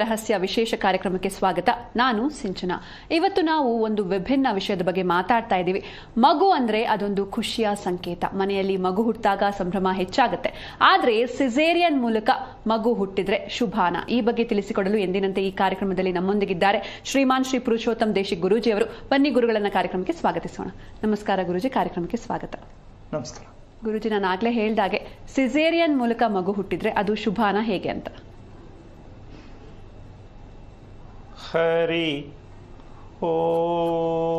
ರಹಸ್ಯ ವಿಶೇಷ ಕಾರ್ಯಕ್ರಮಕ್ಕೆ ಸ್ವಾಗತ. ನಾನು ಸಿಂಚನಾ. ಇವತ್ತು ನಾವು ಒಂದು ವಿಭಿನ್ನ ವಿಷಯದ ಬಗ್ಗೆ ಮಾತಾಡ್ತಾ ಇದ್ದೀವಿ. ಮಗು ಅಂದ್ರೆ ಅದೊಂದು ಖುಷಿಯ ಸಂಕೇತ. ಮನೆಯಲ್ಲಿ ಮಗು ಹುಟ್ಟಿದಾಗ ಸಂಭ್ರಮ ಹೆಚ್ಚಾಗುತ್ತೆ. ಆದ್ರೆ ಸಿಸೇರಿಯನ್ ಮೂಲಕ ಮಗು ಹುಟ್ಟಿದ್ರೆ ಶುಭಾನ? ಈ ಬಗ್ಗೆ ತಿಳಿಸಿಕೊಡಲು ಎಂದಿನಂತೆ ಈ ಕಾರ್ಯಕ್ರಮದಲ್ಲಿ ನಮ್ಮೊಂದಿಗಿದ್ದಾರೆ ಶ್ರೀಮಾನ್ ಶ್ರೀ ಪುರುಷೋತ್ತಮ್ ದೇಶಿಕ್ ಗುರೂಜಿ ಅವರು. ಬನ್ನಿ ಗುರುಗಳನ್ನ ಕಾರ್ಯಕ್ರಮಕ್ಕೆ ಸ್ವಾಗತಿಸೋಣ. ನಮಸ್ಕಾರ ಗುರೂಜಿ, ಕಾರ್ಯಕ್ರಮಕ್ಕೆ ಸ್ವಾಗತ. ನಮಸ್ಕಾರ ಗುರೂಜಿ, ನಾನು ಆಗ್ಲೇ ಹೇಳ್ದಾಗೆ ಸಿಸೇರಿಯನ್ ಮೂಲಕ ಮಗು ಹುಟ್ಟಿದ್ರೆ ಅದು ಶುಭಾನ ಹೇಗೆ ಅಂತ? ಹರಿ ಓಂ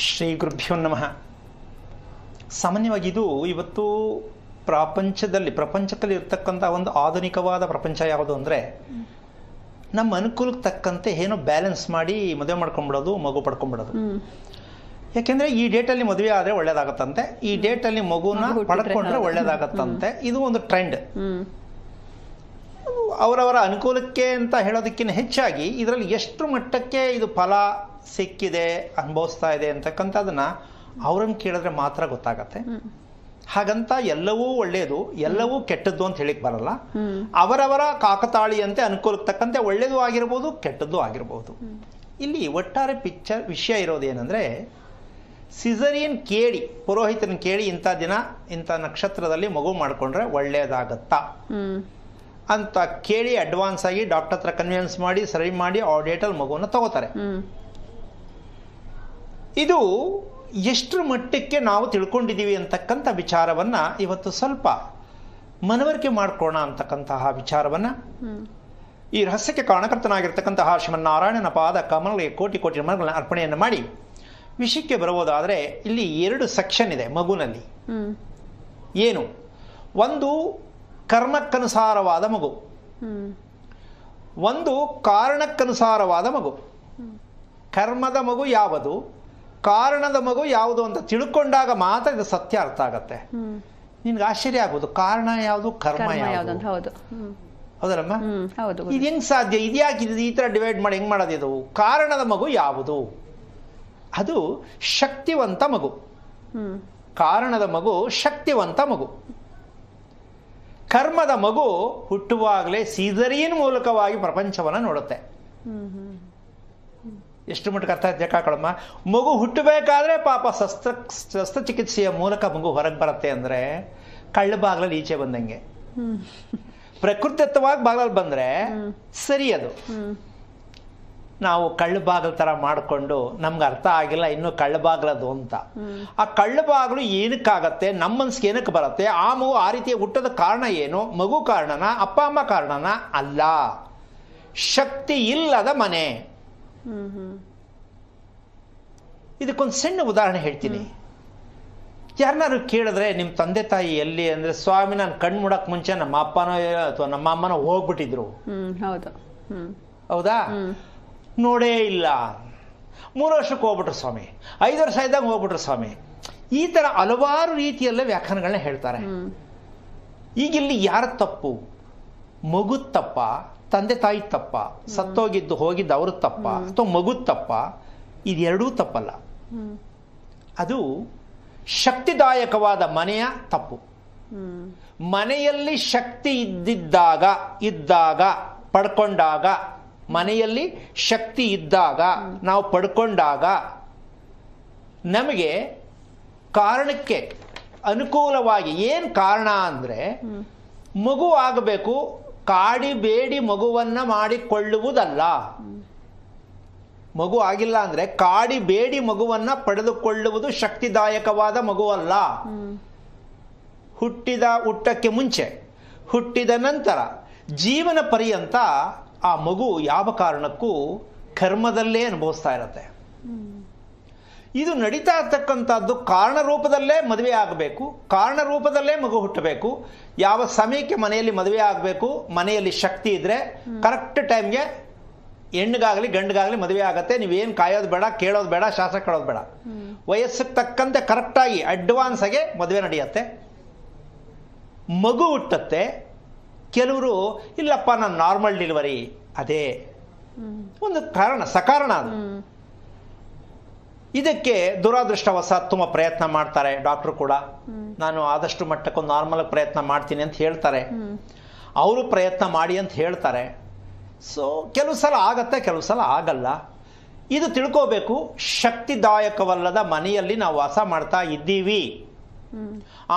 ಶ್ರೀ ಗುರುಭ್ಯೋ ನಮಃ. ಸಾಮಾನ್ಯವಾಗಿ ಇದು ಇವತ್ತು ಪ್ರಪಂಚದಲ್ಲಿ ಇರ್ತಕ್ಕಂಥ ಒಂದು ಆಧುನಿಕವಾದ ಪ್ರಪಂಚ ಯಾವುದು ಅಂದರೆ, ನಮ್ಮ ಅನುಕೂಲಕ್ಕೆ ತಕ್ಕಂತೆ ಏನೋ ಬ್ಯಾಲೆನ್ಸ್ ಮಾಡಿ ಮದುವೆ ಮಾಡ್ಕೊಂಡ್ಬಿಡೋದು, ಮಗು ಪಡ್ಕೊಂಡ್ಬಿಡೋದು. ಯಾಕೆಂದರೆ ಈ ಡೇಟಲ್ಲಿ ಮದುವೆ ಆದರೆ ಒಳ್ಳೇದಾಗತ್ತಂತೆ, ಈ ಡೇಟಲ್ಲಿ ಮಗುನ ಪಡ್ಕೊಂಡ್ರೆ ಒಳ್ಳೇದಾಗತ್ತಂತೆ. ಇದು ಒಂದು ಟ್ರೆಂಡ್. ಅವರವರ ಅನುಕೂಲಕ್ಕೆ ಅಂತ ಹೇಳೋದಕ್ಕಿಂತ ಹೆಚ್ಚಾಗಿ ಇದರಲ್ಲಿ ಎಷ್ಟು ಮಟ್ಟಕ್ಕೆ ಇದು ಫಲ ಸಿಕ್ಕಿದೆ, ಅನುಭವಿಸ್ತಾ ಇದೆ ಅಂತಕ್ಕಂಥದ್ದನ್ನ ಅವ್ರನ್ನ ಕೇಳಿದ್ರೆ ಮಾತ್ರ ಗೊತ್ತಾಗತ್ತೆ. ಹಾಗಂತ ಎಲ್ಲವೂ ಒಳ್ಳೆಯದು ಎಲ್ಲವೂ ಕೆಟ್ಟದ್ದು ಅಂತ ಹೇಳಿಕ್ ಬರಲ್ಲ. ಅವರವರ ಕಾಕತಾಳಿಯಂತೆ ಅನುಕೂಲಕ್ಕೆ ತಕ್ಕಂತೆ ಒಳ್ಳೆಯದು ಆಗಿರ್ಬೋದು, ಕೆಟ್ಟದ್ದು ಆಗಿರ್ಬೋದು. ಇಲ್ಲಿ ಒಟ್ಟಾರೆ ವಿಷಯ ಇರೋದೇನೆಂದ್ರೆ, ಸಿಸರಿಯನ್ ಕೇಳಿ, ಪುರೋಹಿತನ ಕೇಳಿ ಇಂಥ ದಿನ ಇಂಥ ನಕ್ಷತ್ರದಲ್ಲಿ ಮಗು ಮಾಡಿಕೊಂಡ್ರೆ ಒಳ್ಳೆಯದಾಗತ್ತಾ ಅಂತ ಕೇಳಿ ಅಡ್ವಾನ್ಸ್ ಆಗಿ ಡಾಕ್ಟರ್ ಹತ್ರ ಕನ್ವಿನ್ಸ್ ಮಾಡಿ ಸರಿ ಮಾಡಿ ಆ ಡೇಟಲ್ಲಿ ಮಗುವನ್ನು ತಗೋತಾರೆ. ಇದು ಎಷ್ಟರ ಮಟ್ಟಕ್ಕೆ ನಾವು ತಿಳ್ಕೊಂಡಿದ್ದೀವಿ ಅಂತಕ್ಕಂಥ ವಿಚಾರವನ್ನ ಇವತ್ತು ಸ್ವಲ್ಪ ಮನವರಿಕೆ ಮಾಡ್ಕೋಣ ಅಂತಕ್ಕಂತಹ ವಿಚಾರವನ್ನ ಈ ರಹಸ್ಯಕ್ಕೆ ಕಾರಣಕರ್ತನಾಗಿರ್ತಕ್ಕಂತಹ ಶ್ರೀಮನ್ನಾರಾಯಣನ ಪಾದ ಕಮಲಗಳಿಗೆ ಕೋಟಿ ಕೋಟಿ ನಮನಗಳನ್ನು ಅರ್ಪಣೆಯನ್ನು ಮಾಡಿ ವಿಷಯಕ್ಕೆ ಬರುವುದಾದರೆ, ಇಲ್ಲಿ 2 ಸೆಕ್ಷನ್ ಇದೆ ಮಗುನಲ್ಲಿ. ಏನು? ಒಂದು ಕರ್ಮಕ್ಕನುಸಾರವಾದ ಮಗು, ಒಂದು ಕಾರಣಕ್ಕನುಸಾರವಾದ ಮಗು. ಕರ್ಮದ ಮಗು ಯಾವುದು, ಕಾರಣದ ಮಗು ಯಾವುದು ಅಂತ ತಿಳ್ಕೊಂಡಾಗ ಮಾತ್ರ ಇದು ಸತ್ಯ ಅರ್ಥ ಆಗತ್ತೆ. ನಿನ್ಗೆ ಆಶ್ಚರ್ಯ ಆಗ್ಬೋದು, ಕಾರಣ ಯಾವುದು ಕರ್ಮ ಯಾವುದು. ಹೌದಲ್ಲಮ್ಮ? ಇದು ಹೆಂಗ್ ಸಾಧ್ಯ? ಇದ್ಯಾಕೆ ಈ ತರ ಡಿವೈಡ್ ಮಾಡಿ ಹೆಂಗ್ ಮಾಡೋದು? ಇದು ಕಾರಣದ ಮಗು ಯಾವುದು? ಅದು ಶಕ್ತಿವಂತ ಮಗು. ಕಾರಣದ ಮಗು ಶಕ್ತಿವಂತ ಮಗು. ಕರ್ಮದ ಮಗು ಹುಟ್ಟುವಾಗಲೇ ಸಿಸರಿಯನ್ ಮೂಲಕವಾಗಿ ಪ್ರಪಂಚವನ್ನ ನೋಡುತ್ತೆ. ಎಷ್ಟು ಮಟ್ಟಿಗೆ ಅರ್ಥ ಆಯ್ತು ಕಾಕಳಮ್ಮ? ಮಗು ಹುಟ್ಟಬೇಕಾದ್ರೆ ಪಾಪ ಶಸ್ತ್ರಚಿಕಿತ್ಸೆಯ ಮೂಲಕ ಮಗು ಹೊರಗೆ ಬರುತ್ತೆ ಅಂದ್ರೆ ಕಳ್ಳ ಬಾಗ್ಲಲ್ಲಿ ಈಚೆ ಬಂದಂಗೆ. ಪ್ರಕೃತಿದತ್ತವಾಗಿ ಬಾಗ್ಲಲ್ಲಿ ಬಂದ್ರೆ ಸರಿ. ಅದು ನಾವು ಕಳ್ಳ ಬಾಗಿಲು ತರ ಮಾಡಿಕೊಂಡು ನಮ್ಗೆ ಅರ್ಥ ಆಗಿಲ್ಲ ಇನ್ನು ಕಳ್ಳ ಬಾಗ್ಲದು ಅಂತ. ಆ ಕಳ್ಳ ಬಾಗಿಲು ಏನಕ್ಕಾಗತ್ತೆ, ನಮ್ಮ ಮನ್ಸಿಗೆ ಏನಕ್ಕೆ ಬರುತ್ತೆ? ಆ ಮಗು ಆ ರೀತಿಯ ಹುಟ್ಟದ ಕಾರಣ ಏನು? ಮಗು ಕಾರಣನ, ಅಪ್ಪ ಅಮ್ಮ ಕಾರಣನ? ಅಲ್ಲ, ಶಕ್ತಿ ಇಲ್ಲದ ಮನೆ. ಇದಕ್ಕೊಂದು ಸಣ್ಣ ಉದಾಹರಣೆ ಹೇಳ್ತೀನಿ. ಯಾರನ್ನಾರು ಕೇಳಿದ್ರೆ ನಿಮ್ಮ ತಂದೆ ತಾಯಿ ಎಲ್ಲಿ ಅಂದ್ರೆ, ಸ್ವಾಮಿ ನಾನು ಕಣ್ಣು ಮುಡಕ್ ಮುಂಚೆ ನಮ್ಮ ಅಪ್ಪನೋ ಅಥವಾ ನಮ್ಮ ಅಮ್ಮನೋ ಹೋಗ್ಬಿಟ್ಟಿದ್ರು. ಹೌದಾ? ನೋಡೇ ಇಲ್ಲ. 3 ವರ್ಷಕ್ಕೆ ಹೋಗ್ಬಿಟ್ರು ಸ್ವಾಮಿ, 5 ವರ್ಷ ಇದ್ದಾಗ ಹೋಗ್ಬಿಟ್ರು ಸ್ವಾಮಿ. ಈ ತರ ಹಲವಾರು ರೀತಿಯಲ್ಲೇ ವ್ಯಾಖ್ಯಾನಗಳನ್ನ ಹೇಳ್ತಾರೆ. ಈಗಿಲ್ಲಿ ಯಾರ ತಪ್ಪು? ಮಗು ತಪ್ಪ, ತಂದೆ ತಾಯಿ ತಪ್ಪ, ಸತ್ತೋಗಿದ್ದು ಹೋಗಿದ್ದು ಅವ್ರ ತಪ್ಪ, ಅಥವಾ ಮಗು ತಪ್ಪ? ಇದೆರಡೂ ತಪ್ಪಲ್ಲ. ಅದು ಶಕ್ತಿದಾಯಕವಾದ ಮನೆಯ ತಪ್ಪು. ಮನೆಯಲ್ಲಿ ಶಕ್ತಿ ಇದ್ದಾಗ ಪಡ್ಕೊಂಡಾಗ, ಮನೆಯಲ್ಲಿ ಶಕ್ತಿ ಇದ್ದಾಗ ನಾವು ಪಡ್ಕೊಂಡಾಗ ನಮಗೆ ಕಾರಣಕ್ಕೆ ಅನುಕೂಲವಾಗಿ, ಏನು ಕಾರಣ ಅಂದರೆ ಮಗು ಆಗಬೇಕು, ಕಾಡಿ ಬೇಡಿ ಮಗುವನ್ನ ಮಾಡಿಕೊಳ್ಳುವುದಲ್ಲ. ಮಗು ಆಗಿಲ್ಲ ಅಂದ್ರೆ ಕಾಡಿ ಬೇಡಿ ಮಗುವನ್ನ ಪಡೆದುಕೊಳ್ಳುವುದು ಶಕ್ತಿದಾಯಕವಾದ ಮಗುವಲ್ಲ. ಹುಟ್ಟಕ್ಕೆ ಮುಂಚೆ, ಹುಟ್ಟಿದ ನಂತರ ಜೀವನ ಪರ್ಯಂತ ಆ ಮಗು ಯಾವ ಕಾರಣಕ್ಕೂ ಕರ್ಮದಲ್ಲೇ ಅನುಭವಿಸ್ತಾ ಇರತ್ತೆ. ಇದು ನಡೀತಾ ಇರ್ತಕ್ಕಂಥದ್ದು ಕಾರಣ ರೂಪದಲ್ಲೇ ಮದುವೆ ಆಗಬೇಕು, ಕಾರಣ ರೂಪದಲ್ಲೇ ಮಗು ಹುಟ್ಟಬೇಕು. ಯಾವ ಸಮಯಕ್ಕೆ ಮನೆಯಲ್ಲಿ ಮದುವೆ ಆಗಬೇಕು, ಮನೆಯಲ್ಲಿ ಶಕ್ತಿ ಇದ್ರೆ ಕರೆಕ್ಟ್ ಟೈಮ್ಗೆ ಹೆಣ್ಣಿಗಾಗಲಿ ಗಂಡಿಗಾಗಲಿ ಮದುವೆ ಆಗತ್ತೆ. ನೀವೇನು ಕಾಯೋದು ಬೇಡ, ಕೇಳೋದು ಬೇಡ, ಶಾಸ್ತ್ರ ಕೇಳೋದು ಬೇಡ. ವಯಸ್ಸಿಗೆ ತಕ್ಕಂತೆ ಕರೆಕ್ಟಾಗಿ ಅಡ್ವಾನ್ಸ್ ಆಗಿ ಮದುವೆ ನಡೆಯುತ್ತೆ, ಮಗು ಹುಟ್ಟತ್ತೆ. ಕೆಲವರು ಇಲ್ಲಪ್ಪ ನಾನು ನಾರ್ಮಲ್ ಡೆಲಿವರಿ, ಅದೇ ಒಂದು ಕಾರಣ, ಸಕಾರಣ. ಅದು ಇದಕ್ಕೆ ದುರಾದೃಷ್ಟವಶಾತ್ ತುಂಬ ಪ್ರಯತ್ನ ಮಾಡ್ತಾರೆ ಡಾಕ್ಟ್ರು ಕೂಡ. ನಾನು ಆದಷ್ಟು ಮಟ್ಟಕ್ಕೊಂದು ನಾರ್ಮಲ್ ಪ್ರಯತ್ನ ಮಾಡ್ತೀನಿ ಅಂತ ಹೇಳ್ತಾರೆ, ಅವರು ಪ್ರಯತ್ನ ಮಾಡಿ ಅಂತ ಹೇಳ್ತಾರೆ. ಸೊ ಕೆಲವು ಸಲ ಆಗತ್ತೆ, ಕೆಲವು ಸಲ ಆಗಲ್ಲ. ಇದು ತಿಳ್ಕೋಬೇಕು, ಶಕ್ತಿದಾಯಕವಲ್ಲದ ಮನೆಯಲ್ಲಿ ನಾವು ವಾಸ ಮಾಡ್ತಾ ಇದ್ದೀವಿ.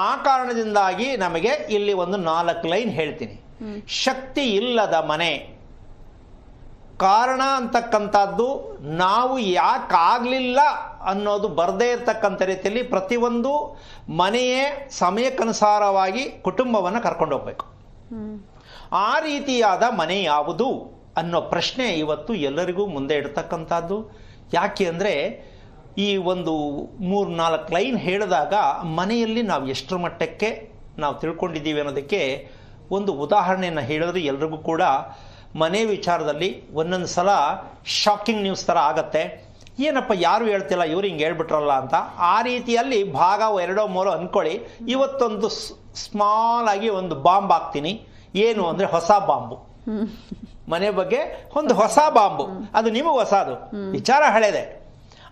ಆ ಕಾರಣದಿಂದಾಗಿ ನಮಗೆ ಇಲ್ಲಿ ಒಂದು 4 ಲೈನ್ ಹೇಳ್ತೀನಿ. ಶಕ್ತಿ ಇಲ್ಲದ ಮನೆ ಕಾರಣ ಅಂತಕ್ಕಂಥದ್ದು ನಾವು ಯಾಕಾಗಲಿಲ್ಲ ಅನ್ನೋದು ಬರದೇ ಇರತಕ್ಕಂಥ ರೀತಿಯಲ್ಲಿ ಪ್ರತಿಯೊಂದು ಮನೆಯೇ ಸಮಯಕ್ಕನುಸಾರವಾಗಿ ಕುಟುಂಬವನ್ನು ಕರ್ಕೊಂಡು ಹೋಗ್ಬೇಕು. ಆ ರೀತಿಯಾದ ಮನೆ ಯಾವುದು ಅನ್ನೋ ಪ್ರಶ್ನೆ ಇವತ್ತು ಎಲ್ಲರಿಗೂ ಮುಂದೆ ಇಡ್ತಕ್ಕಂಥದ್ದು. ಯಾಕೆ ಅಂದರೆ ಈ ಒಂದು 3-4 ಲೈನ್ ಹೇಳಿದಾಗ ಮನೆಯಲ್ಲಿ ನಾವು ಎಷ್ಟರ ಮಟ್ಟಕ್ಕೆ ನಾವು ತಿಳ್ಕೊಂಡಿದ್ದೀವಿ ಅನ್ನೋದಕ್ಕೆ ಒಂದು ಉದಾಹರಣೆಯನ್ನು ಹೇಳಿದ್ರೆ ಎಲ್ರಿಗೂ ಕೂಡ ಮನೆ ವಿಚಾರದಲ್ಲಿ ಒಂದೊಂದು ಸಲ ಶಾಕಿಂಗ್ ನ್ಯೂಸ್ ಥರ ಆಗತ್ತೆ. ಏನಪ್ಪ ಯಾರು ಹೇಳ್ತಿಲ್ಲ, ಇವ್ರು ಹಿಂಗೆ ಹೇಳ್ಬಿಟ್ರಲ್ಲ ಅಂತ. ಆ ರೀತಿಯಲ್ಲಿ ಭಾಗ 2-3 ಅಂದ್ಕೊಳ್ಳಿ. ಇವತ್ತೊಂದು ಸ್ಮಾಲ್ ಆಗಿ ಒಂದು ಬಾಂಬ್ ಹಾಕ್ತೀನಿ. ಏನು ಅಂದರೆ ಹೊಸ ಬಾಂಬು, ಮನೆ ಬಗ್ಗೆ ಒಂದು ಹೊಸ ಬಾಂಬು. ಅದು ನಿಮಗೆ ಹೊಸದು, ವಿಚಾರ ಹಳೆದೆ.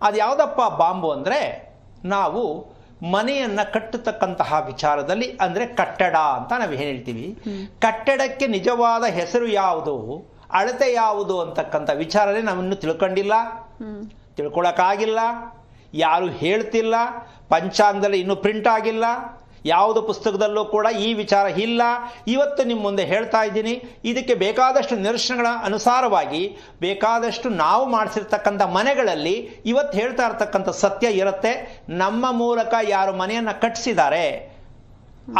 ಅದು ಯಾವುದಪ್ಪ ಬಾಂಬು ಅಂದರೆ, ನಾವು ಮನೆಯನ್ನು ಕಟ್ಟತಕ್ಕಂತಹ ವಿಚಾರದಲ್ಲಿ, ಅಂದರೆ ಕಟ್ಟಡ ಅಂತ ನಾವು ಏನು ಹೇಳ್ತೀವಿ, ಕಟ್ಟಡಕ್ಕೆ ನಿಜವಾದ ಹೆಸರು ಯಾವುದು, ಅಳತೆ ಯಾವುದು ಅಂತಕ್ಕಂಥ ವಿಚಾರನೇ ನಾವಿನ್ನೂ ತಿಳ್ಕೊಂಡಿಲ್ಲ, ತಿಳ್ಕೊಳಕ್ಕಾಗಿಲ್ಲ, ಯಾರು ಹೇಳ್ತಿಲ್ಲ, ಪಂಚಾಂಗದಲ್ಲಿ ಇನ್ನೂ ಪ್ರಿಂಟ್ ಆಗಿಲ್ಲ, ಯಾವುದು ಪುಸ್ತಕದಲ್ಲೂ ಕೂಡ ಈ ವಿಚಾರ ಇಲ್ಲ. ಇವತ್ತು ನಿಮ್ಮ ಮುಂದೆ ಹೇಳ್ತಾ ಇದ್ದೀನಿ. ಇದಕ್ಕೆ ಬೇಕಾದಷ್ಟು ನಿದರ್ಶನಗಳ ಅನುಸಾರವಾಗಿ ಬೇಕಾದಷ್ಟು ನಾವು ಮಾಡಿಸಿರ್ತಕ್ಕಂಥ ಮನೆಗಳಲ್ಲಿ ಇವತ್ತು ಹೇಳ್ತಾ ಇರ್ತಕ್ಕಂಥ ಸತ್ಯ ಇರುತ್ತೆ. ನಮ್ಮ ಮೂಲಕ ಯಾರು ಮನೆಯನ್ನು ಕಟ್ಟಿಸಿದ್ದಾರೆ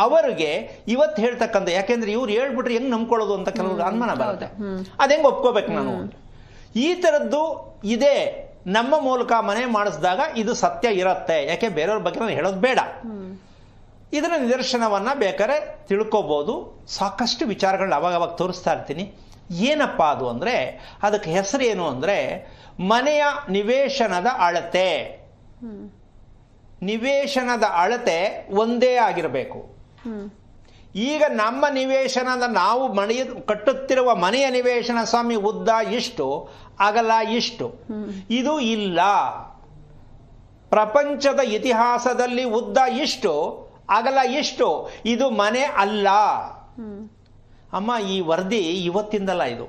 ಅವರಿಗೆ ಇವತ್ತು ಹೇಳ್ತಕ್ಕಂಥ, ಯಾಕೆಂದ್ರೆ ಇವ್ರು ಹೇಳ್ಬಿಟ್ರೆ ಹೆಂಗೆ ನಂಬ್ಕೊಳ್ಳೋದು ಅಂತ ಕೆಲವರು ಅನುಮಾನ ಬರುತ್ತೆ. ಅದು ಹೆಂಗೆ ಒಪ್ಕೋಬೇಕು ನಾನು? ಈ ಥರದ್ದು ಇದೆ. ನಮ್ಮ ಮೂಲಕ ಮನೆ ಮಾಡಿಸಿದಾಗ ಇದು ಸತ್ಯ ಇರುತ್ತೆ. ಯಾಕೆ ಬೇರೆಯವ್ರ ಬಗ್ಗೆ ನಾನು ಹೇಳೋದು ಬೇಡ. ಇದರ ನಿದರ್ಶನವನ್ನು ಬೇಕಾದ್ರೆ ತಿಳ್ಕೊಬೋದು. ಸಾಕಷ್ಟು ವಿಚಾರಗಳನ್ನ ಅವಾಗ ತೋರಿಸ್ತಾ ಇರ್ತೀನಿ. ಏನಪ್ಪ ಅದು ಅಂದರೆ, ಅದಕ್ಕೆ ಹೆಸರೇನು ಅಂದರೆ ಮನೆಯ ನಿವೇಶನದ ಅಳತೆ. ನಿವೇಶನದ ಅಳತೆ ಒಂದೇ ಆಗಿರಬೇಕು. ಈಗ ನಮ್ಮ ನಿವೇಶನದ ನಾವು ಕಟ್ಟುತ್ತಿರುವ ಮನೆಯ ನಿವೇಶನ ಸ್ವಾಮಿ ಉದ್ದ ಇಷ್ಟು, ಅಗಲ ಇಷ್ಟು, ಇದು ಇಲ್ಲ. ಪ್ರಪಂಚದ ಇತಿಹಾಸದಲ್ಲಿ ಉದ್ದ ಇಷ್ಟು, ಅಗಲ ಇಷ್ಟು, ಇದು ಮನೆ ಅಲ್ಲ. ಅಮ್ಮ, ಈ ವರದಿ ಇವತ್ತಿಂದಲ್ಲ, ಇದು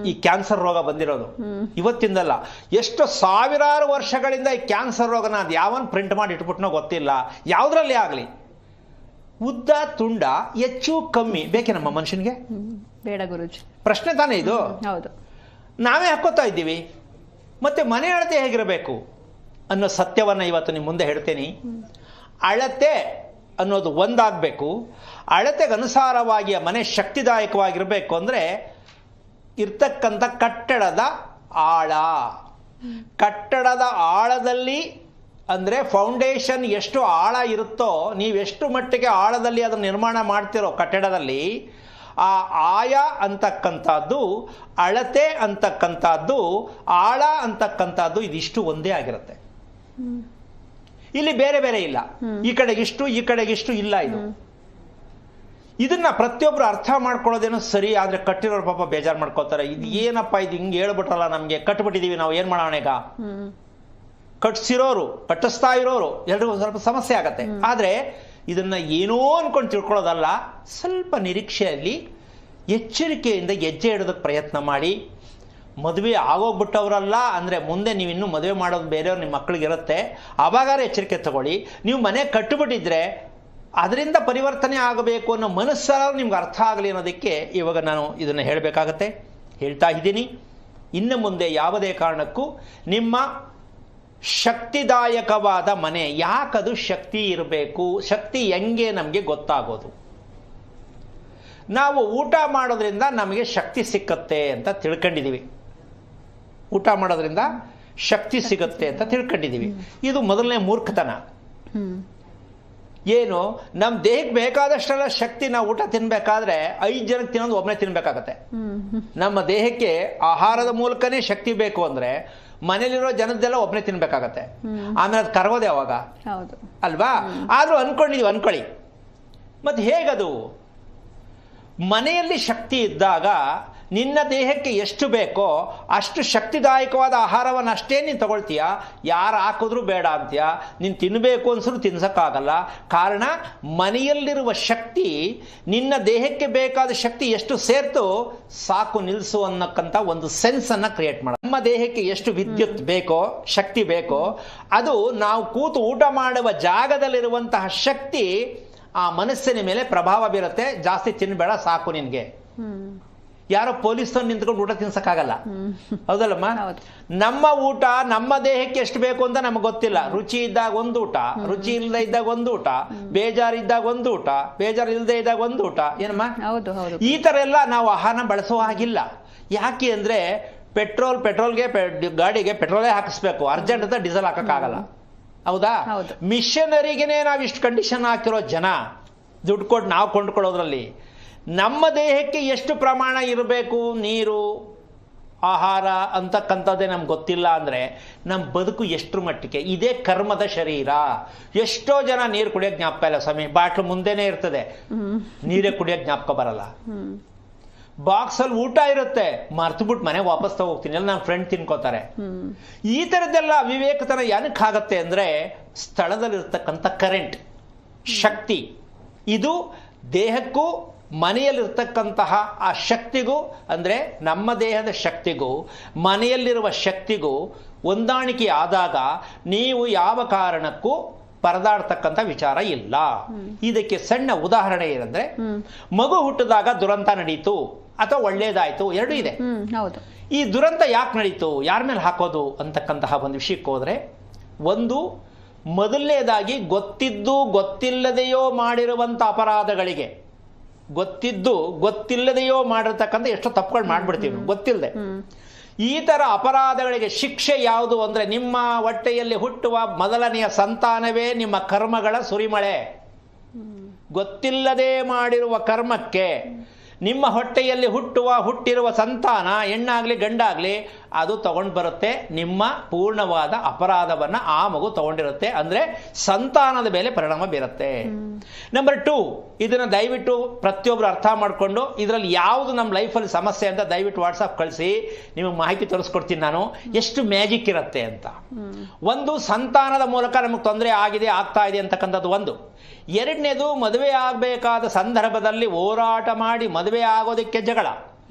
ಈ ಕ್ಯಾನ್ಸರ್ ರೋಗ ಬಂದಿರೋದು ಇವತ್ತಿಂದಲ್ಲ. ಎಷ್ಟು ಸಾವಿರಾರು ವರ್ಷಗಳಿಂದ ಈ ಕ್ಯಾನ್ಸರ್ ರೋಗನ ಅದು ಯಾವನ್ ಪ್ರಿಂಟ್ ಮಾಡಿ ಇಟ್ಬಿಟ್ನೋ ಗೊತ್ತಿಲ್ಲ. ಯಾವುದ್ರಲ್ಲಿ ಆಗಲಿ ಉದ್ದ ತುಂಡ ಹೆಚ್ಚು ಕಮ್ಮಿ ಬೇಕೆ ನಮ್ಮ ಮನುಷ್ಯನಿಗೆ? ಬೇಡ ಗುರುಜಿ. ಪ್ರಶ್ನೆ ತಾನೇ ಇದು. ಹೌದು, ನಾವೇ ಹಾಕೋತಾ ಇದ್ದೀವಿ. ಮತ್ತೆ ಮನೆ ಅಳತೆ ಹೇಗಿರಬೇಕು ಅನ್ನೋ ಸತ್ಯವನ್ನ ಇವತ್ತು ನಿಮ್ಮ ಮುಂದೆ ಹೇಳ್ತೇನೆ. ಅಳತೆ ಅನ್ನೋದು ಒಂದಾಗಬೇಕು. ಅಳತೆಗನುಸಾರವಾಗಿ ಆ ಮನೆ ಶಕ್ತಿದಾಯಕವಾಗಿರಬೇಕು ಅಂದರೆ ಇರ್ತಕ್ಕಂಥ ಕಟ್ಟಡದ ಆಳ. ಕಟ್ಟಡದ ಆಳದಲ್ಲಿ ಅಂದರೆ ಫೌಂಡೇಶನ್ ಎಷ್ಟು ಆಳ ಇರುತ್ತೋ, ನೀವೆಷ್ಟು ಮಟ್ಟಿಗೆ ಆಳದಲ್ಲಿ ಅದನ್ನು ನಿರ್ಮಾಣ ಮಾಡ್ತಿರೋ ಕಟ್ಟಡದಲ್ಲಿ, ಆ ಆಯ ಅಂತಕ್ಕಂಥದ್ದು, ಅಳತೆ ಅಂತಕ್ಕಂಥದ್ದು, ಆಳ ಅಂತಕ್ಕಂಥದ್ದು ಇದಿಷ್ಟು ಒಂದೇ ಆಗಿರುತ್ತೆ. ಇಲ್ಲಿ ಬೇರೆ ಬೇರೆ ಇಲ್ಲ. ಈ ಕಡೆಗಿಷ್ಟು, ಈ ಕಡೆಗಿಷ್ಟು ಇಲ್ಲ. ಇದನ್ನ ಪ್ರತಿಯೊಬ್ರು ಅರ್ಥ ಮಾಡ್ಕೊಳ್ಳೋದೇನೋ ಸರಿ. ಆದ್ರೆ ಕಟ್ಟಿರೋರು ಪಾಪ ಬೇಜಾರು ಮಾಡ್ಕೋತಾರೆ. ಇದು ಏನಪ್ಪ ಇದು ಹಿಂಗೆ ಹೇಳ್ಬಿಟ್ರಲ್ಲ, ನಮ್ಗೆ ಕಟ್ಬಿಟ್ಟಿದೀವಿ, ನಾವು ಏನ್ ಮಾಡೋಣ ಈಗ? ಕಟ್ಸಿರೋರು, ಕಟ್ಟಿಸ್ತಾ ಇರೋರು ಎಲ್ರಿಗೂ ಸ್ವಲ್ಪ ಸಮಸ್ಯೆ ಆಗತ್ತೆ. ಆದ್ರೆ ಇದನ್ನ ಏನೋ ಅನ್ಕೊಂಡು ತಿಳ್ಕೊಳ್ಳೋದಲ್ಲ. ಸ್ವಲ್ಪ ನಿರೀಕ್ಷೆಯಲ್ಲಿ ಎಚ್ಚರಿಕೆಯಿಂದ ಹೆಜ್ಜೆ ಇಡೋದಕ್ಕೆ ಪ್ರಯತ್ನ ಮಾಡಿ. ಮದುವೆ ಆಗೋಗ್ಬಿಟ್ಟವರಲ್ಲ ಅಂದರೆ ಮುಂದೆ ನೀವು ಇನ್ನೂ ಮದುವೆ ಮಾಡೋದು ಬೇರೆಯವ್ರು ನಿಮ್ಮ ಮಕ್ಕಳಿಗಿರುತ್ತೆ, ಆವಾಗಾರ ಎಚ್ಚರಿಕೆ ತಗೊಳ್ಳಿ. ನೀವು ಮನೆ ಕಟ್ಟಿಬಿಟ್ಟಿದ್ರೆ ಅದರಿಂದ ಪರಿವರ್ತನೆ ಆಗಬೇಕು ಅನ್ನೋ ಮನಸ್ಸಾರ ನಿಮ್ಗೆ ಅರ್ಥ ಆಗಲಿ ಅನ್ನೋದಕ್ಕೆ ಇವಾಗ ನಾನು ಇದನ್ನು ಹೇಳಬೇಕಾಗತ್ತೆ, ಹೇಳ್ತಾ ಇದ್ದೀನಿ. ಇನ್ನು ಮುಂದೆ ಯಾವುದೇ ಕಾರಣಕ್ಕೂ ನಿಮ್ಮ ಶಕ್ತಿದಾಯಕವಾದ ಮನೆ, ಯಾಕದು ಶಕ್ತಿ ಇರಬೇಕು, ಶಕ್ತಿ ಹೆಂಗೆ ನಮಗೆ ಗೊತ್ತಾಗೋದು? ನಾವು ಊಟ ಮಾಡೋದ್ರಿಂದ ನಮಗೆ ಶಕ್ತಿ ಸಿಕ್ಕತ್ತೆ ಅಂತ ತಿಳ್ಕೊಂಡಿದ್ದೀವಿ. ಊಟ ಮಾಡೋದ್ರಿಂದ ಶಕ್ತಿ ಸಿಗುತ್ತೆ ಅಂತ ತಿಳ್ಕೊಂಡಿದ್ದೀವಿ. ಇದು ಮೊದಲನೇ ಮೂರ್ಖತನ. ಏನು, ನಮ್ಮ ದೇಹಕ್ಕೆ ಬೇಕಾದಷ್ಟೆಲ್ಲ ಶಕ್ತಿ ನಾವು ಊಟ ತಿನ್ಬೇಕಾದ್ರೆ 5 ಜನಕ್ಕೆ ತಿನ್ನೋದು ಒಬ್ಬನೇ ತಿನ್ಬೇಕಾಗತ್ತೆ. ನಮ್ಮ ದೇಹಕ್ಕೆ ಆಹಾರದ ಮೂಲಕನೇ ಶಕ್ತಿ ಬೇಕು ಅಂದ್ರೆ ಮನೇಲಿರೋ ಜನದ್ದೆಲ್ಲ ಒಬ್ಬನೇ ತಿನ್ಬೇಕಾಗತ್ತೆ. ಆಮೇಲೆ ಅದು ಕರಗೋದೆ ಅವಾಗ ಅಲ್ವಾ? ಆದ್ರೂ ಅನ್ಕೊಳ್ಳಿ. ಮತ್ತೆ ಹೇಗದು? ಮನೆಯಲ್ಲಿ ಶಕ್ತಿ ಇದ್ದಾಗ ನಿನ್ನ ದೇಹಕ್ಕೆ ಎಷ್ಟು ಬೇಕೋ ಅಷ್ಟು ಶಕ್ತಿದಾಯಕವಾದ ಆಹಾರವನ್ನು ಅಷ್ಟೇ ನೀನು ತಗೊಳ್ತೀಯ. ಯಾರು ಹಾಕಿದ್ರೂ ಬೇಡ ಅಂತೀಯ. ನೀನು ತಿನ್ನಬೇಕು ಅನ್ಸರು ತಿನ್ಸೋಕ್ಕಾಗಲ್ಲ. ಕಾರಣ ಮನೆಯಲ್ಲಿರುವ ಶಕ್ತಿ ನಿನ್ನ ದೇಹಕ್ಕೆ ಬೇಕಾದ ಶಕ್ತಿ ಎಷ್ಟು ಸೇರ್ತು ಸಾಕು ನಿಲ್ಲಿಸು ಅನ್ನಕ್ಕಂಥ ಒಂದು ಸೆನ್ಸನ್ನು ಕ್ರಿಯೇಟ್ ಮಾಡ. ನಮ್ಮ ದೇಹಕ್ಕೆ ಎಷ್ಟು ವಿದ್ಯುತ್ ಬೇಕೋ, ಶಕ್ತಿ ಬೇಕೋ, ಅದು ನಾವು ಕೂತು ಊಟ ಮಾಡುವ ಜಾಗದಲ್ಲಿರುವಂತಹ ಶಕ್ತಿ ಆ ಮನಸ್ಸಿನ ಮೇಲೆ ಪ್ರಭಾವ ಬೀರುತ್ತೆ. ಜಾಸ್ತಿ ತಿನ್ನಬೇಡ, ಸಾಕು ನಿನಗೆ. ಯಾರೋ ಪೊಲೀಸ್ನವ್ರು ನಿಂತ್ಕೊಂಡು ಊಟ ತಿನ್ಸಕ್ಕಾಗಲ್ಲ, ಹೌದಲ್ಲಮ್ಮ? ನಮ್ಮ ಊಟ ನಮ್ಮ ದೇಹಕ್ಕೆ ಎಷ್ಟು ಬೇಕು ಅಂತ ನಮಗೆ ಗೊತ್ತಿಲ್ಲ. ರುಚಿ ಇದ್ದಾಗ ಒಂದು ಊಟ, ರುಚಿ ಇಲ್ಲದೆ ಇದ್ದಾಗ ಒಂದು ಊಟ, ಬೇಜಾರಿದ್ದಾಗ ಒಂದು ಊಟ, ಬೇಜಾರು ಇಲ್ಲದೆ ಇದ್ದಾಗ ಒಂದು ಊಟ, ಏನಮ್ಮ? ಈ ತರ ಎಲ್ಲ ನಾವು ಆಹಾರನ ಬಳಸೋ ಹಾಗಿಲ್ಲ. ಯಾಕೆ ಅಂದ್ರೆ ಪೆಟ್ರೋಲ್ಗೆ ಗಾಡಿಗೆ ಪೆಟ್ರೋಲೇ ಹಾಕಿಸ್ಬೇಕು, ಅರ್ಜೆಂಟ್ ಅಂತ ಡೀಸೆಲ್ ಹಾಕಕ್ಕಾಗಲ್ಲ, ಹೌದಾ? ಮಿಷನರಿಗೆನೆ ನಾವು ಇಷ್ಟು ಕಂಡೀಷನ್ ಹಾಕಿರೋ ಜನ ದುಡ್ಡು ಕೊಟ್ಟು ನಾವು ಕೊಂಡ್ಕೊಳ್ಳೋದ್ರಲ್ಲಿ ನಮ್ಮ ದೇಹಕ್ಕೆ ಎಷ್ಟು ಪ್ರಮಾಣ ಇರಬೇಕು ನೀರು ಆಹಾರ ಅಂತಕ್ಕಂಥದ್ದೇ ನಮ್ಗೆ ಗೊತ್ತಿಲ್ಲ ಅಂದರೆ ನಮ್ಮ ಬದುಕು ಎಷ್ಟರ ಮಟ್ಟಿಗೆ? ಇದೇ ಕರ್ಮದ ಶರೀರ. ಎಷ್ಟೋ ಜನ ನೀರು ಕುಡಿಯೋಕೆ ಜ್ಞಾಪಕ ಇಲ್ಲ ಸ್ವಾಮಿ, ಬಾಟ್ಲು ಮುಂದೆನೇ ಇರ್ತದೆ, ನೀರೇ ಕುಡಿಯೋಕೆ ಜ್ಞಾಪಕ ಬರಲ್ಲ. ಬಾಕ್ಸಲ್ಲಿ ಊಟ ಇರುತ್ತೆ, ಮರ್ತುಬಿಟ್ಟು ಮನೆಗೆ ವಾಪಸ್ ತಗೋಗ್ತೀನಿ, ಎಲ್ಲ ನನ್ನ ಫ್ರೆಂಡ್ ತಿನ್ಕೋತಾರೆ. ಈ ಥರದ್ದೆಲ್ಲ ಅವಿವೇಕತನ ಏನಕ್ಕಾಗತ್ತೆ ಅಂದರೆ ಸ್ಥಳದಲ್ಲಿರ್ತಕ್ಕಂಥ ಕರೆಂಟ್ ಶಕ್ತಿ, ಇದು ದೇಹಕ್ಕೂ ಮನೆಯಲ್ಲಿರ್ತಕ್ಕಂತಹ ಆ ಶಕ್ತಿಗೂ, ಅಂದರೆ ನಮ್ಮ ದೇಹದ ಶಕ್ತಿಗೂ ಮನೆಯಲ್ಲಿರುವ ಶಕ್ತಿಗೂ ಹೊಂದಾಣಿಕೆ ಆದಾಗ ನೀವು ಯಾವ ಕಾರಣಕ್ಕೂ ಪರದಾಡ್ತಕ್ಕಂಥ ವಿಚಾರ ಇಲ್ಲ. ಇದಕ್ಕೆ ಸಣ್ಣ ಉದಾಹರಣೆ ಏನಂದ್ರೆ, ಮಗು ಹುಟ್ಟಿದಾಗ ದುರಂತ ನಡೀತು ಅಥವಾ ಒಳ್ಳೇದಾಯ್ತು, ಎರಡೂ ಇದೆ. ಈ ದುರಂತ ಯಾಕೆ ನಡೀತು, ಯಾರ ಮೇಲೆ ಹಾಕೋದು ಅಂತಕ್ಕಂತಹ ಒಂದು ವಿಷಯಕ್ಕೆ ಹೋದ್ರೆ, ಒಂದು ಮೊದಲನೇದಾಗಿ ಗೊತ್ತಿದ್ದು ಗೊತ್ತಿಲ್ಲದೆಯೋ ಮಾಡಿರುವಂಥ ಅಪರಾಧಗಳಿಗೆ, ಗೊತ್ತಿದ್ದು ಗೊತ್ತಿಲ್ಲದೆಯೋ ಮಾಡಿರ್ತಕ್ಕಂಥ ಎಷ್ಟೋ ತಪ್ಪುಗಳು ಮಾಡ್ಬಿಡ್ತೀವಿ ಗೊತ್ತಿಲ್ಲದೆ. ಈ ತರ ಅಪರಾಧಗಳಿಗೆ ಶಿಕ್ಷೆ ಯಾವುದು ಅಂದ್ರೆ, ನಿಮ್ಮ ಹೊಟ್ಟೆಯಲ್ಲಿ ಹುಟ್ಟುವ ಮೊದಲನೆಯ ಸಂತಾನವೇ ನಿಮ್ಮ ಕರ್ಮಗಳ ಸುರಿಮಳೆ. ಗೊತ್ತಿಲ್ಲದೆ ಮಾಡಿರುವ ಕರ್ಮಕ್ಕೆ ನಿಮ್ಮ ಹೊಟ್ಟೆಯಲ್ಲಿ ಹುಟ್ಟಿರುವ ಸಂತಾನ, ಹೆಣ್ಣಾಗ್ಲಿ ಗಂಡಾಗ್ಲಿ, ಅದು ತಗೊಂಡು ಬರುತ್ತೆ ನಿಮ್ಮ ಪೂರ್ಣವಾದ ಅಪರಾಧವನ್ನ ಆ ಮಗು ತಗೊಂಡಿರುತ್ತೆ. ಅಂದ್ರೆ ಸಂತಾನದ ಮೇಲೆ ಪರಿಣಾಮ ಬೀರುತ್ತೆ. ನಂಬರ್ 2, ಇದನ್ನ ದಯವಿಟ್ಟು ಪ್ರತಿಯೊಬ್ರು ಅರ್ಥ ಮಾಡಿಕೊಂಡು, ಇದರಲ್ಲಿ ಯಾವುದು ನಮ್ಮ ಲೈಫಲ್ಲಿ ಸಮಸ್ಯೆ ಅಂತ ದಯವಿಟ್ಟು ವಾಟ್ಸಪ್ ಕಳಿಸಿ, ನಿಮಗೆ ಮಾಹಿತಿ ತೋರಿಸ್ಕೊಡ್ತೀನಿ ನಾನು, ಎಷ್ಟು ಮ್ಯಾಜಿಕ್ ಇರುತ್ತೆ ಅಂತ. ಒಂದು, ಸಂತಾನದ ಮೂಲಕ ನಮಗೆ ತೊಂದರೆ ಆಗಿದೆ, ಆಗ್ತಾ ಇದೆ ಅಂತಕ್ಕಂಥದ್ದು ಒಂದು. ಎರಡನೇದು, ಮದುವೆ ಆಗಬೇಕಾದ ಸಂದರ್ಭದಲ್ಲಿ ಹೋರಾಟ ಮಾಡಿ ಮದುವೆ ಆಗೋದಕ್ಕೆ ಜಗಳ,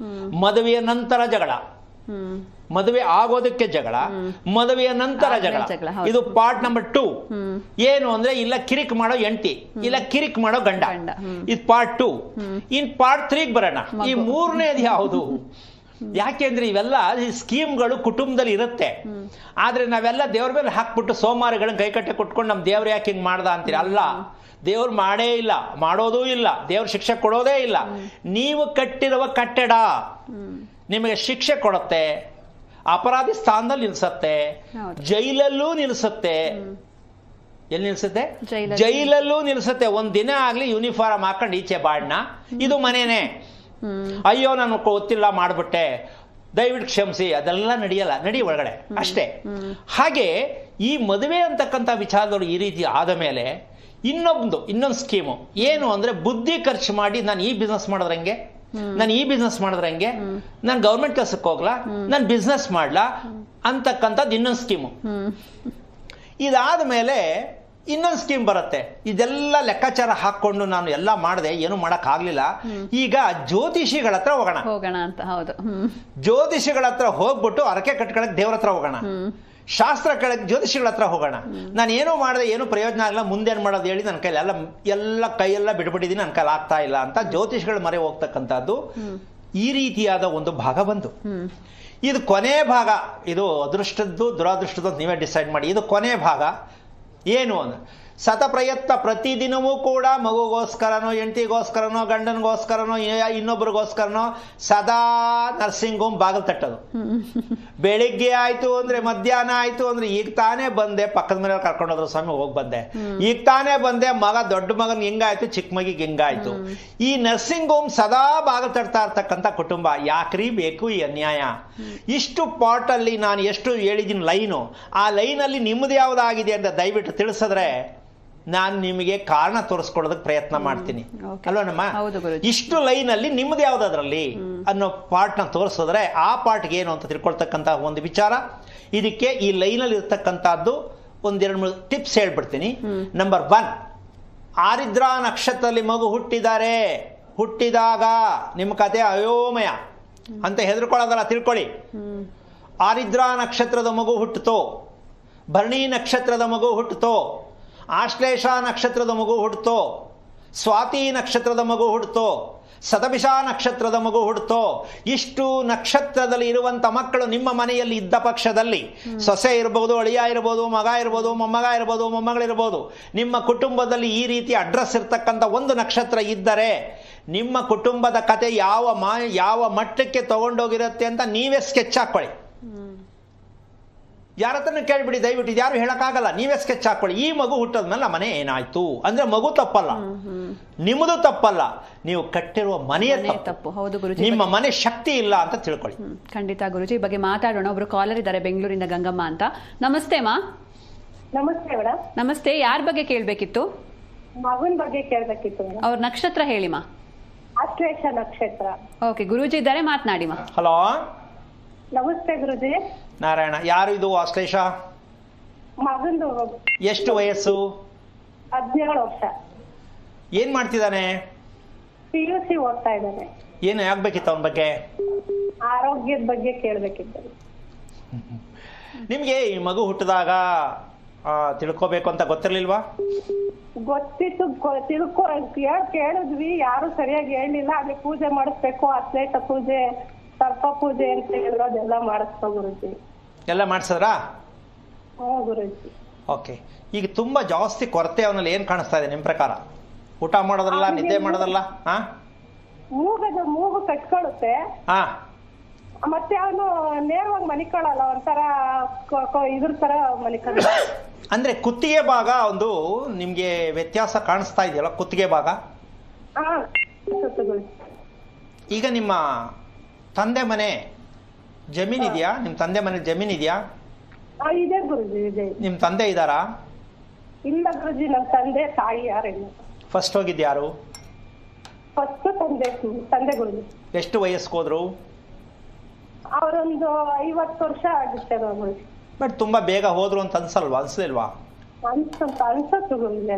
ಮದುವೆಯ ನಂತರ ಜಗಳ, ಮದುವೆ ಆಗೋದಕ್ಕೆ ಜಗಳ, ಮದುವೆಯ ನಂತರ ಜಗಳ. ಇದು ಪಾರ್ಟ್ ನಂಬರ್ 2. ಏನು ಅಂದ್ರೆ, ಇಲ್ಲ ಕಿರಿಕ್ ಮಾಡೋ ಹೆಂಡತಿ, ಇಲ್ಲ ಕಿರಿಕ್ ಮಾಡೋ ಗಂಡ. ಇದು ಪಾರ್ಟ್ 2. ಇನ್ ಪಾರ್ಟ್ 3 ಬರೋಣ. ಈ ಮೂರನೇದು ಯಾವುದು? ಯಾಕೆಂದ್ರೆ ಇವೆಲ್ಲ ಈ ಸ್ಕೀಮ್ಗಳು ಕುಟುಂಬದಲ್ಲಿ ಇರುತ್ತೆ. ಆದ್ರೆ ನಾವೆಲ್ಲ ದೇವ್ರ ಮೇಲೆ ಹಾಕ್ಬಿಟ್ಟು ಸೋಮಾರಿಗಳನ್ನ ಕೈಕಟ್ಟೆ ಕೊಟ್ಕೊಂಡು ನಮ್ಮ ದೇವ್ರು ಯಾಕೆ ಹಿಂಗ್ ಮಾಡ್ದ ಅಂತೀರಿ. ಅಲ್ಲ, ದೇವ್ರು ಮಾಡೇ ಇಲ್ಲ, ಮಾಡೋದೂ ಇಲ್ಲ, ದೇವ್ರ ಶಿಕ್ಷೆ ಕೊಡೋದೇ ಇಲ್ಲ. ನೀವು ಕಟ್ಟಿರುವ ಕಟ್ಟಡ ನಿಮಗೆ ಶಿಕ್ಷೆ ಕೊಡುತ್ತೆ, ಅಪರಾಧಿ ಸ್ಥಾನದಲ್ಲಿ ನಿಲ್ಸತ್ತೆ, ಜೈಲಲ್ಲೂ ನಿಲ್ಸತ್ತೆ. ಎಲ್ಲಿ ನಿಲ್ಸುತ್ತೆ? ಜೈಲಲ್ಲೂ ನಿಲ್ಸತ್ತೆ. ಒಂದ್ ದಿನ ಆಗ್ಲಿ ಯೂನಿಫಾರ್ಮ್ ಹಾಕೊಂಡು ಈಚೆ ಬಾಡ್ನ, ಇದು ಮನೇನೆ, ಅಯ್ಯೋ ನಾನು ಗೊತ್ತಿಲ್ಲ ಮಾಡ್ಬಿಟ್ಟೆ, ದಯವಿಟ್ಟು ಕ್ಷಮಿಸಿ, ಅದೆಲ್ಲ ನಡೆಯಲ್ಲ, ನಡಿ ಒಳಗಡೆ ಅಷ್ಟೇ. ಹಾಗೆ ಈ ಮದುವೆ ಅಂತಕ್ಕಂಥ ವಿಚಾರದವರು ಈ ರೀತಿ ಆದ ಮೇಲೆ ಇನ್ನೊಂದು ಸ್ಕೀಮು ಏನು ಅಂದ್ರೆ, ಬುದ್ಧಿ ಖರ್ಚು ಮಾಡಿ ನಾನು ಈ ಬಿಸ್ನೆಸ್ ಮಾಡಿದ್ರಂಗೆ, ನಾನು ಈ ಬಿಸ್ನೆಸ್ ಮಾಡಿದ್ರಂಗೆ, ನಾನು ಗೌರ್ಮೆಂಟ್ ಕೆಲಸಕ್ಕೆ ಹೋಗ್ಲಾ, ನಾನು ಬಿಸ್ನೆಸ್ ಮಾಡ್ಲಾ ಅಂತಕ್ಕಂಥದ್ದು ಇನ್ನೊಂದು ಸ್ಕೀಮು. ಇದಾದ ಮೇಲೆ ಇನ್ನೊಂದು ಸ್ಕೀಮ್ ಬರುತ್ತೆ. ಇದೆಲ್ಲ ಲೆಕ್ಕಾಚಾರ ಹಾಕೊಂಡು ನಾನು ಎಲ್ಲ ಮಾಡಿದೆ, ಏನು ಮಾಡಕ್ ಆಗ್ಲಿಲ್ಲ, ಈಗ ಜ್ಯೋತಿಷಿಗಳ ಹತ್ರ ಹೋಗೋಣ ಅಂತ. ಹೌದು, ಜ್ಯೋತಿಷಿಗಳ ಹತ್ರ ಹೋಗ್ಬಿಟ್ಟು ಅರಕೆ ಕಟ್ಕೊಳಕ್ ದೇವ್ರ ಹತ್ರ ಹೋಗೋಣ, ಶಾಸ್ತ್ರ ಕೇಳಕ್ ಜ್ಯೋತಿಷಿಗಳ ಹತ್ರ ಹೋಗೋಣ. ನಾನು ಏನೋ ಮಾಡಿದೆ, ಏನು ಪ್ರಯೋಜನ ಆಗಲ್ಲ, ಮುಂದೇನು ಮಾಡೋದು ಹೇಳಿ ನನ್ನ ಕೈಲಿ ಎಲ್ಲ ಕೈಯೆಲ್ಲ ಬಿಟ್ಬಿಟ್ಟಿದ್ದೀನಿ, ನನ್ನ ಕೈಲಿ ಆಗ್ತಾ ಇಲ್ಲ ಅಂತ ಜ್ಯೋತಿಷಿಗಳ ಮರೆ ಹೋಗ್ತಕ್ಕಂಥದ್ದು ಈ ರೀತಿಯಾದ ಒಂದು ಭಾಗ ಬಂತು. ಇದು ಕೊನೆ ಭಾಗ. ಇದು ಅದೃಷ್ಟದ್ದು ದುರಾದೃಷ್ಟದ್ದು ಅಂತ ನೀವೇ ಡಿಸೈಡ್ ಮಾಡಿ. ಇದು ಕೊನೆ ಭಾಗ. ಏನು ಅಂದ್ರೆ, ಸತಪ್ರಯತ್ನ ಪ್ರತಿದಿನವೂ ಕೂಡ ಮಗುಗೋಸ್ಕರನೋ, ಹೆಂಡತಿಗೋಸ್ಕರನೋ, ಗಂಡನಿಗೋಸ್ಕರನೋ, ಇನ್ನೊಬ್ರಿಗೋಸ್ಕರನೋ ಸದಾ ನರ್ಸಿಂಗ್ ಹೋಮ್ ಬಾಗಿಲು ತಟ್ಟೋದು. ಬೆಳಿಗ್ಗೆ ಆಯ್ತು ಅಂದ್ರೆ, ಮಧ್ಯಾಹ್ನ ಆಯ್ತು ಅಂದ್ರೆ, ಈಗ ತಾನೇ ಬಂದೆ, ಪಕ್ಕದ ಮನೆಯವ್ರು ಕರ್ಕೊಂಡೋದ್ರು ಸ್ವಾಮಿ, ಹೋಗಿ ಬಂದೆ, ಈಗ ತಾನೇ ಬಂದೆ, ದೊಡ್ಡ ಮಗನ್ ಹಿಂಗಾಯ್ತು, ಚಿಕ್ಕ ಮಗಿಗೆ ಹಿಂಗಾಯ್ತು. ಈ ನರ್ಸಿಂಗ್ ಹೋಮ್ ಸದಾ ಬಾಗಿಲು ತಟ್ತಾ ಇರ್ತಕ್ಕಂಥ ಕುಟುಂಬ. ಯಾಕ್ರಿ ಬೇಕು ಈ ಅನ್ಯಾಯ? ಇಷ್ಟು ಪಾರ್ಟ್ ಅಲ್ಲಿ ನಾನು ಎಷ್ಟು ಹೇಳಿದ್ದೀನಿ ಲೈನು, ಆ ಲೈನಲ್ಲಿ ನಿಮ್ಮದು ಯಾವುದಾಗಿದೆ ಅಂತ ದಯವಿಟ್ಟು ತಿಳಿಸಿದ್ರೆ ನಾನು ನಿಮಗೆ ಕಾರಣ ತೋರಿಸ್ಕೊಡೋದಕ್ಕೆ ಪ್ರಯತ್ನ ಮಾಡ್ತೀನಿ ಅಲ್ವನಮ್ಮ. ಹೌದು ಗುರೂಜಿ. ಇಷ್ಟು ಲೈನಲ್ಲಿ ನಿಮ್ದು ಯಾವ್ದಾದ್ರಲ್ಲಿ ಅನ್ನೋ ಪಾರ್ಟ್ನ ತೋರಿಸಿದ್ರೆ ಆ ಪಾರ್ಟ್ಗೆ ಏನು ಅಂತ ತಿಳ್ಕೊಳ್ತಕ್ಕಂಥ ಒಂದು ವಿಚಾರ. ಇದಕ್ಕೆ ಈ ಲೈನಲ್ಲಿ ಇರ್ತಕ್ಕಂಥದ್ದು ಒಂದೆರಡು ಮೂರು ಟಿಪ್ಸ್ ಹೇಳ್ಬಿಡ್ತೀನಿ. ನಂಬರ್ 1, ಆರಿದ್ರಾ ನಕ್ಷತ್ರದಲ್ಲಿ ಮಗು ಹುಟ್ಟಿದಾಗ ನಿಮ್ಮ ಕತೆ ಅಯೋಮಯ ಅಂತ ಹೆದರ್ಕೊಳ್ಳೋದಲ್ಲ, ತಿಳ್ಕೊಳ್ಳಿ. ಆರಿದ್ರಾ ನಕ್ಷತ್ರದ ಮಗು ಹುಟ್ಟಿತೋ, ಭರಣಿ ನಕ್ಷತ್ರದ ಮಗು ಹುಟ್ಟಿತೋ, ಆಶ್ಲೇಷ ನಕ್ಷತ್ರದ ಮಗು ಹುಟ್ಟಿತೋ, ಸ್ವಾತಿ ನಕ್ಷತ್ರದ ಮಗು ಹುಟ್ಟಿತೋ, ಶತಭಿಷ ನಕ್ಷತ್ರದ ಮಗು ಹುಟ್ಟಿತೋ, ಇಷ್ಟು ನಕ್ಷತ್ರದಲ್ಲಿ ಇರುವಂಥ ಮಕ್ಕಳು ನಿಮ್ಮ ಮನೆಯಲ್ಲಿ ಇದ್ದ ಪಕ್ಷದಲ್ಲಿ ಸೊಸೆ ಇರ್ಬೋದು, ಅಳಿಯ ಇರ್ಬೋದು, ಮಗ ಇರ್ಬೋದು, ಮೊಮ್ಮಗ ಇರ್ಬೋದು, ಮೊಮ್ಮಗಳಿರ್ಬೋದು, ನಿಮ್ಮ ಕುಟುಂಬದಲ್ಲಿ ಈ ರೀತಿ ಅಡ್ರೆಸ್ ಇರ್ತಕ್ಕಂಥ ಒಂದು ನಕ್ಷತ್ರ ಇದ್ದರೆ ನಿಮ್ಮ ಕುಟುಂಬದ ಕತೆ ಯಾವ ಮಟ್ಟಕ್ಕೆ ತಗೊಂಡೋಗಿರುತ್ತೆ ಅಂತ ನೀವೇ ಸ್ಕೆಚ್ ಹಾಕೊಳ್ಳಿ. ಯಾರ ಹತ್ರನೂ ಕೇಳ್ಬಿಡಿ ದಯವಿಟ್ಟು, ಯಾರು ಹೇಳಕ್ಕಾಗಲ್ಲ, ನೀವೇ ಸ್ಕೆಚ್ ಹಾಕೊಳ್ಳಿ. ಈ ಮಗು ಹುಟ್ಟದ್ಮೇಲೆ ಮನೆ ಏನಾಯ್ತು ಅಂದ್ರೆ ಮಗು ತಪ್ಪಲ್ಲ, ನಿಮ್ಮದು ತಪ್ಪಲ್ಲ, ನೀವು ಕಟ್ಟಿರುವ ಮನೆಯ ತಪ್ಪು. ಹೌದು ಗುರುಜಿ, ನಿಮ್ಮ ಮನೆ ಶಕ್ತಿ ಇಲ್ಲ ಅಂತ ತಿಳ್ಕೊಳ್ಳಿ. ಖಂಡಿತ ಗುರುಜಿ. ಈ ಬಗ್ಗೆ ಮಾತಾಡೋಣ. ಒಬ್ರು ಕಾಲರ್ ಇದ್ದಾರೆ ಬೆಂಗಳೂರಿಂದ, ಗಂಗಮ್ಮ ಅಂತ. ನಮಸ್ತೆ ಮಾ. ನಮಸ್ತೆ ಮೇಡಮ್. ನಮಸ್ತೆ. ಯಾರ ಬಗ್ಗೆ ಕೇಳ್ಬೇಕಿತ್ತು? ಮಗನ್ ಬಗ್ಗೆ ಕೇಳ್ಬೇಕಿತ್ತು. ಅವ್ರ ನಕ್ಷತ್ರ ಹೇಳಿ ಮಾ. ಆಶ್ಲೇಷ ನಕ್ಷತ್ರ. ಓಕೆ, ಗುರೂಜಿ ಇದ್ದಾರೆ, ಮಾತನಾಡಿ ಮಾ. ಹಲೋ, ನಮಸ್ತೆ ಗುರುಜಿ. ನಾರಾಯಣ. ಯಾರು ಇದು ಆಶ್ಲೇಷ? ಮಗಂದು ಎಷ್ಟು ವಯಸ್ಸು? 17 ವರ್ಷ. ಏನ್ ಮಾಡ್ತಿದ್ದಾನೆ? PUC ಓದ್ತಾ ಇದ್ದಾನೆ. ಏನು ಆಗ್ಬೇಕಿತ್ತು ಅವನ ಬಗ್ಗೆ? ಆರೋಗ್ಯದ ಬಗ್ಗೆ ಕೇಳ್ಬೇಕಿತ್ತು. ನಿಮ್ಗೆ ಈ ಮಗು ಹುಟ್ಟಿದಾಗ ತಿಳ್ಕೋಬೇಕು ಅಂತ ಗೊತ್ತಿರ್ಲಿಲ್ವಾ? ಗೊತ್ತಿತ್ತು, ಕೇಳಿದ್ವಿ, ಯಾರು ಸರಿಯಾಗಿ ಹೇಳಿಲ್ಲ. ಅಲ್ಲಿ ಪೂಜೆ ಮಾಡಿಸ್ಬೇಕು, ಅಶ್ಲೇಷ ಪೂಜೆ, ಸರ್ಪ ಪೂಜೆ ಅಂತ ಹೇಳೋದೆಲ್ಲ ಮಾಡಿಸ್ಕೋ ಗುರುಜಿ. ಎಲ್ಲ ಮಾಡಿಸಿದ್ರಾ? ಹ್ಞೂ ಗುರುಜಿ. ಓಕೆ. ಈಗ ತುಂಬಾ ಜಾಸ್ತಿ ಕೊರತೆ ಅವನಲ್ಲಿ ಏನ್ ಕಾಣಿಸ್ತಾ ಇದೆ ನಿಮ್ಮ ಪ್ರಕಾರ? ಊಟ ಮಾಡೋದ್ರಲ್ಲ, ನಿದ್ದೆ ಮಾಡೋದ್ರಲ್ಲ? ಮೂಗು ಕಟ್ಕೊಳ್ಳುತ್ತೆ. ಮತ್ತೆ ಅವನು ನೇರವಾಗಿ ಮನಿಕೊಳ್ಳಲ್ಲ, ಒಂಥರ ಇದ್ರ ತರ ಮನಿಕೊಳ್ಳ. ಅಂದ್ರೆ ಕುತ್ತಿಗೆ ಭಾಗ ಒಂದು ನಿಮ್ಗೆ ವ್ಯತ್ಯಾಸ ಕಾಣಿಸ್ತಾ ಇದೆಯಲ್ಲ, ಕುತ್ತಿಗೆ ಭಾಗ. ಈಗ ನಿಮ್ಮ ತಂದೆ ಮನೆ ಜಮೀನ್ ಇದೆಯಾ? ನಿಮ್ಮ ತಂದೆ ಮನೆ ಜಮೀನ್ ಇದೆಯಾ? ಇದೆ ಗುರುಜಿ, ಇದೆ. ನಿಮ್ ತಂದೆ ಇದ್ದಾರಾ? ಇಲ್ಲ ಗುರುಜಿ, ನಮ್ಮ ತಂದೆ ತಾಯಿ ಯಾರಿಲ್ಲ. ಫಸ್ಟ್ ಹೋಗಿದ್ದು ಯಾರು? ಫಸ್ಟ್ ತಂದೆ ಗುರುಜಿ. ಎಷ್ಟು ವಯಸ್ಸಿಗೆ ಹೋದ್ರು? ಅವರೊಂದು 50 ವರ್ಷ ಆಗುತ್ತೆ ಗುರುಜಿ. ಬಟ್ ತುಂಬಾ ಬೇಗ ಹೋದ್ರು ಅಂತ ಅನ್ಸಲಿಲ್ವಾ? ಅನ್ಸತ್ತು ಗುರುಜಿ.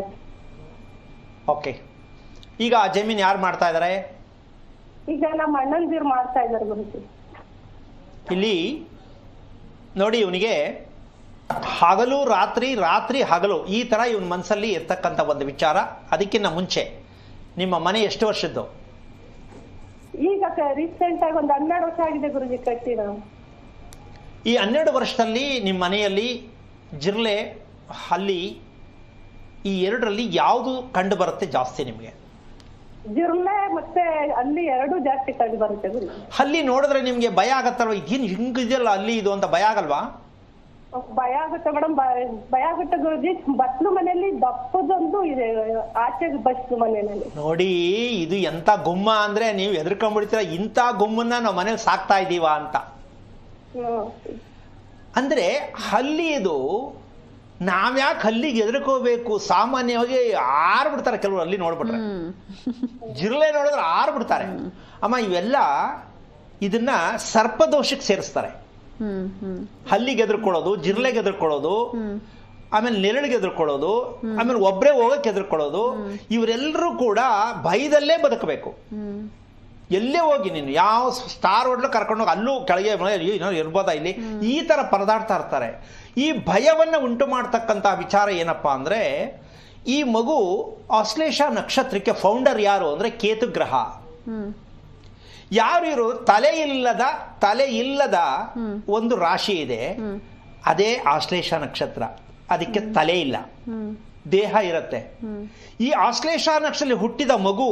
ಓಕೆ. ಈಗ ಆ ಜಮೀನ್ ಯಾರು ಮಾಡ್ತಾ ಇದಾರೆ? ಈಗ ನಮ್ಮ ಅಣ್ಣಂದಿರು ಮಾಡ್ತಾ ಇದ್ದಾರೆ ಗುರುಜಿ. ಇಲ್ಲಿ ನೋಡಿ, ಇವನಿಗೆ ಹಗಲು ರಾತ್ರಿ, ರಾತ್ರಿ ಹಗಲು, ಈ ತರ ಇವನ್ ಮನಸ್ಸಲ್ಲಿ ಇರ್ತಕ್ಕಂಥ ಒಂದು ವಿಚಾರ. ಅದಕ್ಕಿಂತ ಮುಂಚೆ ನಿಮ್ಮ ಮನೆ ಎಷ್ಟು ವರ್ಷದ್ದು? ಈಗ ರೀಸೆಂಟ್ ಆಗಿ ಒಂದು 12 ವರ್ಷ ಆಗಿದೆ ಗುರುಜಿ ಕಟ್ಟಿ ನಾವು. ಈ 12 ವರ್ಷದಲ್ಲಿ ನಿಮ್ಮ ಮನೆಯಲ್ಲಿ ಜಿರ್ಲೆ, ಹಲ್ಲಿ, ಈ ಎರಡರಲ್ಲಿ ಯಾವುದು ಕಂಡು ಬರುತ್ತೆ ಜಾಸ್ತಿ ನಿಮಗೆ? ಜಿರ್ಲೆ ಮತ್ತೆ ಅಲ್ಲಿ 2 ಜಾಸ್ತಿ ಕಂಡು ಬರುತ್ತೆ ಗುರುಜಿ. ಹಲ್ಲಿ ನೋಡಿದ್ರೆ ನಿಮ್ಗೆ ಭಯ ಆಗತ್ತಲ್ವ? ಇದೇನು ಹಿಂಗಿದೆಯಲ್ಲ ಅಲ್ಲಿ ಇದು ಅಂತ ಭಯ ಆಗಲ್ವಾ? ಭಯ ಆಗುತ್ತೆ ಮೇಡಮ್, ಭಯ ಆಗುತ್ತೆ ಗುರುಜಿ. ಬಸ್ಲು ಮನೆಯಲ್ಲಿ ದಪ್ಪದೊಂದು ಇದೆ, ಆಚೆಗೆ ಬಸ್ಲು ಮನೆಯಲ್ಲಿ. ನೋಡಿ, ಇದು ಎಂತ ಗುಮ್ಮ ಅಂದ್ರೆ ನೀವು ಹೆದರ್ಕೊಂಡ್ಬಿಡ್ತೀರ, ಇಂಥ ಗುಮ್ಮನ್ನ ನಾವು ಮನೇಲಿ ಸಾಕ್ತಾ ಇದ್ದೀವ ಅಂತ. ಅಂದ್ರೆ ಹಲ್ಲಿ ಇದು ನಾವ್ಯಾಕೆ ಹಲ್ಲಿಗೆ ಹೆದರ್ಕೋಬೇಕು? ಸಾಮಾನ್ಯವಾಗಿ ಆರ್ಬಿಡ್ತಾರೆ ಕೆಲವರು ಹಲ್ಲಿ ನೋಡ್ಬಿಟ್ರೆ. ಜಿರ್ಲೆ ನೋಡಿದ್ರೆ ಆರ್ಬಿಡ್ತಾರೆ. ಅಮ್ಮ, ಇವೆಲ್ಲ ಇದನ್ನ ಸರ್ಪದೋಷಕ್ಕೆ ಸೇರಿಸ್ತಾರೆ. ಹಲ್ಲಿಗೆ ಎದುರ್ಕೊಳ್ಳೋದು, ಜಿರ್ಲೆಗೆ ಎದುರ್ಕೊಳ್ಳೋದು, ಆಮೇಲೆ ನೆರಳಿಗೆ ಎದುರ್ಕೊಳ್ಳೋದು, ಆಮೇಲೆ ಒಬ್ಬರೇ ಹೋಗಕ್ಕೆ ಎದುರ್ಕೊಳ್ಳೋದು, ಇವರೆಲ್ಲರೂ ಕೂಡ ಭಯದಲ್ಲೇ ಬದುಕಬೇಕು. ಎಲ್ಲೇ ಹೋಗಿ ನೀನು ಯಾವ ಸ್ಟಾರ್ ಹೋಟ್ಲು ಕರ್ಕೊಂಡೋಗಿ ಅಲ್ಲೂ ಕೆಳಗೆ ಇರ್ಬೋದಾ ಇಲ್ಲಿ, ಈ ತರ ಪರದಾಡ್ತಾ ಇರ್ತಾರೆ. ಈ ಭಯವನ್ನ ಉಂಟು ಮಾಡ್ತಕ್ಕಂಥ ವಿಚಾರ ಏನಪ್ಪಾ ಅಂದ್ರೆ, ಈ ಮಗು ಆಶ್ಲೇಷ ನಕ್ಷತ್ರಕ್ಕೆ ಫೌಂಡರ್ ಯಾರು ಅಂದ್ರೆ ಕೇತು ಗ್ರಹ. ಯಾರು ಇವರು ತಲೆ ಇಲ್ಲದ ಒಂದು ರಾಶಿ ಇದೆ, ಅದೇ ಆಶ್ಲೇಷ ನಕ್ಷತ್ರ. ಅದಕ್ಕೆ ತಲೆ ಇಲ್ಲ, ದೇಹ ಇರುತ್ತೆ. ಈ ಆಶ್ಲೇಷ ನಕ್ಷತ್ರ ಹುಟ್ಟಿದ ಮಗು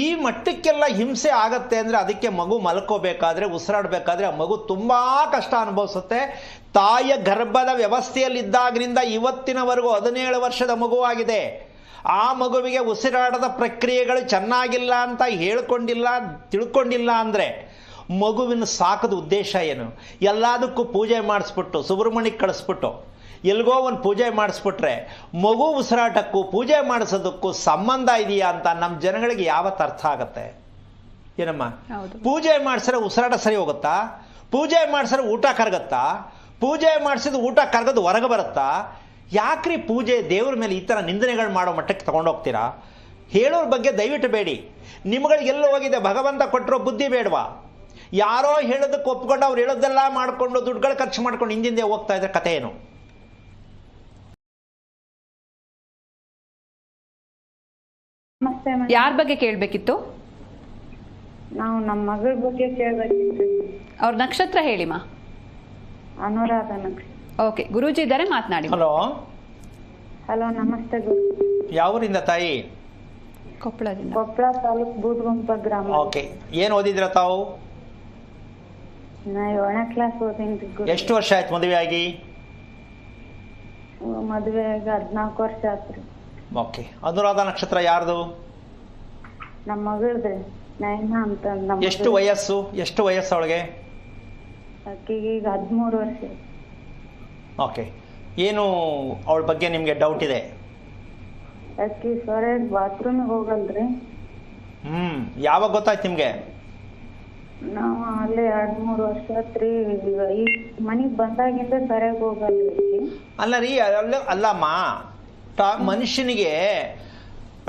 ಈ ಮಟ್ಟಕ್ಕೆಲ್ಲ ಹಿಂಸೆ ಆಗತ್ತೆ ಅಂದ್ರೆ ಅದಕ್ಕೆ ಮಗು ಮಲ್ಕೋಬೇಕಾದ್ರೆ, ಉಸಿರಾಡಬೇಕಾದ್ರೆ ಆ ಮಗು ತುಂಬಾ ಕಷ್ಟ ಅನುಭವಿಸುತ್ತೆ. ತಾಯಿಯ ಗರ್ಭದ ವ್ಯವಸ್ಥೆಯಲ್ಲಿದ್ದಾಗಿನಿಂದ ಇವತ್ತಿನವರೆಗೂ 17 ವರ್ಷದ ಮಗುವಾಗಿದೆ. ಆ ಮಗುವಿಗೆ ಉಸಿರಾಟದ ಪ್ರಕ್ರಿಯೆಗಳು ಚೆನ್ನಾಗಿಲ್ಲ ಅಂತ ತಿಳ್ಕೊಂಡಿಲ್ಲ ಅಂದ್ರೆ ಮಗುವಿನ ಸಾಕದ ಉದ್ದೇಶ ಏನು? ಎಲ್ಲದಕ್ಕೂ ಪೂಜೆ ಮಾಡಿಸ್ಬಿಟ್ಟು ಸುಬ್ರಹ್ಮಣ್ಯಕ್ಕೆ ಕಳಿಸ್ಬಿಟ್ಟು ಎಲ್ಗೋ ಒಂದು ಪೂಜೆ ಮಾಡಿಸ್ಬಿಟ್ರೆ ಮಗು ಉಸಿರಾಟಕ್ಕೂ ಪೂಜೆ ಮಾಡಿಸೋದಕ್ಕೂ ಸಂಬಂಧ ಇದೆಯಾ ಅಂತ ನಮ್ಮ ಜನಗಳಿಗೆ ಯಾವತ್ತು ಅರ್ಥ ಆಗತ್ತೆ? ಏನಮ್ಮ, ಪೂಜೆ ಮಾಡಿಸಿದ್ರೆ ಉಸಿರಾಟ ಸರಿ ಹೋಗುತ್ತಾ? ಪೂಜೆ ಮಾಡಿಸಿದ್ರೆ ಊಟ ಕರಗತ್ತಾ? ಪೂಜೆ ಮಾಡಿಸಿದ ಊಟ ಕರಗದು ಹೊರಗೆ ಬರುತ್ತಾ? ಯಾಕ್ರಿ ಪೂಜೆ ದೇವ್ರ ಮೇಲೆ ಈ ಥರ ನಿಂದನೆಗಳು ಮಾಡೋ ಮಟ್ಟಕ್ಕೆ ತಗೊಂಡೋಗ್ತೀರಾ? ಹೇಳೋರ ಬಗ್ಗೆ ದಯವಿಟ್ಟು ಬೇಡಿ. ನಿಮ್ಗಳಿಗೆಲ್ಲ ಹೋಗಿದೆ, ಭಗವಂತ ಕೊಟ್ಟಿರೋ ಬುದ್ಧಿ ಬೇಡವಾ? ಯಾರೋ ಹೇಳೋದಕ್ಕೆ ಒಪ್ಕೊಂಡು ಅವ್ರು ಹೇಳೋದೆಲ್ಲ ಮಾಡಿಕೊಂಡು ದುಡ್ಡುಗಳು ಖರ್ಚು ಮಾಡ್ಕೊಂಡು ಹಿಂದಿಂದೆ ಹೋಗ್ತಾ ಇದ್ರೆ ಕತೆ ಏನು? ಯಾರ ಬಗ್ಗೆ ಕೇಳಬೇಕಿತ್ತು? ನಾವು ನಮ್ಮ ಮಗಳ ಬಗ್ಗೆ ಕೇಳಬೇಕಿತ್ತು. ಅವ್ರ ನಕ್ಷತ್ರ ಹೇಳಿಮಾ. ಅನುರಾಧ ನಕ್ಷತ್ರ. ಓಕೆ, ಗುರೂಜಿ ಇದ್ದಾರೆ, ಮಾತನಾಡಿ. ಹಲೋ. ಹಲೋ, ನಮಸ್ತೆ ಗುರು. ಯಾವೂರಿಂದ ತಾಯಿ? ಕೊಪ್ಪಳದಿಂದ. ಕೊಪ್ಪಳ ತಾಲೂಕು ಬೂದಗುಂಪ ಗ್ರಾಮ. ಓಕೆ, ಏನು ಓದಿದ್ರ ತಾವು? ನಾ 7ನೇ ಕ್ಲಾಸ್ ಓದಿನಿ ಗುರು. ಎಷ್ಟು ವರ್ಷ ಆಯ್ತು ಮದುವೆ ಆಗಿ? ಮದುವೆ ಆಗಿ 14 ವರ್ಷ ಆತ್ರಿ. ಓಕೆ, ಅನುರಾಧ ನಕ್ಷತ್ರ ಯಾರ್ದು? ನಮ್ಮ ಮಗಳದ್ರಿ, ನಯನ ಅಂತ. ಎಷ್ಟು ವಯಸ್ಸು ಅವಳಿಗೆ? ಆಕೆಗೆ ಈಗ 13 ವರ್ಷ. ಓಕೆ, ಏನು ಅವಳ ಬಗ್ಗೆ ನಿಮಗೆ ಡೌಟ್ ಇದೆ? ಆಕೆ ಸರಿಯಾಗಿ ಬಾತ್ರೂಮಿಗೆ ಹೋಗಲ್ರಿ. ಯಾವಾಗ ಗೊತ್ತಾಯ್ತು ನಿಮಗೆ? ನಾವು ಅಲ್ಲೇ 2-3 ವರ್ಷ ಆತ್ರಿ. ಈಗ ಮನೆಗೆ ಬಂದಾಗಿಂದ ಸರಿಯಾಗಿ ಹೋಗಲ್ರಿ. ಅಲ್ಲ ರೀ, ಅಲ್ಲಮ್ಮ, ಮನುಷ್ಯನಿಗೆ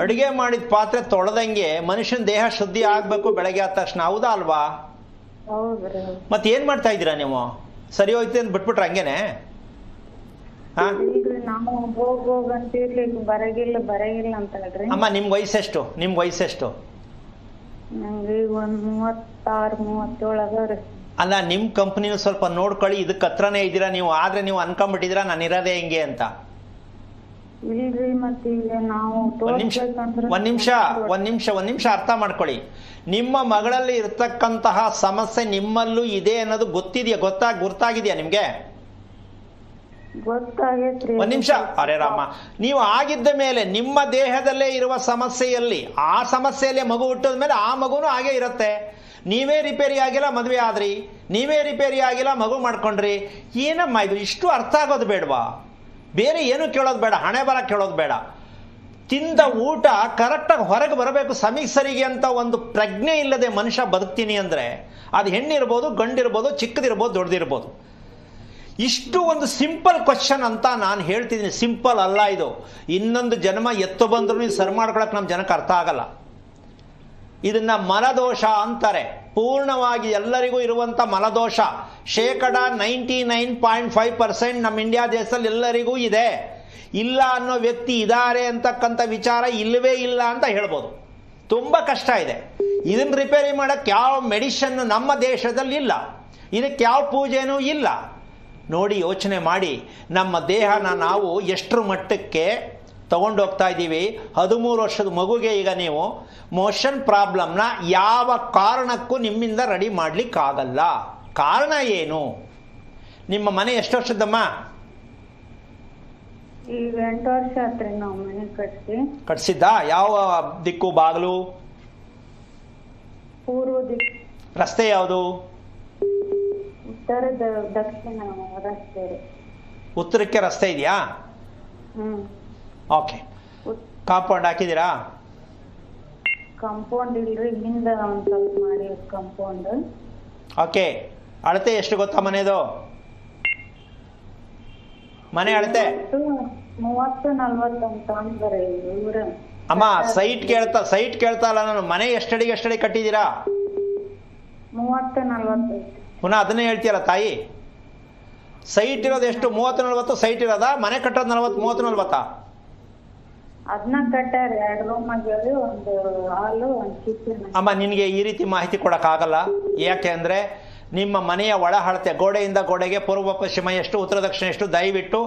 ಅಡುಗೆ ಮಾಡಿದ ಪಾತ್ರೆ ತೊಳೆದಂಗೆ ಮನುಷ್ಯನ ದೇಹ ಶುದ್ಧಿ ಆಗಬೇಕು ಬೆಳಗ್ಗೆ ಆದ ತಕ್ಷಣ, ಹೌದಾ ಅಲ್ವಾ? ಹೌದ್ರಿ. ಮತ್ತೇನು ಮಾಡ್ತಾ ಇದ್ದೀರಾ ನೀವು? ಸರಿ ಹೋಯ್ತು ಅಂತ ಬಿಟ್ಬಿಟ್ರೆ ಹಂಗೇನೆ? ಇಲ್ರಿ, ನಾವು ಹೋಗಂತೀರ್ಲಿ, ಬರಗಿಲ್ಲ ಅಂತ ಹೇಳ್ರಿ. ಅಮ್ಮ, ನಿಮ್ಗೆ ವಯಸ್ಸೆಷ್ಟು? ನಂಗೆ ಈಗ ಒಂದು 36-37 ಅದಾವ್ರಿ. ಅಲ್ಲ, ನಿಮ್ಮ ಕಂಪ್ನಿನೂ ಸ್ವಲ್ಪ ನೋಡ್ಕೊಳ್ಳಿ, ಇದಕ್ಕೆ ಹತ್ರನೇ ಇದ್ದೀರಾ ನೀವು. ಆದ್ರೆ ನೀವು ಅನ್ಕೊಂಡ್ಬಿಟ್ಟಿದ್ದೀರಾ ನಾನು ಇರೋದೇ ಹೆಂಗೆ ಅಂತ. ಇಲ್ರಿ, ಮತ್ತೆ ಈಗ ನಾವು ಒಂದ್ ನಿಮಿಷ ಅರ್ಥ ಮಾಡ್ಕೊಳ್ಳಿ. ನಿಮ್ಮ ಮಗಳಲ್ಲಿ ಇರ್ತಕ್ಕಂತಹ ಸಮಸ್ಯೆ ನಿಮ್ಮಲ್ಲೂ ಇದೆ ಅನ್ನೋದು ಗೊತ್ತಿದೆಯಾ? ಗೊತ್ತಾಗಿದೆಯಾ ನಿಮ್ಗೆ? ಗೊತ್ತಾಗೈತ್ರಿ. ಒಂದ್ ನಿಮಿಷ. ಅರೆ ರಾಮ, ನೀವು ಆಗಿದ್ದ ಮೇಲೆ ನಿಮ್ಮ ದೇಹದಲ್ಲೇ ಇರುವ ಸಮಸ್ಯೆಯಲ್ಲಿ, ಆ ಸಮಸ್ಯೆಯಲ್ಲೇ ಮಗು ಹುಟ್ಟಿದ ಮೇಲೆ ಆ ಮಗುನು ಹಾಗೆ ಇರುತ್ತೆ. ನೀವೇ ರಿಪೇರಿ ಆಗಿಲ್ಲ, ಮದುವೆ ಆದ್ರಿ. ನೀವೇ ರಿಪೇರಿ ಆಗಿಲ್ಲ, ಮಗು ಮಾಡ್ಕೊಂಡ್ರಿ. ಏನಮ್ಮ ಇದು? ಇಷ್ಟು ಅರ್ಥ ಆಗೋದು ಬೇಡವಾ? ಬೇರೆ ಏನು ಕೇಳೋದು ಬೇಡ, ಹಣೆ ಬರ ಕೇಳೋದು ಬೇಡ. ತಿಂದ ಊಟ ಕರೆಕ್ಟಾಗಿ ಹೊರಗೆ ಬರಬೇಕು ಸಮೀಕ್ ಸರಿಗೆ ಅಂತ ಒಂದು ಪ್ರಜ್ಞೆ ಇಲ್ಲದೆ ಮನುಷ್ಯ ಬದುಕ್ತೀನಿ ಅಂದರೆ ಅದು ಹೆಣ್ಣಿರ್ಬೋದು, ಗಂಡಿರ್ಬೋದು, ಚಿಕ್ಕದಿರ್ಬೋದು, ದೊಡ್ಡದಿರ್ಬೋದು. ಇಷ್ಟು ಒಂದು ಸಿಂಪಲ್ ಕ್ವಶನ್ ಅಂತ ನಾನು ಹೇಳ್ತಿದ್ದೀನಿ. ಸಿಂಪಲ್ ಅಲ್ಲ ಇದು. ಇನ್ನೊಂದು ಜನ್ಮ ಎತ್ತು ಬಂದ್ರೂ ಸರಿ ಮಾಡ್ಕೊಳಕ್ಕೆ ನಮ್ಮ ಜನಕ್ಕೆ ಅರ್ಥ ಆಗಲ್ಲ. ಇದನ್ನ ಮಲದೋಷ ಅಂತಾರೆ. ಪೂರ್ಣವಾಗಿ ಎಲ್ಲರಿಗೂ ಇರುವಂಥ ಮಲದೋಷ 99.5% ನಮ್ಮ ಇಂಡಿಯಾ ದೇಶದಲ್ಲಿ ಎಲ್ಲರಿಗೂ ಇದೆ. ಇಲ್ಲ ಅನ್ನೋ ವ್ಯಕ್ತಿ ಇದ್ದಾರೆ ಅಂತಕ್ಕಂಥ ವಿಚಾರ ಇಲ್ಲವೇ ಇಲ್ಲ ಅಂತ ಹೇಳ್ಬೋದು. ತುಂಬ ಕಷ್ಟ ಇದೆ. ಇದನ್ನು ರಿಪೇರಿ ಮಾಡೋಕ್ಕೆ ಯಾವ ಮೆಡಿಷನ್ ನಮ್ಮ ದೇಶದಲ್ಲಿ ಇಲ್ಲ. ಇದಕ್ಕೆ ಯಾವ ಪೂಜೆನೂ ಇಲ್ಲ. ನೋಡಿ, ಯೋಚನೆ ಮಾಡಿ, ನಮ್ಮ ದೇಹನ ನಾವು ಎಷ್ಟರ ಮಟ್ಟಕ್ಕೆ ತಗೊಂಡೋಗ್ತಾ ಇದ್ದೀವಿ. 13 ವರ್ಷದ ಮಗುಗೆ ಈಗ ನೀವು ಮೋಷನ್ ಪ್ರಾಬ್ಲಮ್ನ ಯಾವ ಕಾರಣಕ್ಕೂ ನಿಮ್ಮಿಂದ ರೆಡಿ ಮಾಡಲಿಕ್ಕಾಗಲ್ಲ. ಕಾರಣ ಏನು? ನಿಮ್ಮ ಮನೆ ಎಷ್ಟು ವರ್ಷದಮ್ಮ? ಈಗ 8 ವರ್ಷ ಆತ್ರಿ ನಾವು ಮನೆ ಕಟ್ಸಿದ್ದ? ಯಾವ ದಿಕ್ಕು ಬಾಗಿಲು? ಪೂರ್ವ ದಿಕ್ಕು. ರಸ್ತೆ ಯಾವುದು? ಉತ್ತರದ ದಕ್ಷಿಣ ರಸ್ತೆ. ಉತ್ತರಕ್ಕೆ ರಸ್ತೆ ಇದೆಯಾ? ಓಕೆ. ಕಾಂಪೌಂಡ್ ಹಾಕಿದ್ದೀರಾ? ಕಾಂಪೌಂಡ್ ಇಲ್ರಿ, ಹಿಂದ ಒಂದ್ ಸ್ವಲ್ಪ ಮಾಡಿ ಕಾಂಪೌಂಡ್. ಓಕೆ. ಅಳತೆ ಎಷ್ಟು ಗೊತ್ತಾ ಮನೆದು? ಮನೆ ಅಳತೆ 30-40 ಅಂತ ಅಂದ್ರೆ ಇವ್ರ. ಅಮ್ಮ, ಸೈಟ್ ಕೇಳ್ತಾ ಇಲ್ಲ ನಾನು. ಮನೆ ಎಷ್ಟಡಿ ಕಟ್ಟಿದ್ದೀರಾ? 30-40. ಪುನಃ ಅದನ್ನೇ ಹೇಳ್ತೀಯಲ್ಲ ತಾಯಿ. ಸೈಟ್ ಇರೋದು ಎಷ್ಟು? 30-40 ಸೈಟ್ ಇರೋದಾ? ಮನೆ ಕಟ್ಟೋದು 30-40? ಅದನ್ನ ಕಟ್ಟಾರ. 2 ರೂಮ್ ಆಗ್ಯಾವ, ಒಂದು ಹಾಲು, ಒಂದು ಕಿಚನ್. ಅಮ್ಮ, ನಿನಗೆ ಈ ರೀತಿ ಮಾಹಿತಿ ಕೊಡೋಕ್ಕಾಗಲ್ಲ. ಯಾಕೆ ಅಂದರೆ ನಿಮ್ಮ ಮನೆಯ ಒಳ ಅಳತೆ ಗೋಡೆಯಿಂದ ಗೋಡೆಗೆ ಪೂರ್ವ ಪಶ್ಚಿಮ ಎಷ್ಟು, ಉತ್ತರ ದಕ್ಷಿಣ ಎಷ್ಟು, ದಯವಿಟ್ಟು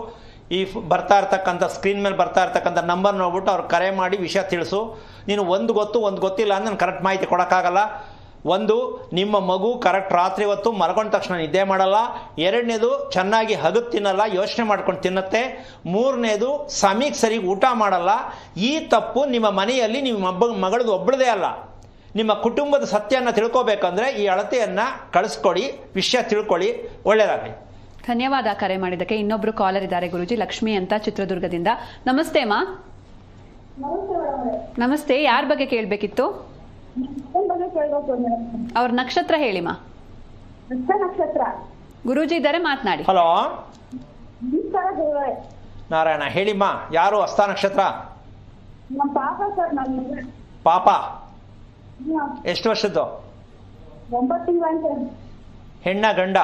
ಈ ಬರ್ತಾ ಇರ್ತಕ್ಕಂಥ ಸ್ಕ್ರೀನ್ ಮೇಲೆ ಬರ್ತಾ ಇರ್ತಕ್ಕಂಥ ನಂಬರ್ ನೋಡ್ಬಿಟ್ಟು ಅವ್ರು ಕರೆ ಮಾಡಿ ವಿಷಯ ತಿಳಿಸು. ನೀನು ಒಂದು ಗೊತ್ತಿಲ್ಲ ಅಂದ್ರೆ ನಾನು ಕರೆಕ್ಟ್ ಮಾಹಿತಿ ಕೊಡೋಕ್ಕಾಗಲ್ಲ. ಒಂದು, ನಿಮ್ಮ ಮಗು ಕರೆಕ್ಟ್ ರಾತ್ರಿ ಹೊತ್ತು ಮಲ್ಕೊಂಡ ತಕ್ಷಣ ನಿದ್ದೆ ಮಾಡಲ್ಲ. 2ನೇದು, ಚೆನ್ನಾಗಿ ಹಗದು ತಿನ್ನಲ್ಲ, ಯೋಚನೆ ಮಾಡ್ಕೊಂಡು ತಿನ್ನುತ್ತೆ. 3ನೇದು, ಸಮಯಕ್ಕೆ ಸರಿ ಊಟ ಮಾಡಲ್ಲ. ಈ ತಪ್ಪು ನಿಮ್ಮ ಮನೆಯಲ್ಲಿ ನಿಮ್ಮ ಮಗಳದು ಒಬ್ಬಳದೇ ಅಲ್ಲ. ನಿಮ್ಮ ಕುಟುಂಬದ ಸತ್ಯನ ತಿಳ್ಕೋಬೇಕಂದ್ರೆ ಈ ಅಳತೆಯನ್ನು ಕಳಿಸ್ಕೊಡಿ, ವಿಷಯ ತಿಳ್ಕೊಳ್ಳಿ. ಒಳ್ಳೆಯದಾಗಲಿ. ಧನ್ಯವಾದ ಕರೆ ಮಾಡಿದ್ದಕ್ಕೆ. ಇನ್ನೊಬ್ರು ಕಾಲರ್ ಇದ್ದಾರೆ ಗುರೂಜಿ, ಲಕ್ಷ್ಮಿ ಅಂತ ಚಿತ್ರದುರ್ಗದಿಂದ. ನಮಸ್ತೆ ಅಮ್ಮ. ನಮಸ್ತೆ, ಯಾರ ಬಗ್ಗೆ ಕೇಳಬೇಕಿತ್ತು? ಅವ್ರ ನಕ್ಷತ್ರ ಹೇಳಿಮಾ. ನಕ್ಷತ್ರ ಗುರೂಜಿ ಇದ್ದಾರೆ, ಮಾತನಾಡಿ. ಹಲೋ ನಾರಾಯಣ, ಹೇಳಿಮ್ಮ. ಯಾರು ಹಸ್ತ ನಕ್ಷತ್ರ? ನಮ್ಮ ಪಾಪ ಸರ್. ನನ್ನ ಪಾಪ ಎಷ್ಟು ವರ್ಷದ್ದು? 9 ತಿಂಗಳು. ಹೆಣ್ಣ ಗಂಡ?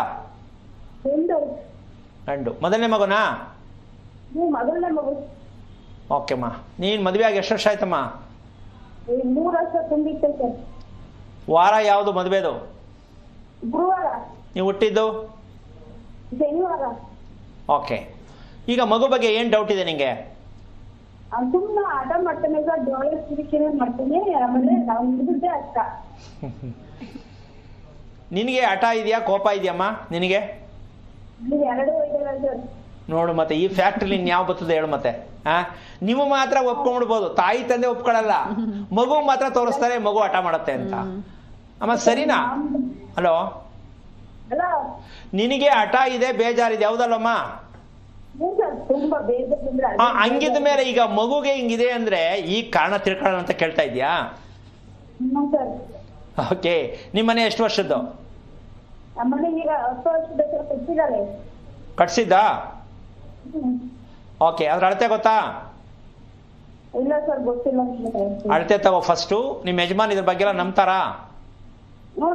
ಗಂಡು. ಮೊದಲನೇ ಮಗುನಾ? ಮೊದಲನೇ ಮಗು. ಓಕೆಮ್ಮ. ನೀನು ಮದುವೆ ಆಗಿ ಎಷ್ಟು ವರ್ಷ ಆಯ್ತಮ್ಮ? 3 ವರ್ಷ ತುಂಬಿತ್ತು ಸರ್. ವಾರ ಯಾವುದು ಮದುವೆದು? ಗುರುವಾರ. ನೀವು ಹುಟ್ಟಿದ್ದು? ಶನಿವಾರ. ಓಕೆ. ಈಗ ಮಗು ಬಗ್ಗೆ ಏನು ಡೌಟ್ ಇದೆ ನಿಮಗೆ? ಸುಮ್ಮನೆ ಆಟ ಮಾಡ್ತಾನೆ ಸರ್, ಜೋಳ ಕಿರಿಕಿರಿ ಮಾಡ್ತಾನೆ. ಆಮೇಲೆ ನಾವು ಹಿಡಿದೇ ಅಷ್ಟ. ನಿನಗೆ ಹಠ ಇದೆಯಾ, ಕೋಪ ಇದೆಯಮ್ಮ ನಿನಗೆ? ಎರಡು ಇದೆಯಲ್ಲ ಸರ್. ನೋಡು ಮತ್ತೆ, ಈ ಫ್ಯಾಕ್ಟ್ರಿ ಯಾವ ಬರ್ತದೆ ಹೇಳು ಮತ್ತೆ? ನೀವು ಮಾತ್ರ ಒಪ್ಕೊಂಡ್ಬಿಡ್ಬೋದು, ತಾಯಿ ತಂದೆ ಒಪ್ಕೊಳ್ಳಲ್ಲ. ಮಗು ಮಾತ್ರ ತೋರಿಸ್ತಾರೆ ಮಗು ಹಠ ಮಾಡತ್ತೆ ಅಂತ. ಅಮ್ಮ ಸರಿನಾ? ಹಲೋ, ನಿನಗೆ ಹಠ ಇದೆ, ಬೇಜಾರಿದೆ, ಹೌದಲ್ಲಮ್ಮ? ತುಂಬಾ ಬೇಜಾರು. ಹಂಗಿದ ಮೇಲೆ ಈಗ ಮಗುಗೆ ಹಿಂಗಿದೆ ಅಂದ್ರೆ ಈ ಕಾರಣ ತಿಳ್ಕೊಳ್ಳೋಣ ಅಂತ ಕೇಳ್ತಾ ಇದ್ಯಾ? ಓಕೆ. ನಿಮ್ಮನೆ ಎಷ್ಟು ವರ್ಷದ್ದು? ನಮ್ಮನೆ ಈಗ 10 ವರ್ಷದ ಕಟ್ಟಿದ್ದಾರೆ. ಕಟ್ಸಿದ್ದಾ? ಓಕೆ. ಅದ್ರ ಅಳತೆ ಗೊತ್ತಾ? ಇಲ್ಲ ಸರ್, ಗೊತ್ತಿಲ್ಲ. ಅಳತೆ ತಗೋ ಫಸ್ಟು. ನಿಮ್ಮ ಯಜಮಾನ್ ಇದ್ರ ಬಗ್ಗೆ ಎಲ್ಲ ನಂಬ್ತಾರಾ?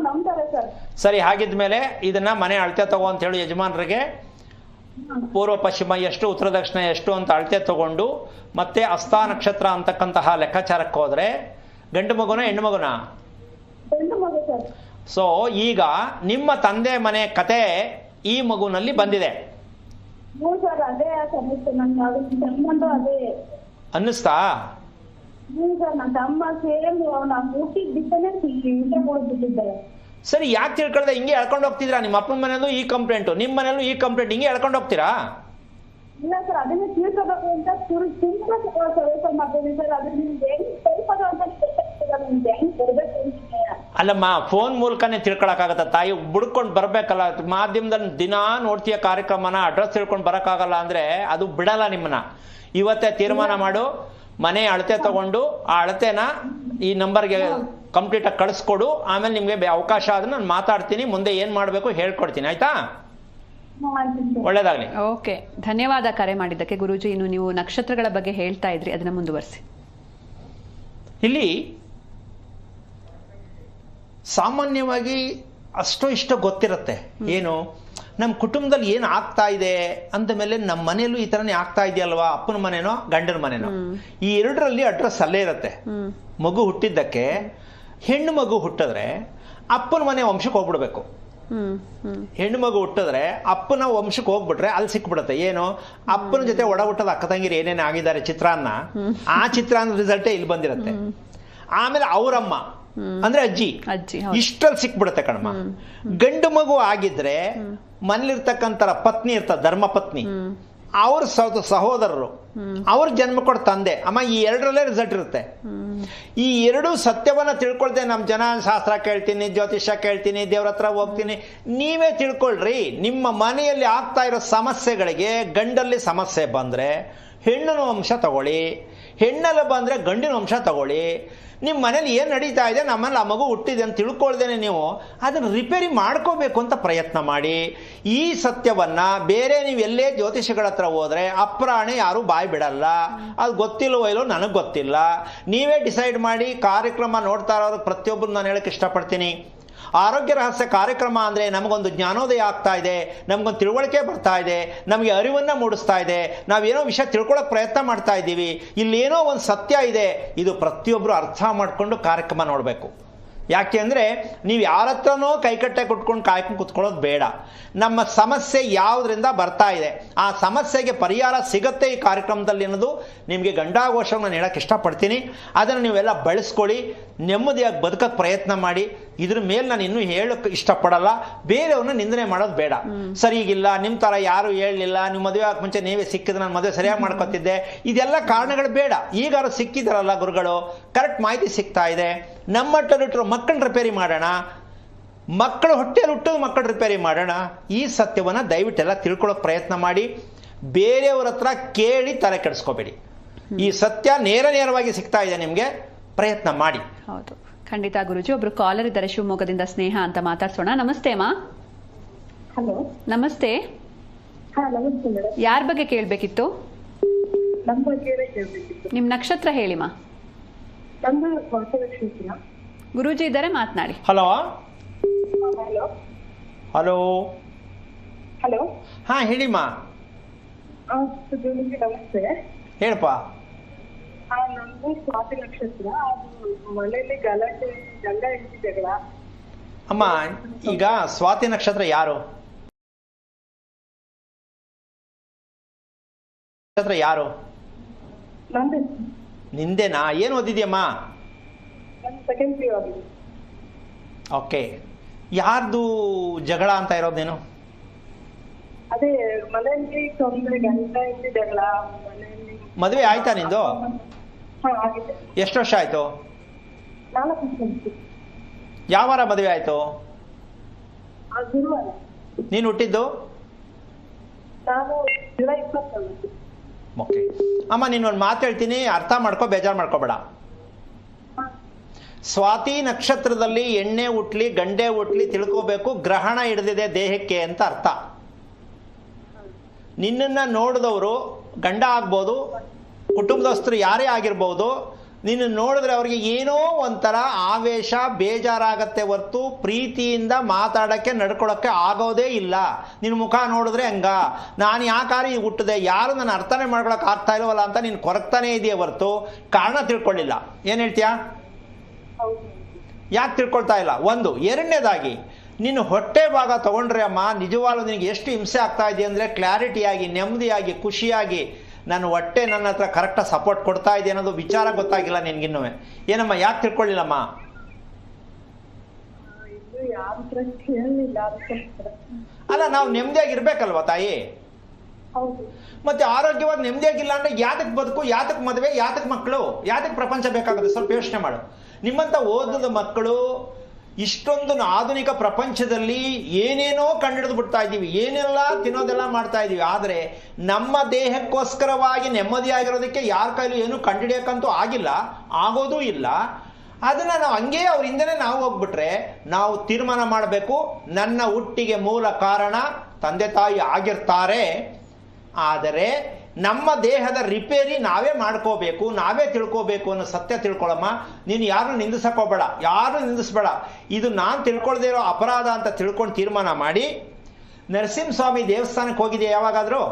ನಂಬ್ತಾರೆ ಸರ್. ಸರಿ, ಹಾಗಿದ್ಮೇಲೆ ಇದನ್ನ ಮನೆ ಅಳತೆ ತಗೋ ಅಂತ ಹೇಳಿ ಯಜಮಾನರಿಗೆ ಪೂರ್ವ ಪಶ್ಚಿಮ ಎಷ್ಟು, ಉತ್ತರ ದಕ್ಷಿಣ ಎಷ್ಟು ಅಂತ ಅಳತೆ ತಗೊಂಡು ಮತ್ತೆ ಹಸ್ತ ನಕ್ಷತ್ರ ಅಂತಕ್ಕಂತಹ ಲೆಕ್ಕಾಚಾರಕ್ಕೆ ಹೋದ್ರೆ ಗಂಡು ಮಗುನ ಹೆಣ್ಣು ಮಗುನ? ಗಂಡು ಮಗು ಸರ್. ಸೊ ಈಗ ನಿಮ್ಮ ತಂದೆ ಮನೆ ಕತೆ ಈ ಮಗುನಲ್ಲಿ ಬಂದಿದೆ ಸರ್. ಅದೇ ಸಮಸ್ಯೆ. ನನ್ನ ತಮ್ಮಂದು ಅದೇ ಅನ್ನಿಸ್ತಾ? ಸರ್, ನನ್ನ ತಮ್ಮ ಸೇಮ್ ನಾವು ಹುಟ್ಟಿದ ದಿವಸನೇ ಹಿಂದೆ ಕೊಡ್ಬಿಟ್ಟಿದ್ದಾರೆ. ಸರಿ, ಯಾಕೆ ತಿಳ್ಕೊಳ್ದೆ? ಹಿಂಗೆ ಎಳ್ಕೊಂಡು ಹೋಗ್ತಿದ್ರಾ? ನಿಮ್ಮ ಅಪ್ಪನ ಮನೆಯಲ್ಲೂ ಈ ಕಂಪ್ಲೇಂಟು, ನಿಮ್ಮ ಮನೆಯಲ್ಲೂ ಈ ಕಂಪ್ಲೇಂಟ್, ಹಿಂಗೆ ಎಳ್ಕೊಂಡು ಹೋಗ್ತೀರಾ? ಇಲ್ಲ ಸರ್, ಅದನ್ನ ತಿಳ್ಕೋಬೇಕು ಅಂತ ತುಂಬಾ ಸ್ವಲ್ಪ ಮಾಡ್ತೀನಿ ಸರ್. ಅದನ್ನ ನಿಮ್ಗೆ ಹೆಂಗ್ ತಲುಪೋದು ಅಂತ ನಿಮ್ಗೆ ಹೆಂಗ್ ಕೊಡ್ಬೇಕು ಅಂತ. ಅಲ್ಲಮ್ಮ, ಫೋನ್ ಮೂಲಕನೇ ತಿಳ್ಕೊಳಕ್ಕಾಗತ್ತ? ತಾಯಿ ಬುಡ್ಕೊಂಡು ಬರ್ಬೇಕಲ್ಲ. ಮಾಧ್ಯಮದಲ್ಲಿ ದಿನಾ ನೋಡ್ತೀಯ ಕಾರ್ಯಕ್ರಮನ, ಅಡ್ರೆಸ್ ತಿಳ್ಕೊಂಡು ಬರೋಕ್ಕಾಗಲ್ಲ ಅಂದ್ರೆ ಅದು ಬಿಡಲ್ಲ ನಿಮ್ಮನ್ನ. ಇವತ್ತೇ ತೀರ್ಮಾನ ಮಾಡು, ಮನೆ ಅಳತೆ ತಗೊಂಡು ಆ ಅಳತೆನ ಈ ನಂಬರ್ಗೆ ಕಂಪ್ಲೀಟ್ ಆಗಿ ಕಳಿಸ್ಕೊಡು. ಆಮೇಲೆ ನಿಮ್ಗೆ ಅವಕಾಶ ಆದ್ರೆ ನಾನು ಮಾತಾಡ್ತೀನಿ, ಮುಂದೆ ಏನ್ ಮಾಡ್ಬೇಕು ಹೇಳ್ಕೊಡ್ತೀನಿ, ಆಯ್ತಾ? ಒಳ್ಳೇದಾಗ್ಲಿ. ಓಕೆ, ಧನ್ಯವಾದ ಕರೆ ಮಾಡಿದ್ದಕ್ಕೆ ಗುರೂಜಿ. ಇನ್ನು ನೀವು ನಕ್ಷತ್ರಗಳ ಬಗ್ಗೆ ಹೇಳ್ತಾ ಇದ್ರಿ, ಅದನ್ನ ಮುಂದುವರಿಸಿ. ಇಲ್ಲಿ ಸಾಮಾನ್ಯವಾಗಿ ಅಷ್ಟೋ ಇಷ್ಟೋ ಗೊತ್ತಿರುತ್ತೆ. ಏನು, ನಮ್ಮ ಕುಟುಂಬದಲ್ಲಿ ಏನು ಆಗ್ತಾ ಇದೆ ಅಂದ ಮೇಲೆ ನಮ್ಮ ಮನೆಯಲ್ಲೂ ಈ ತರನೇ ಆಗ್ತಾ ಇದೆಯಲ್ವಾ, ಅಪ್ಪನ ಮನೆನೋ ಗಂಡನ ಮನೆನೋ, ಈ ಎರಡರಲ್ಲಿ ಅಡ್ರೆಸ್ ಅಲ್ಲೇ ಇರುತ್ತೆ. ಮಗು ಹುಟ್ಟಿದ್ದಕ್ಕೆ ಹೆಣ್ಣು ಮಗು ಹುಟ್ಟಿದ್ರೆ ಅಪ್ಪನ ಮನೆ ವಂಶಕ್ಕೆ ಹೋಗ್ಬಿಡ್ಬೇಕು. ಹೆಣ್ಣು ಮಗು ಹುಟ್ಟಿದ್ರೆ ಅಪ್ಪನ ವಂಶಕ್ಕೆ ಹೋಗ್ಬಿಟ್ರೆ ಅಲ್ಲಿ ಸಿಕ್ಬಿಡುತ್ತೆ. ಏನು, ಅಪ್ಪನ ಜೊತೆ ಒಡ ಹುಟ್ಟದ ಅಕ್ಕ ತಂಗಿರು ಏನೇನು ಆಗಿದ್ದಾರೆ ಚಿತ್ರಾನ್ನ, ಆ ಚಿತ್ರಾನ್ನ ರಿಸಲ್ಟೇ ಇಲ್ಲಿ ಬಂದಿರುತ್ತೆ. ಆಮೇಲೆ ಅವರಮ್ಮ ಅಂದ್ರೆ ಅಜ್ಜಿ, ಇಷ್ಟಲ್ಲಿ ಸಿಕ್ಬಿಡುತ್ತೆ ಕಣಮ್ಮ. ಗಂಡು ಮಗು ಆಗಿದ್ರೆ ಮನೇಲಿರ್ತಕ್ಕಂಥ ಪತ್ನಿ ಇರ್ತಾರೆ, ಧರ್ಮ ಪತ್ನಿ, ಅವ್ರ ಸಹೋದರರು, ಅವ್ರ ಜನ್ಮ ಕೊಡ ತಂದೆ, ಅಮ್ಮ, ಈ ಎರಡರಲ್ಲೇ ರಿಸಲ್ಟ್ ಇರುತ್ತೆ. ಈ ಎರಡು ಸತ್ಯವನ್ನ ತಿಳ್ಕೊಳ್ತೇನೆ. ನಮ್ಮ ಜನಶಾಸ್ತ್ರ ಕೇಳ್ತೀನಿ, ಜ್ಯೋತಿಷ್ಯ ಕೇಳ್ತೀನಿ, ದೇವ್ರ ಹತ್ರ ಹೋಗ್ತೀನಿ. ನೀವೇ ತಿಳ್ಕೊಳ್ರಿ. ನಿಮ್ಮ ಮನೆಯಲ್ಲಿ ಆಗ್ತಾ ಇರೋ ಸಮಸ್ಯೆಗಳಿಗೆ ಗಂಡಲ್ಲಿ ಸಮಸ್ಯೆ ಬಂದ್ರೆ ಹೆಣ್ಣಿನ ವಂಶ ತಗೊಳ್ಳಿ, ಹೆಣ್ಣಲ್ಲಿ ಬಂದ್ರೆ ಗಂಡಿನ ವಂಶ ತಗೊಳ್ಳಿ. ನಿಮ್ಮ ಮನೇಲಿ ಏನು ನಡೀತಾ ಇದೆ, ನಮ್ಮಲ್ಲಿ ಆ ಮಗು ಹುಟ್ಟಿದೆ ಅಂತ ತಿಳ್ಕೊಳ್ದೇನೆ ನೀವು ಅದನ್ನು ರಿಪೇರಿ ಮಾಡ್ಕೋಬೇಕು ಅಂತ ಪ್ರಯತ್ನ ಮಾಡಿ. ಈ ಸತ್ಯವನ್ನ ಬೇರೆ ನೀವು ಎಲ್ಲೇ ಜ್ಯೋತಿಷಿಗಳ ಹತ್ರ ಹೋದ್ರೆ ಅಪ್ರಾಣೆ ಯಾರು ಬಾಯಿ ಬಿಡಲ್ಲ. ಅದು ಗೊತ್ತಿಲ್ಲವೋ ಇಲ್ಲೋ ನನಗೆ ಗೊತ್ತಿಲ್ಲ, ನೀವೇ ಡಿಸೈಡ್ ಮಾಡಿ. ಕಾರ್ಯಕ್ರಮ ನೋಡ್ತಾ ಇರೋರು ಪ್ರತಿಯೊಬ್ಬರು ನಾನು ಹೇಳಕ್ಕೆ ಇಷ್ಟಪಡ್ತೀನಿ, ಆರೋಗ್ಯ ರಹಸ್ಯ ಕಾರ್ಯಕ್ರಮ ಅಂದರೆ ನಮಗೊಂದು ಜ್ಞಾನೋದಯ ಆಗ್ತಾ ಇದೆ, ನಮಗೊಂದು ತಿಳುವಳಿಕೆ ಬರ್ತಾ ಇದೆ, ನಮಗೆ ಅರಿವನ್ನು ಮೂಡಿಸ್ತಾ ಇದೆ, ನಾವೇನೋ ವಿಷಯ ತಿಳ್ಕೊಳ್ಳೋಕೆ ಪ್ರಯತ್ನ ಮಾಡ್ತಾ ಇದ್ದೀವಿ. ಇಲ್ಲೇನೋ ಒಂದು ಸತ್ಯ ಇದೆ, ಇದು ಪ್ರತಿಯೊಬ್ಬರು ಅರ್ಥ ಮಾಡಿಕೊಂಡು ಕಾರ್ಯಕ್ರಮ ನೋಡಬೇಕು. ಯಾಕೆ ಅಂದರೆ ನೀವು ಯಾರ ಹತ್ರನೋ ಕೈಕಟ್ಟೆ ಕುಟ್ಕೊಂಡು ಕಾಯ್ಕೊಂಡು ಕುತ್ಕೊಳ್ಳೋದು ಬೇಡ. ನಮ್ಮ ಸಮಸ್ಯೆ ಯಾವುದರಿಂದ ಬರ್ತಾ ಇದೆ, ಆ ಸಮಸ್ಯೆಗೆ ಪರಿಹಾರ ಸಿಗತ್ತೆ ಈ ಕಾರ್ಯಕ್ರಮದಲ್ಲಿ ಅನ್ನೋದು ನಿಮಗೆ ಗಂಡಾಘೋಷವಾಗಿ ನಾನು ಹೇಳಕ್ಕೆ ಇಷ್ಟಪಡ್ತೀನಿ. ಅದನ್ನು ನೀವೆಲ್ಲ ಬಳಸ್ಕೊಳ್ಳಿ, ನೆಮ್ಮದಿಯಾಗಿ ಬದುಕೋಕ್ಕೆ ಪ್ರಯತ್ನ ಮಾಡಿ. ಇದ್ರ ಮೇಲೆ ನಾನು ಇನ್ನೂ ಹೇಳೋಕ್ಕೆ ಇಷ್ಟಪಡಲ್ಲ, ಬೇರೆಯವ್ರನ್ನ ನಿಂದನೆ ಮಾಡೋದು ಬೇಡ. ಸರಿಗಿಲ್ಲ, ನಿಮ್ಮ ಥರ ಯಾರು ಹೇಳಲಿಲ್ಲ, ನಿಮ್ಮ ಮದುವೆ ಆಗ ಮುಂಚೆ ನೀವೇ ಸಿಕ್ಕಿದ್ರೆ ನಾನು ಮದುವೆ ಸರಿಯಾಗಿ ಮಾಡ್ಕೊತಿದ್ದೆ, ಇದೆಲ್ಲ ಕಾರಣಗಳು ಬೇಡ. ಈಗಾರು ಸಿಕ್ಕಿದಾರಲ್ಲ ಗುರುಗಳು, ಕರೆಕ್ಟ್ ಮಾಹಿತಿ ಸಿಗ್ತಾ ಇದೆ, ನಮ್ಮಟ್ಟಲ್ಲಿಟ್ಟರು ಮಕ್ಕಳನ್ನ ರಿಪೇರಿ ಮಾಡೋಣ. ಮಕ್ಕಳು ಹೊಟ್ಟೆಯಲ್ಲಿ ಹುಟ್ಟೋದು ಮಕ್ಕಳು ರಿಪೇರಿ ಮಾಡೋಣ. ಈ ಸತ್ಯವನ್ನು ದಯವಿಟ್ಟೆಲ್ಲ ತಿಳ್ಕೊಳ್ಳೋಕೆ ಪ್ರಯತ್ನ ಮಾಡಿ. ಬೇರೆಯವ್ರ ಹತ್ರ ಕೇಳಿ ತಲೆ ಕೆಡಿಸ್ಕೋಬೇಡಿ. ಈ ಸತ್ಯ ನೇರವಾಗಿ ಸಿಗ್ತಾ ಇದೆ ನಿಮಗೆ, ಪ್ರಯತ್ನ ಮಾಡಿ. ಹೌದು, ಖಂಡಿತ ಗುರುಜಿ. ಒಬ್ರು ಕಾಲರ್ ಇದ್ದಾರೆ ಶಿವಮೊಗ್ಗದಿಂದ, ಸ್ನೇಹ ಅಂತ, ಮಾತಾಡ್ಸೋಣ. ನಮಸ್ತೆ ಅಮ್ಮ. ಹಲೋ, ನಮಸ್ತೆ. ಹಾ ನಮಸ್ತೆ ಮೇಡಮ್. ಯಾರ ಬಗ್ಗೆ ಕೇಳಬೇಕಿತ್ತು? ನಮ್ಮ ಬಗ್ಗೆ ಕೇಳಬೇಕಿತ್ತು. ನಿಮ್ಮ ನಕ್ಷತ್ರ ಹೇಳಿಮಾ. ನಮ್ದು ಸ್ವಾತಿ ನಕ್ಷತ್ರ. ಗುರೂಜಿ ಇದ್ದಾರೆ, ಮಾತನಾಡಿ. Hello hello hello hello. ಹಾ ಹೇಳಿಮ್ಮ. ನಿಮಗೆ ನಮಸ್ತೆ. ಹೇಳಪ್ಪ. ನಮ್ದು ಸ್ವಾತಿ ನಕ್ಷತ್ರ. ಅದು ಮನೆಯಲ್ಲಿ ಗಲಾಟೆ, ಗಂಡ ಹೆಂಡತಿ ಜಗಳ. ಅಮ್ಮ, ಈಗ ಸ್ವಾತಿ ನಕ್ಷತ್ರ ಯಾರು? ನಕ್ಷತ್ರ ಯಾರು? ನಂದು ನಿಂದೇನಾ? ಏನು ಓದಿದ್ಯಮ್ಮ? ನನ್ನ ಸೆಕೆಂಡ್ PU ಆಗಿದೆ. ಓಕೆ. ಯಾರ್ದು ಜಗಳ ಅಂತ ಇರೋದು ನೀನು? ಅದೇ ಮನೆಯಲ್ಲಿ ತೊಂದರೆ, ಗಂಡ ಹೆಂಡತಿ ಜಗಳ ಮನೆಯಲ್ಲಿ. ಮದುವೆ ಆಯ್ತಾ ನಿಂದು? ಹಾ ಆಗಿದೆ. ಎಷ್ಟು ವರ್ಷ ಆಯ್ತು? 4 ವರ್ಷ. ಯಾವ ವಾರ ಮದುವೆ ಆಯ್ತು? ಗುರುವಾರ. ನೀನು ಹುಟ್ಟಿದ್ದು? ನಾನು ಜುಲೈ 29. ಓಕೆ ಅಮ್ಮ, ನೀನೊಂದು ಮಾತು ಹೇಳ್ತೀನಿ, ಅರ್ಥ ಮಾಡ್ಕೊ, ಬೇಜಾರು ಮಾಡ್ಕೋಬೇಡ. ಸ್ವಾತಿ ನಕ್ಷತ್ರದಲ್ಲಿ ಎಣ್ಣೆ ಹುಟ್ಲಿ ಗಂಡೆ ಹುಟ್ಲಿ ತಿಳ್ಕೋಬೇಕು, ಗ್ರಹಣ ಹಿಡಿದಿದೆ ದೇಹಕ್ಕೆ ಅಂತ ಅರ್ಥ. ನಿನ್ನನ್ನು ನೋಡಿದವರು ಗಂಡ ಆಗ್ಬೋದು, ಕುಟುಂಬದಸ್ಥರು ಯಾರೇ ಆಗಿರ್ಬೋದು, ನಿನ್ನ ನೋಡಿದ್ರೆ ಅವ್ರಿಗೆ ಏನೋ ಒಂಥರ ಆವೇಶ, ಬೇಜಾರಾಗತ್ತೆ ಹೊರ್ತು ಪ್ರೀತಿಯಿಂದ ಮಾತಾಡೋಕ್ಕೆ ನಡ್ಕೊಳ್ಳೋಕ್ಕೆ ಆಗೋದೇ ಇಲ್ಲ. ನಿನ್ನ ಮುಖ ನೋಡಿದ್ರೆ ಹಂಗ, ನಾನು ಯಾಕಾರೆ ಈಗ ಹುಟ್ಟಿದೆ, ಯಾರು ನನ್ನ ಅರ್ಥನೇ ಮಾಡ್ಕೊಳಕ್ಕೆ ಆಗ್ತಾ ಇಲ್ವಲ್ಲ ಅಂತ ನೀನು ಕೊರಗ್ತಾನೇ ಇದೆಯೇ ಹೊರ್ತು ಕಾರಣ ತಿಳ್ಕೊಳ್ಳಿಲ್ಲ. ಏನು ಹೇಳ್ತೀಯಾ? ಯಾಕೆ ತಿಳ್ಕೊಳ್ತಾ ಇಲ್ಲ? ಒಂದು. ಎರಡನೇದಾಗಿ, ನೀನು ಹೊಟ್ಟೆ ಭಾಗ ತೊಗೊಂಡ್ರೆ ಅಮ್ಮ, ನಿಜವಾಗ್ಲೂ ನಿನಗೆ ಎಷ್ಟು ಹಿಂಸೆ ಆಗ್ತಾ ಇದೆ ಅಂದರೆ, ಕ್ಲಾರಿಟಿಯಾಗಿ, ನೆಮ್ಮದಿಯಾಗಿ, ಖುಷಿಯಾಗಿ ನನ್ನ ಹೊಟ್ಟೆ ನನ್ನ ಹತ್ರ ಕರೆಕ್ಟಾಗಿ ಸಪೋರ್ಟ್ ಕೊಡ್ತಾ ಇದೆ ಅನ್ನೋದು ವಿಚಾರ ಗೊತ್ತಾಗಿಲ್ಲ ನಿನಗಿನ್ನೂ. ಏನಮ್ಮ, ಯಾಕೆ ತಿಳ್ಕೊಳ್ಳಿಲ್ಲಮ್ಮ? ಅಲ್ಲ, ನಾವು ನೆಮ್ಮದಿಯಾಗಿರ್ಬೇಕಲ್ವ ತಾಯಿ? ಮತ್ತೆ ಆರೋಗ್ಯವಾಗಿ ನೆಮ್ಮದಿಯಾಗಿಲ್ಲ ಅಂದರೆ ಯಾತಕ್ಕೆ ಬದುಕು, ಯಾತಕ್ಕೆ ಮದುವೆ, ಯಾತಕ್ಕೆ ಮಕ್ಕಳು, ಯಾತಕ್ಕೆ ಪ್ರಪಂಚ ಬೇಕಾಗುತ್ತೆ? ಸ್ವಲ್ಪ ಯೋಚನೆ ಮಾಡು. ನಿಮ್ಮಂಥ ಓದದ ಮಕ್ಕಳು ಇಷ್ಟೊಂದು ಆಧುನಿಕ ಪ್ರಪಂಚದಲ್ಲಿ ಏನೇನೋ ಕಂಡಿಡಿದು ಬಿಡ್ತಾ ಇದ್ದೀವಿ, ಏನೆಲ್ಲ ತಿನ್ನೋದೆಲ್ಲ ಮಾಡ್ತಾ ಇದ್ದೀವಿ. ಆದರೆ ನಮ್ಮ ದೇಹಕ್ಕೋಸ್ಕರವಾಗಿ ನೆಮ್ಮದಿಯಾಗಿರೋದಕ್ಕೆ ಯಾರ ಕೈಲೂ ಏನು ಕಂಡುಹಿಡಿಯೋಕ್ಕಂತೂ ಆಗಿಲ್ಲ, ಆಗೋದೂ ಇಲ್ಲ. ಅದನ್ನು ನಾವು ಹಂಗೆ ಅವ್ರ ಹಿಂದೆನೇ ನಾವು ಹೋಗ್ಬಿಟ್ರೆ, ನಾವು ತೀರ್ಮಾನ ಮಾಡಬೇಕು, ನನ್ನ ಹುಟ್ಟಿಗೆ ಮೂಲ ಕಾರಣ ತಂದೆ ತಾಯಿ ಆಗಿರ್ತಾರೆ. ಆದರೆ ನಮ್ಮ ದೇಹದ ರಿಪೇರಿ ನಾವೇ ಮಾಡ್ಕೋಬೇಕು, ನಾವೇ ತಿಳ್ಕೋಬೇಕು ಅನ್ನೋ ಸತ್ಯ ತಿಳ್ಕೊಳ್ಳಮ್ಮ. ನೀನು ಯಾರನ್ನು ನಿಂದಿಸಕೋಬೇಡ, ಯಾರು ನಿಂದಿಸ್ಬೇಡ. ಇದು ನಾನು ತಿಳ್ಕೊಳ್ದೇ ಇರೋ ಅಪರಾಧ ಅಂತ ತಿಳ್ಕೊಂಡು ತೀರ್ಮಾನ ಮಾಡಿ. ನರಸಿಂಹಸ್ವಾಮಿ ದೇವಸ್ಥಾನಕ್ಕೆ ಹೋಗಿದೆಯಾ ಯಾವಾಗಾದರೂ?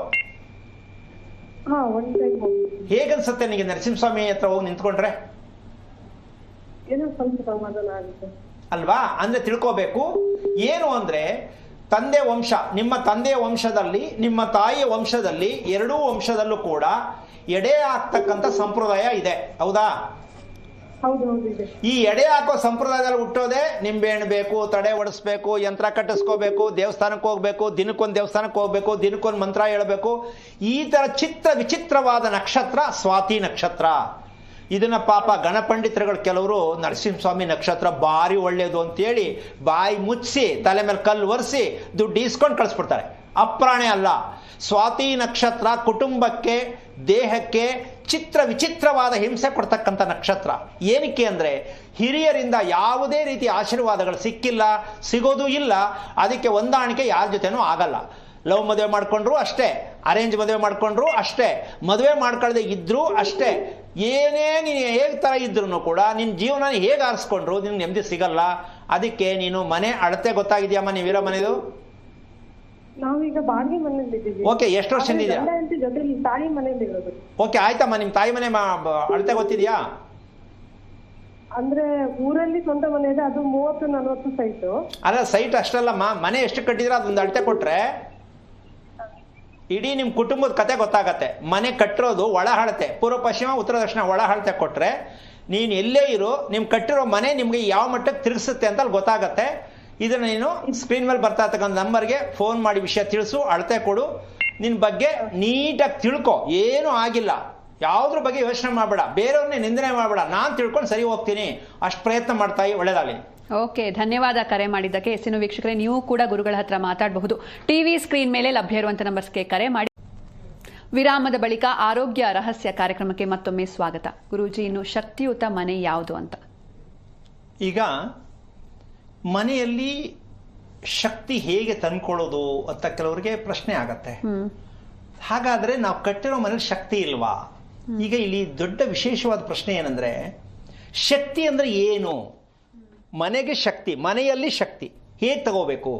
ಹೇಗನ್ಸುತ್ತೆ ನಿನಗೆ ನರಸಿಂಹಸ್ವಾಮಿ ಹತ್ರ ಹೋಗಿ ನಿಂತ್ಕೊಂಡ್ರೆ? ಅಲ್ವಾ? ಅಂದ್ರೆ ತಿಳ್ಕೋಬೇಕು ಏನು ಅಂದ್ರೆ, ತಂದೆ ವಂಶ, ನಿಮ್ಮ ತಂದೆಯ ವಂಶದಲ್ಲಿ, ನಿಮ್ಮ ತಾಯಿಯ ವಂಶದಲ್ಲಿ, ಎರಡೂ ವಂಶದಲ್ಲೂ ಕೂಡ ಎಡೆ ಹಾಕ್ತಕ್ಕಂಥ ಸಂಪ್ರದಾಯ ಇದೆ, ಹೌದಾ? ಈ ಎಡೆ ಹಾಕೋ ಸಂಪ್ರದಾಯದಲ್ಲಿ ಹುಟ್ಟೋದೆ ನಿಂಬೆಹಣ್ಣು ಬೇಕು, ತಡೆ ಒಡಿಸ್ಬೇಕು, ಯಂತ್ರ ಕಟ್ಟಿಸ್ಕೋಬೇಕು, ದೇವಸ್ಥಾನಕ್ಕೆ ಹೋಗ್ಬೇಕು, ದಿನಕ್ಕೊಂದು ದೇವಸ್ಥಾನಕ್ಕೆ ಹೋಗ್ಬೇಕು, ದಿನಕ್ಕೊಂದು ಮಂತ್ರ ಹೇಳಬೇಕು. ಈ ಥರ ವಿಚಿತ್ರವಾದ ನಕ್ಷತ್ರ ಸ್ವಾತಿ ನಕ್ಷತ್ರ. ಇದನ್ನ ಪಾಪ ಗಣಪಂಡಿತರುಗಳು ಕೆಲವರು ನರಸಿಂಹಸ್ವಾಮಿ ನಕ್ಷತ್ರ ಭಾರಿ ಒಳ್ಳೆಯದು ಅಂತೇಳಿ ಬಾಯಿ ಮುಚ್ಚಿಸಿ ತಲೆ ಮೇಲೆ ಕಲ್ಲು ಒರೆಸಿ ದುಡ್ಡು ಈಸ್ಕೊಂಡು ಕಳಿಸ್ಬಿಡ್ತಾರೆ. ಅಪ್ರಾಣೆ ಅಲ್ಲ. ಸ್ವಾತಿ ನಕ್ಷತ್ರ ಕುಟುಂಬಕ್ಕೆ, ದೇಹಕ್ಕೆ ವಿಚಿತ್ರವಾದ ಹಿಂಸೆ ಕೊಡ್ತಕ್ಕಂಥ ನಕ್ಷತ್ರ. ಏನಕ್ಕೆ ಅಂದರೆ, ಹಿರಿಯರಿಂದ ಯಾವುದೇ ರೀತಿಯ ಆಶೀರ್ವಾದಗಳು ಸಿಕ್ಕಿಲ್ಲ, ಸಿಗೋದು ಇಲ್ಲ. ಅದಕ್ಕೆ ಹೊಂದಾಣಿಕೆ ಯಾರ ಜೊತೆನೂ ಆಗಲ್ಲ. ಲವ್ ಮದುವೆ ಮಾಡ್ಕೊಂಡ್ರು ಅಷ್ಟೇ, ಅರೇಂಜ್ ಮದುವೆ ಮಾಡ್ಕೊಂಡ್ರು ಅಷ್ಟೇ, ಮದುವೆ ಮಾಡ್ಕೊಳ್ಳದೆ ಇದ್ರೂ ಅಷ್ಟೇ. ಏನೇ ನೀನು ಹೇಗೆ ಥರ ಇದ್ರೂ ಕೂಡ ನಿನ್ನ ಜೀವನ ಹೇಗೆ ಆರಿಸ್ಕೊಂಡ್ರು ನಿನ್ಗೆ ನೆಮ್ಮದಿ ಸಿಗಲ್ಲ. ಅದಕ್ಕೆ ನೀನು ಮನೆ ಅಳತೆ ಗೊತ್ತಾಗಿದೆಯಮ್ಮ? ನೀವಿರೋ ಮನೆದು? ನಾವೀಗ ಬಾಡಿಗೆ ಮನೆಯಲ್ಲಿ. ಓಕೆ, ಎಷ್ಟು ವರ್ಷದಿಂದ ಇದೆಯಾ? ತಾಯಿ ಮನೆಯಲ್ಲಿ ಇರೋದು. ಓಕೆ, ಆಯ್ತಮ್ಮ. ನಿಮ್ಮ ತಾಯಿ ಮನೆ ಅಳತೆ ಗೊತ್ತಿದೆಯಾ? ಅಂದ್ರೆ ಊರಲ್ಲಿ ಸ್ವಂತ ಮನೆ ಇದೆ, ಅದು 30-40 ಸೈಟು. ಅಲ್ಲ, ಸೈಟ್ ಅಷ್ಟಲ್ಲಮ್ಮ, ಮನೆ ಎಷ್ಟು ಕಟ್ಟಿದ್ರೆ ಅದೊಂದು ಅಳತೆ ಕೊಟ್ರೆ ಇಡೀ ನಿಮ್ಮ ಕುಟುಂಬದ ಕತೆ ಗೊತ್ತಾಗತ್ತೆ. ಮನೆ ಕಟ್ಟಿರೋದು ಒಳ ಅಳತೆ, ಪೂರ್ವ ಪಶ್ಚಿಮ ಉತ್ತರ ದಕ್ಷಿಣ ಒಳ ಅಳತೆ ಕೊಟ್ಟರೆ ನೀನು ಎಲ್ಲೇ ಇರು, ನಿಮ್ಮ ಕಟ್ಟಿರೋ ಮನೆ ನಿಮಗೆ ಯಾವ ಮಟ್ಟಕ್ಕೆ ತಿರುಗಿಸುತ್ತೆ ಅಂತ ಅಲ್ಲಿ ಗೊತ್ತಾಗತ್ತೆ. ಇದನ್ನು ನೀನು ಸ್ಕ್ರೀನ್ ಮೇಲೆ ಬರ್ತಾ ಇರ್ತಕ್ಕಂಥ ನಂಬರ್ಗೆ ಫೋನ್ ಮಾಡಿ ವಿಷಯ ತಿಳಿಸು, ಅಳತೆ ಕೊಡು, ನಿನ್ನ ಬಗ್ಗೆ ನೀಟಾಗಿ ತಿಳ್ಕೊ. ಏನೂ ಆಗಿಲ್ಲ, ಯಾವುದ್ರ ಬಗ್ಗೆ ಯೋಚನೆ ಮಾಡಬೇಡ, ಬೇರೆಯವ್ರನ್ನೇ ನಿಂದನೆ ಮಾಡಬೇಡ. ನಾನು ತಿಳ್ಕೊಂಡು ಸರಿ ಹೋಗ್ತೀನಿ, ಅಷ್ಟು ಪ್ರಯತ್ನ ಮಾಡ್ತಾಯಿ. ಒಳ್ಳೇದಾಗಲಿ. ಓಕೆ, ಧನ್ಯವಾದ ಕರೆ ಮಾಡಿದ್ದಕ್ಕೆ. ಎಸ್ಸಿನ ವೀಕ್ಷಕರೇ, ನೀವು ಕೂಡ ಗುರುಗಳ ಹತ್ರ ಮಾತಾಡಬಹುದು. ಟಿವಿ ಸ್ಕ್ರೀನ್ ಮೇಲೆ ಲಭ್ಯ ಇರುವಂತಹ ನಂಬರ್ಸ್ಗೆ ಕರೆ ಮಾಡಿ. ವಿರಾಮದ ಬಳಿಕ ಆರೋಗ್ಯ ರಹಸ್ಯ ಕಾರ್ಯಕ್ರಮಕ್ಕೆ ಮತ್ತೊಮ್ಮೆ ಸ್ವಾಗತ. ಗುರೂಜಿ, ಇನ್ನು ಶಕ್ತಿಯುತ ಮನೆ ಯಾವುದು ಅಂತ? ಈಗ ಮನೆಯಲ್ಲಿ ಶಕ್ತಿ ಹೇಗೆ ತಂದ್ಕೊಳ್ಳೋದು ಅಂತ ಕೆಲವರಿಗೆ ಪ್ರಶ್ನೆ ಆಗತ್ತೆ. ಹಾಗಾದ್ರೆ ನಾವು ಕಟ್ಟಿರೋ ಮನೇಲಿ ಶಕ್ತಿ ಇಲ್ವಾ? ಈಗ ಇಲ್ಲಿ ದೊಡ್ಡ ವಿಶೇಷವಾದ ಪ್ರಶ್ನೆ ಏನಂದ್ರೆ, ಶಕ್ತಿ ಅಂದ್ರೆ ಏನು? ಮನೆಗೆ ಶಕ್ತಿ, ಮನೆಯಲ್ಲಿ ಶಕ್ತಿ ಹೇಗೆ ತಗೋಬೇಕು?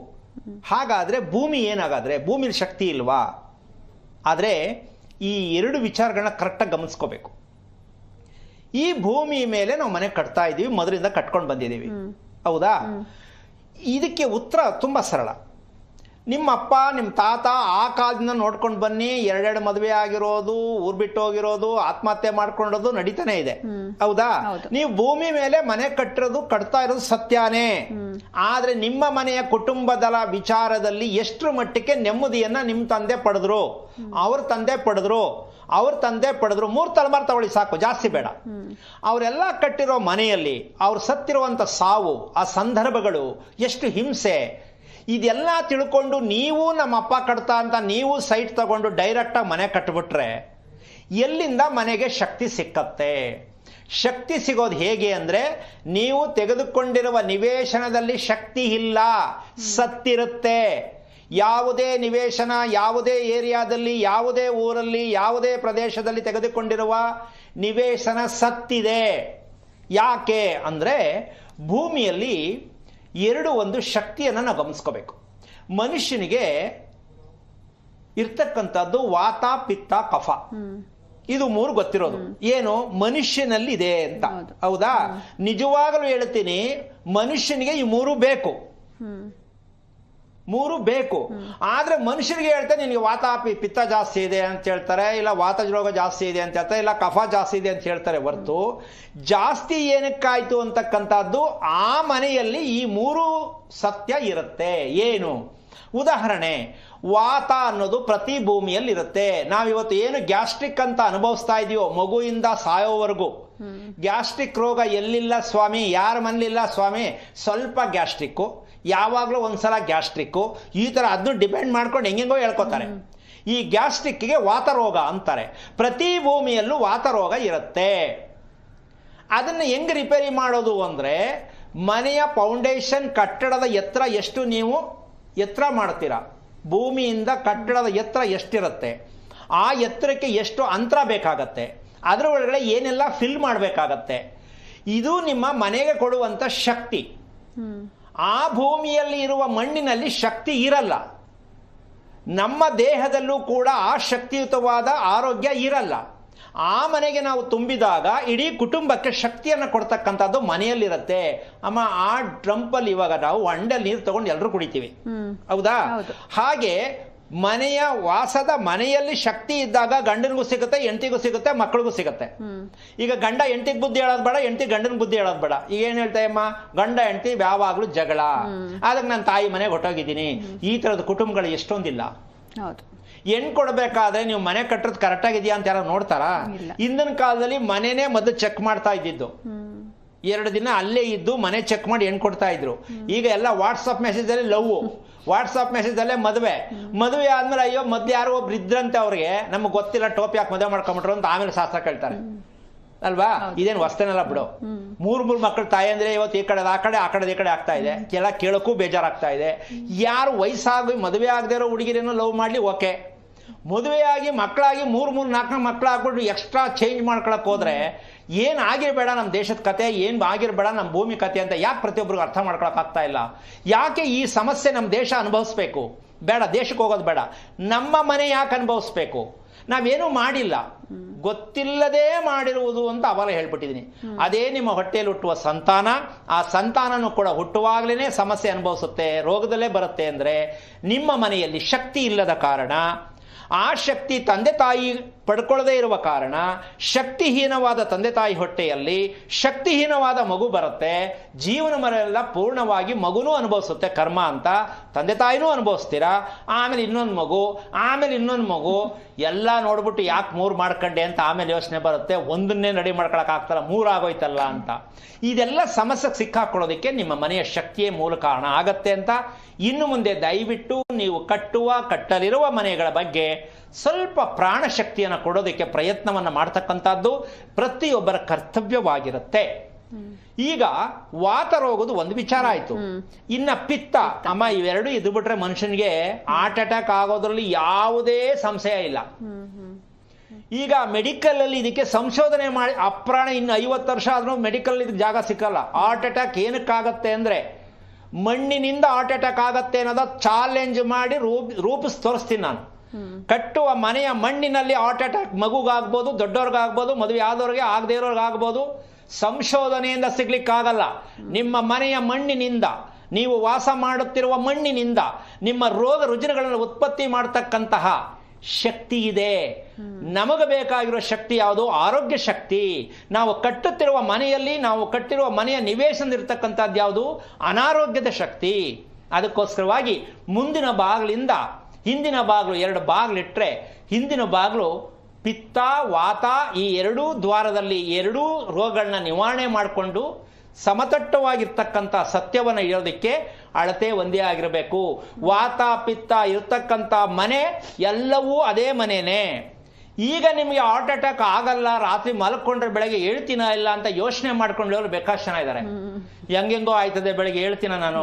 ಹಾಗಾದ್ರೆ ಭೂಮಿ ಏನಾಗಾದ್ರೆ ಭೂಮಿಲಿ ಶಕ್ತಿ ಇಲ್ವಾ? ಆದರೆ ಈ ಎರಡು ವಿಚಾರಗಳನ್ನ ಕರೆಕ್ಟಾಗಿ ಗಮನಿಸ್ಕೋಬೇಕು. ಈ ಭೂಮಿ ಮೇಲೆ ನಾವು ಮನೆ ಕಟ್ತಾ ಇದ್ದೀವಿ, ಮೊದಲಿಂದ ಕಟ್ಕೊಂಡು ಬಂದಿದ್ದೀವಿ, ಹೌದಾ? ಇದಕ್ಕೆ ಉತ್ತರ ತುಂಬ ಸರಳ. ನಿಮ್ಮ ಅಪ್ಪ ನಿಮ್ಮ ತಾತ ಆ ಕಾಲದಿಂದ ನೋಡ್ಕೊಂಡು ಬನ್ನಿ, ಎರಡೆರಡು ಮದುವೆ ಆಗಿರೋದು, ಊರ್ ಬಿಟ್ಟು ಹೋಗಿರೋದು, ಆತ್ಮಹತ್ಯೆ ಮಾಡ್ಕೊಂಡಿರೋದು ನಡೀತಾನೆ ಇದೆ, ಹೌದಾ? ನೀವು ಭೂಮಿ ಮೇಲೆ ಮನೆ ಕಟ್ತಾ ಇರೋದು ಸತ್ಯಾನೇ. ಆದ್ರೆ ನಿಮ್ಮ ಮನೆಯ ಕುಟುಂಬದ ವಿಚಾರದಲ್ಲಿ ಎಷ್ಟರ ಮಟ್ಟಿಗೆ ನೆಮ್ಮದಿಯನ್ನ ನಿಮ್ಮ ತಂದೆ ಪಡೆದ್ರು, ಅವ್ರ ತಂದೆ ಪಡೆದ್ರು, ಅವ್ರ ತಂದೆ ಪಡೆದ್ರು, 3 ತಲೆಮಾರು ತಗೊಳ್ಳಿ ಸಾಕು, ಜಾಸ್ತಿ ಬೇಡ. ಅವರೆಲ್ಲ ಕಟ್ಟಿರೋ ಮನೆಯಲ್ಲಿ ಅವ್ರು ಸತ್ತಿರುವಂತ ಸಾವು, ಆ ಸಂದರ್ಭಗಳು, ಎಷ್ಟು ಹಿಂಸೆ, ಇದೆಲ್ಲ ತಿಳ್ಕೊಂಡು ನೀವು ನಮ್ಮ ಅಪ್ಪ ಕಟ್ತಾ ಅಂತ ನೀವು ಸೈಟ್ ತಗೊಂಡು ಡೈರೆಕ್ಟಾಗಿ ಮನೆ ಕಟ್ಟಿಬಿಟ್ರೆ ಎಲ್ಲಿಂದ ಮನೆಗೆ ಶಕ್ತಿ ಸಿಕ್ಕತ್ತೆ? ಶಕ್ತಿ ಸಿಗೋದು ಹೇಗೆ ಅಂದ್ರೆ, ನೀವು ತೆಗೆದುಕೊಂಡಿರುವ ನಿವೇಶನದಲ್ಲಿ ಶಕ್ತಿ ಇಲ್ಲ, ಸತ್ತಿರುತ್ತೆ. ಯಾವುದೇ ನಿವೇಶನ, ಯಾವುದೇ ಏರಿಯಾದಲ್ಲಿ, ಯಾವುದೇ ಊರಲ್ಲಿ, ಯಾವುದೇ ಪ್ರದೇಶದಲ್ಲಿ ತೆಗೆದುಕೊಂಡಿರುವ ನಿವೇಶನ ಸತ್ತಿದೆ. ಯಾಕೆ ಅಂದ್ರೆ ಭೂಮಿಯಲ್ಲಿ ಒಂದು ಶಕ್ತಿಯನ್ನು ನಾವು ಗಮನಿಸ್ಕೋಬೇಕು. ಮನುಷ್ಯನಿಗೆ ಇರ್ತಕ್ಕಂಥದ್ದು ವಾತ, ಪಿತ್ತ, ಕಫ, ಇದು 3 ಗೊತ್ತಿರೋದು. ಏನು ಮನುಷ್ಯನಲ್ಲಿ ಇದೆ ಅಂತ, ಹೌದಾ? ನಿಜವಾಗಲೂ ಹೇಳ್ತೀನಿ, ಮನುಷ್ಯನಿಗೆ ಈ 3 ಬೇಕು, 3 ಬೇಕು. ಆದ್ರೆ ಮನುಷ್ಯರಿಗೆ ಹೇಳ್ತಾರೆ ನಿನಗೆ ವಾತ ಪಿತ್ತ ಜಾಸ್ತಿ ಇದೆ ಅಂತ ಹೇಳ್ತಾರೆ, ಇಲ್ಲ ವಾತ ರೋಗ ಜಾಸ್ತಿ ಇದೆ ಅಂತ ಹೇಳ್ತಾರೆ, ಇಲ್ಲ ಕಫ ಜಾಸ್ತಿ ಇದೆ ಅಂತ ಹೇಳ್ತಾರೆ. ಹೊರತು ಜಾಸ್ತಿ ಏನಕ್ಕಾಯ್ತು ಅಂತಕ್ಕಂಥದ್ದು ಆ ಮನೆಯಲ್ಲಿ ಈ 3 ಸತ್ಯ ಇರುತ್ತೆ. ಏನು ಉದಾಹರಣೆ? ವಾತ ಅನ್ನೋದು ಪ್ರತಿ ಭೂಮಿಯಲ್ಲಿ ಇರುತ್ತೆ. ನಾವಿವತ್ತು ಏನು ಗ್ಯಾಸ್ಟ್ರಿಕ್ ಅಂತ ಅನುಭವಿಸ್ತಾ ಇದೀವೋ ಮಗುವಿಂದ ಸಾಯೋವರೆಗೂ, ಗ್ಯಾಸ್ಟ್ರಿಕ್ ರೋಗ ಎಲ್ಲಿಲ್ಲ ಸ್ವಾಮಿ, ಯಾರ ಮನೇಲಿಲ್ಲ ಸ್ವಾಮಿ, ಸ್ವಲ್ಪ ಗ್ಯಾಸ್ಟ್ರಿಕ್ಕು, ಯಾವಾಗಲೂ ಒಂದ್ಸಲ ಗ್ಯಾಸ್ಟ್ರಿಕ್ಕು, ಈ ಥರ ಅದನ್ನು ಡಿಪೆಂಡ್ ಮಾಡ್ಕೊಂಡು ಹೆಂಗೆಂಗೋ ಹೇಳ್ಕೊತಾರೆ. ಈ ಗ್ಯಾಸ್ಟ್ರಿಕ್ಗೆ ವಾತರೋಗ ಅಂತಾರೆ. ಪ್ರತಿ ಭೂಮಿಯಲ್ಲೂ ವಾತರೋಗ ಇರುತ್ತೆ. ಅದನ್ನು ಹೆಂಗೆ ರಿಪೇರಿ ಮಾಡೋದು ಅಂದರೆ, ಮನೆಯ ಫೌಂಡೇಶನ್ ಕಟ್ಟಡದ ಎತ್ತರ ಎಷ್ಟು ನೀವು ಎತ್ತರ ಮಾಡ್ತೀರಾ, ಭೂಮಿಯಿಂದ ಕಟ್ಟಡದ ಎತ್ತರ ಎಷ್ಟಿರುತ್ತೆ, ಆ ಎತ್ತರಕ್ಕೆ ಎಷ್ಟು ಅಂತರ ಬೇಕಾಗತ್ತೆ, ಅದರ ಒಳಗಡೆ ಏನೆಲ್ಲ ಫಿಲ್ ಮಾಡಬೇಕಾಗತ್ತೆ, ಇದು ನಿಮ್ಮ ಮನೆಗೆ ಕೊಡುವಂಥ ಶಕ್ತಿ. ಆ ಭೂಮಿಯಲ್ಲಿ ಇರುವ ಮಣ್ಣಿನಲ್ಲಿ ಶಕ್ತಿ ಇರಲ್ಲ. ನಮ್ಮ ದೇಹದಲ್ಲೂ ಕೂಡ ಆ ಶಕ್ತಿಯುತವಾದ ಆರೋಗ್ಯ ಇರಲ್ಲ. ಆ ಮನೆಗೆ ನಾವು ತುಂಬಿದಾಗ ಇಡೀ ಕುಟುಂಬಕ್ಕೆ ಶಕ್ತಿಯನ್ನು ಕೊಡ್ತಕ್ಕಂಥದ್ದು ಮನೆಯಲ್ಲಿರುತ್ತೆ. ಅಮ್ಮ, ಆ ಡ್ರಂಪಲ್ಲಿ ಇವಾಗ ನಾವು ಹಂಡೆಲ್ ನೀರು ತಗೊಂಡು ಎಲ್ಲರೂ ಕುಡಿತೀವಿ, ಹೌದಾ? ಹಾಗೆ ಮನೆಯ ವಾಸದ ಮನೆಯಲ್ಲಿ ಶಕ್ತಿ ಇದ್ದಾಗ ಗಂಡನಿಗೂ ಸಿಗುತ್ತೆ, ಹೆಂಡತಿಗೂ ಸಿಗುತ್ತೆ, ಮಕ್ಕಳಿಗೂ ಸಿಗುತ್ತೆ. ಈಗ ಗಂಡ ಹೆಂಡತಿಗೆ ಬುದ್ಧಿ ಹೇಳೋದು ಬೇಡ, ಹೆಂಡತಿ ಗಂಡನ ಬುದ್ಧಿ ಹೇಳೋದು ಬೇಡ. ಈಗ ಏನ್ ಹೇಳ್ತಾಯಮ್ಮ, ಗಂಡ ಹೆಂಡತಿ ಯಾವಾಗ್ಲೂ ಜಗಳ, ಅದಕ್ಕೆ ನಾನು ತಾಯಿ ಮನೆಗೆ ಹೊಟ್ಟೋಗಿದ್ದೀನಿ. ಈ ತರದ ಕುಟುಂಬಗಳು ಎಷ್ಟೊಂದಿಲ್ಲ. ಹೆಣ್ ಕೊಡ್ಬೇಕಾದ್ರೆ ನೀವು ಮನೆ ಕಟ್ಟೋದು ಕರೆಕ್ಟ್ ಆಗಿದೆಯಾ ಅಂತ ಯಾರು ನೋಡ್ತಾರಾ? ಹಿಂದಿನ ಕಾಲದಲ್ಲಿ ಮನೆನೇ ಮೊದಲು ಚೆಕ್ ಮಾಡ್ತಾ ಇದ್ದಿದ್ದು. 2 ದಿನ ಅಲ್ಲೇ ಇದ್ದು ಮನೆ ಚೆಕ್ ಮಾಡಿ ಹೆಣ್ ಕೊಡ್ತಾ ಇದ್ರು. ಈಗ ಎಲ್ಲ ವಾಟ್ಸಪ್ ಮೆಸೇಜ್ ಅಲ್ಲಿ ಲವ್, ವಾಟ್ಸಪ್ ಮೆಸೇಜ್ ಅಲ್ಲೇ ಮದುವೆ ಆದ್ಮೇಲೆ ಅಯ್ಯೋ ಮೊದ್ಲು ಯಾರೋ ಒಬ್ರು ಇದ್ರಂತೆ, ಅವ್ರಿಗೆ ನಮ್ಗೆ ಗೊತ್ತಿಲ್ಲ, ಟೋಪಿ ಹಾಕಿ ಮದುವೆ ಮಾಡ್ಕೊಂಬಿಟ್ರು ಅಂತ ಆಮೇಲೆ ಶಾಸ್ತ್ರ ಕೇಳ್ತಾರೆ ಅಲ್ವಾ? ಇದೇನು ಹೊಸ್ತೇನಲ್ಲ ಬಿಡು. 3 ಮಕ್ಕಳು ತಾಯಿ ಅಂದ್ರೆ ಇವತ್ತು ಈ ಕಡೆ ಆ ಕಡೆ, ಆ ಕಡೆ ಈ ಕಡೆ ಆಗ್ತಾ ಇದೆ. ಎಲ್ಲ ಕೇಳೋಕ್ಕೂ ಬೇಜಾರಾಗ್ತಾ ಇದೆ. ಯಾರು ವಯಸ್ಸಾಗಿ ಮದುವೆ ಆಗದೆ ಇರೋ ಹುಡುಗಿರೇನೋ ಲವ್ ಮಾಡ್ಲಿ, ಓಕೆ. ಮದುವೆಯಾಗಿ ಮಕ್ಕಳಾಗಿ 3-4 ಮಕ್ಕಳು ಹಾಕ್ಬಿಟ್ಟು ಎಕ್ಸ್ಟ್ರಾ ಚೇಂಜ್ ಮಾಡ್ಕೊಳಕ್ ಹೋದ್ರೆ ಏನ್ ಆಗಿರ್ಬೇಡ ನಮ್ಮ ದೇಶದ ಕತೆ, ಏನ್ ಆಗಿರ್ಬೇಡ ನಮ್ಮ ಭೂಮಿ ಕತೆ ಅಂತ ಯಾಕೆ ಪ್ರತಿಯೊಬ್ಬರಿಗೂ ಅರ್ಥ ಮಾಡ್ಕೊಳಕ್ ಆಗ್ತಾ ಇಲ್ಲ? ಯಾಕೆ ಈ ಸಮಸ್ಯೆ ನಮ್ಮ ದೇಶ ಅನುಭವಿಸ್ಬೇಕು? ಬೇಡ, ದೇಶಕ್ಕೆ ಹೋಗೋದು ಬೇಡ, ನಮ್ಮ ಮನೆ ಯಾಕೆ ಅನುಭವಿಸ್ಬೇಕು? ನಾವೇನು ಮಾಡಿಲ್ಲ, ಗೊತ್ತಿಲ್ಲದೆ ಮಾಡಿರುವುದು ಅಂತ ಅವಾಗ ಹೇಳ್ಬಿಟ್ಟಿದ್ದೀನಿ. ಅದೇ ನಿಮ್ಮ ಹೊಟ್ಟೆಯಲ್ಲಿ ಹುಟ್ಟುವ ಸಂತಾನ, ಆ ಸಂತಾನನೂ ಕೂಡ ಹುಟ್ಟುವಾಗಲೇ ಸಮಸ್ಯೆ ಅನುಭವಿಸುತ್ತೆ, ರೋಗದಲ್ಲೇ ಬರುತ್ತೆ. ಅಂದ್ರೆ ನಿಮ್ಮ ಮನೆಯಲ್ಲಿ ಶಕ್ತಿ ಇಲ್ಲದ ಕಾರಣ, ಆ ಶಕ್ತಿ ತಂದೆ ತಾಯಿ ಪಡ್ಕೊಳ್ಳದೇ ಇರುವ ಕಾರಣ ಶಕ್ತಿಹೀನವಾದ ತಂದೆ ತಾಯಿ ಹೊಟ್ಟೆಯಲ್ಲಿ ಶಕ್ತಿಹೀನವಾದ ಮಗು ಬರುತ್ತೆ. ಜೀವನ ಮರೆಲ್ಲ ಪೂರ್ಣವಾಗಿ ಮಗುನೂ ಅನುಭವಿಸುತ್ತೆ ಕರ್ಮ ಅಂತ. ತಂದೆ ತಾಯಿನೂ ಅನುಭವಿಸ್ತೀರಾ, ಆಮೇಲೆ ಇನ್ನೊಂದು ಮಗು, ಆಮೇಲೆ ಇನ್ನೊಂದು ಮಗು, ಎಲ್ಲ ನೋಡ್ಬಿಟ್ಟು ಯಾಕೆ 3 ಮಾಡ್ಕೊಂಡೆ ಅಂತ ಆಮೇಲೆ ಯೋಚನೆ ಬರುತ್ತೆ. ಒಂದನ್ನೇ ರೆಡಿ ಮಾಡ್ಕೊಳಕ್ಕಾಗ್ತಲ್ಲ, 3 ಆಗೋಯ್ತಲ್ಲ ಅಂತ. ಇದೆಲ್ಲ ಸಮಸ್ಯೆಗೆ ಸಿಕ್ಕಾಕೊಳ್ಳೋದಕ್ಕೆ ನಿಮ್ಮ ಮನೆಯ ಶಕ್ತಿಯೇ ಮೂಲ ಕಾರಣ ಆಗತ್ತೆ ಅಂತ. ಇನ್ನು ಮುಂದೆ ದಯವಿಟ್ಟು ನೀವು ಕಟ್ಟಲಿರುವ ಮನೆಗಳ ಬಗ್ಗೆ ಸ್ವಲ್ಪ ಪ್ರಾಣ ಶಕ್ತಿಯನ್ನು ಕೊಡೋದಕ್ಕೆ ಪ್ರಯತ್ನವನ್ನು ಮಾಡ್ತಕ್ಕಂಥದ್ದು ಪ್ರತಿಯೊಬ್ಬರ ಕರ್ತವ್ಯವಾಗಿರುತ್ತೆ. ಈಗ ವಾತ ರೋಗದ ಒಂದು ವಿಚಾರ ಆಯ್ತು. ಇನ್ನ ಪಿತ್ತ, ಅಮ್ಮ, ಇವೆರಡು ಇದು ಬಿಟ್ರೆ ಮನುಷ್ಯನಿಗೆ ಹಾರ್ಟ್ ಅಟ್ಯಾಕ್ ಆಗೋದ್ರಲ್ಲಿ ಯಾವುದೇ ಸಂಶಯ ಇಲ್ಲ. ಈಗ ಮೆಡಿಕಲ್ ಅಲ್ಲಿ ಇದಕ್ಕೆ ಸಂಶೋಧನೆ ಮಾಡಿ ಅಪ್ರಾಣ ಇನ್ನು 50 ವರ್ಷ ಆದ್ರೂ ಮೆಡಿಕಲ್ ಇದಕ್ಕೆ ಜಾಗ ಸಿಕ್ಕಲ್ಲ. ಹಾರ್ಟ್ ಅಟ್ಯಾಕ್ ಏನಕ್ಕಾಗತ್ತೆ ಅಂದ್ರೆ ಮಣ್ಣಿನಿಂದ ಹಾರ್ಟ್ ಅಟ್ಯಾಕ್ ಆಗತ್ತೆ ಅನ್ನೋದ ಚಾಲೆಂಜ್ ಮಾಡಿ ರೂಪಿಸಿ ತೋರಿಸ್ತೀನಿ ನಾನು. ಕಟ್ಟುವ ಮನೆಯ ಮಣ್ಣಿನಲ್ಲಿ ಹಾರ್ಟ್ ಅಟ್ಯಾಕ್ ಮಗುಗಾಗ್ಬೋದು, ದೊಡ್ಡವ್ರಿಗಾಗ್ಬೋದು, ಮದುವೆ ಆದವ್ರಿಗೆ ಆಗದೇ ಇರೋರ್ಗಾಗ್ಬೋದು. ಸಂಶೋಧನೆಯಿಂದ ಸಿಗ್ಲಿಕ್ಕಾಗಲ್ಲ. ನಿಮ್ಮ ಮನೆಯ ಮಣ್ಣಿನಿಂದ, ನೀವು ವಾಸ ಮಾಡುತ್ತಿರುವ ಮಣ್ಣಿನಿಂದ ನಿಮ್ಮ ರೋಗ ರುಜಿನಗಳನ್ನು ಉತ್ಪತ್ತಿ ಮಾಡತಕ್ಕಂತಹ ಶಕ್ತಿ ಇದೆ. ನಮಗೆ ಬೇಕಾಗಿರೋ ಶಕ್ತಿ ಯಾವುದು? ಆರೋಗ್ಯ ಶಕ್ತಿ. ನಾವು ಕಟ್ಟುತ್ತಿರುವ ಮನೆಯಲ್ಲಿ, ನಾವು ಕಟ್ಟಿರುವ ಮನೆಯ ನಿವೇಶನದಲ್ಲಿರ್ತಕ್ಕಂಥದ್ದು ಯಾವುದು? ಅನಾರೋಗ್ಯದ ಶಕ್ತಿ. ಅದಕ್ಕೋಸ್ಕರವಾಗಿ ಮುಂದಿನ ಬಾಗಿಲಿಂದ ಹಿಂದಿನ ಬಾಗಿಲು 2 ಬಾಗಿಲಿಟ್ರೆ, ಹಿಂದಿನ ಬಾಗಿಲು ಪಿತ್ತ ವಾತ ಈ 2 ದ್ವಾರದಲ್ಲಿ 2 ರೋಗಗಳನ್ನ ನಿವಾರಣೆ ಮಾಡಿಕೊಂಡು ಸಮತಟ್ಟವಾಗಿರ್ತಕ್ಕಂಥ ಸತ್ಯವನ್ನು ಇರೋದಕ್ಕೆ ಅಳತೆ ಒಂದೇ ಆಗಿರಬೇಕು. ವಾತ ಪಿತ್ತ ಇರ್ತಕ್ಕಂಥ ಮನೆ ಎಲ್ಲವೂ ಅದೇ ಮನೆನೇ. ಈಗ ನಿಮಗೆ ಹಾರ್ಟ್ ಅಟ್ಯಾಕ್ ಆಗಲ್ಲ, ರಾತ್ರಿ ಮಲ್ಕೊಂಡ್ರೆ ಬೆಳಗ್ಗೆ ಹೇಳ್ತೀನ ಇಲ್ಲ ಅಂತ ಯೋಚನೆ ಮಾಡ್ಕೊಂಡವ್ರು ಬೇಕಾಷ್ಟು ಜನ ಇದ್ದಾರೆ. ಹೆಂಗೆಂಗೋ ಆಯ್ತದೆ, ಬೆಳಗ್ಗೆ ಹೇಳ್ತೀನ ನಾನು,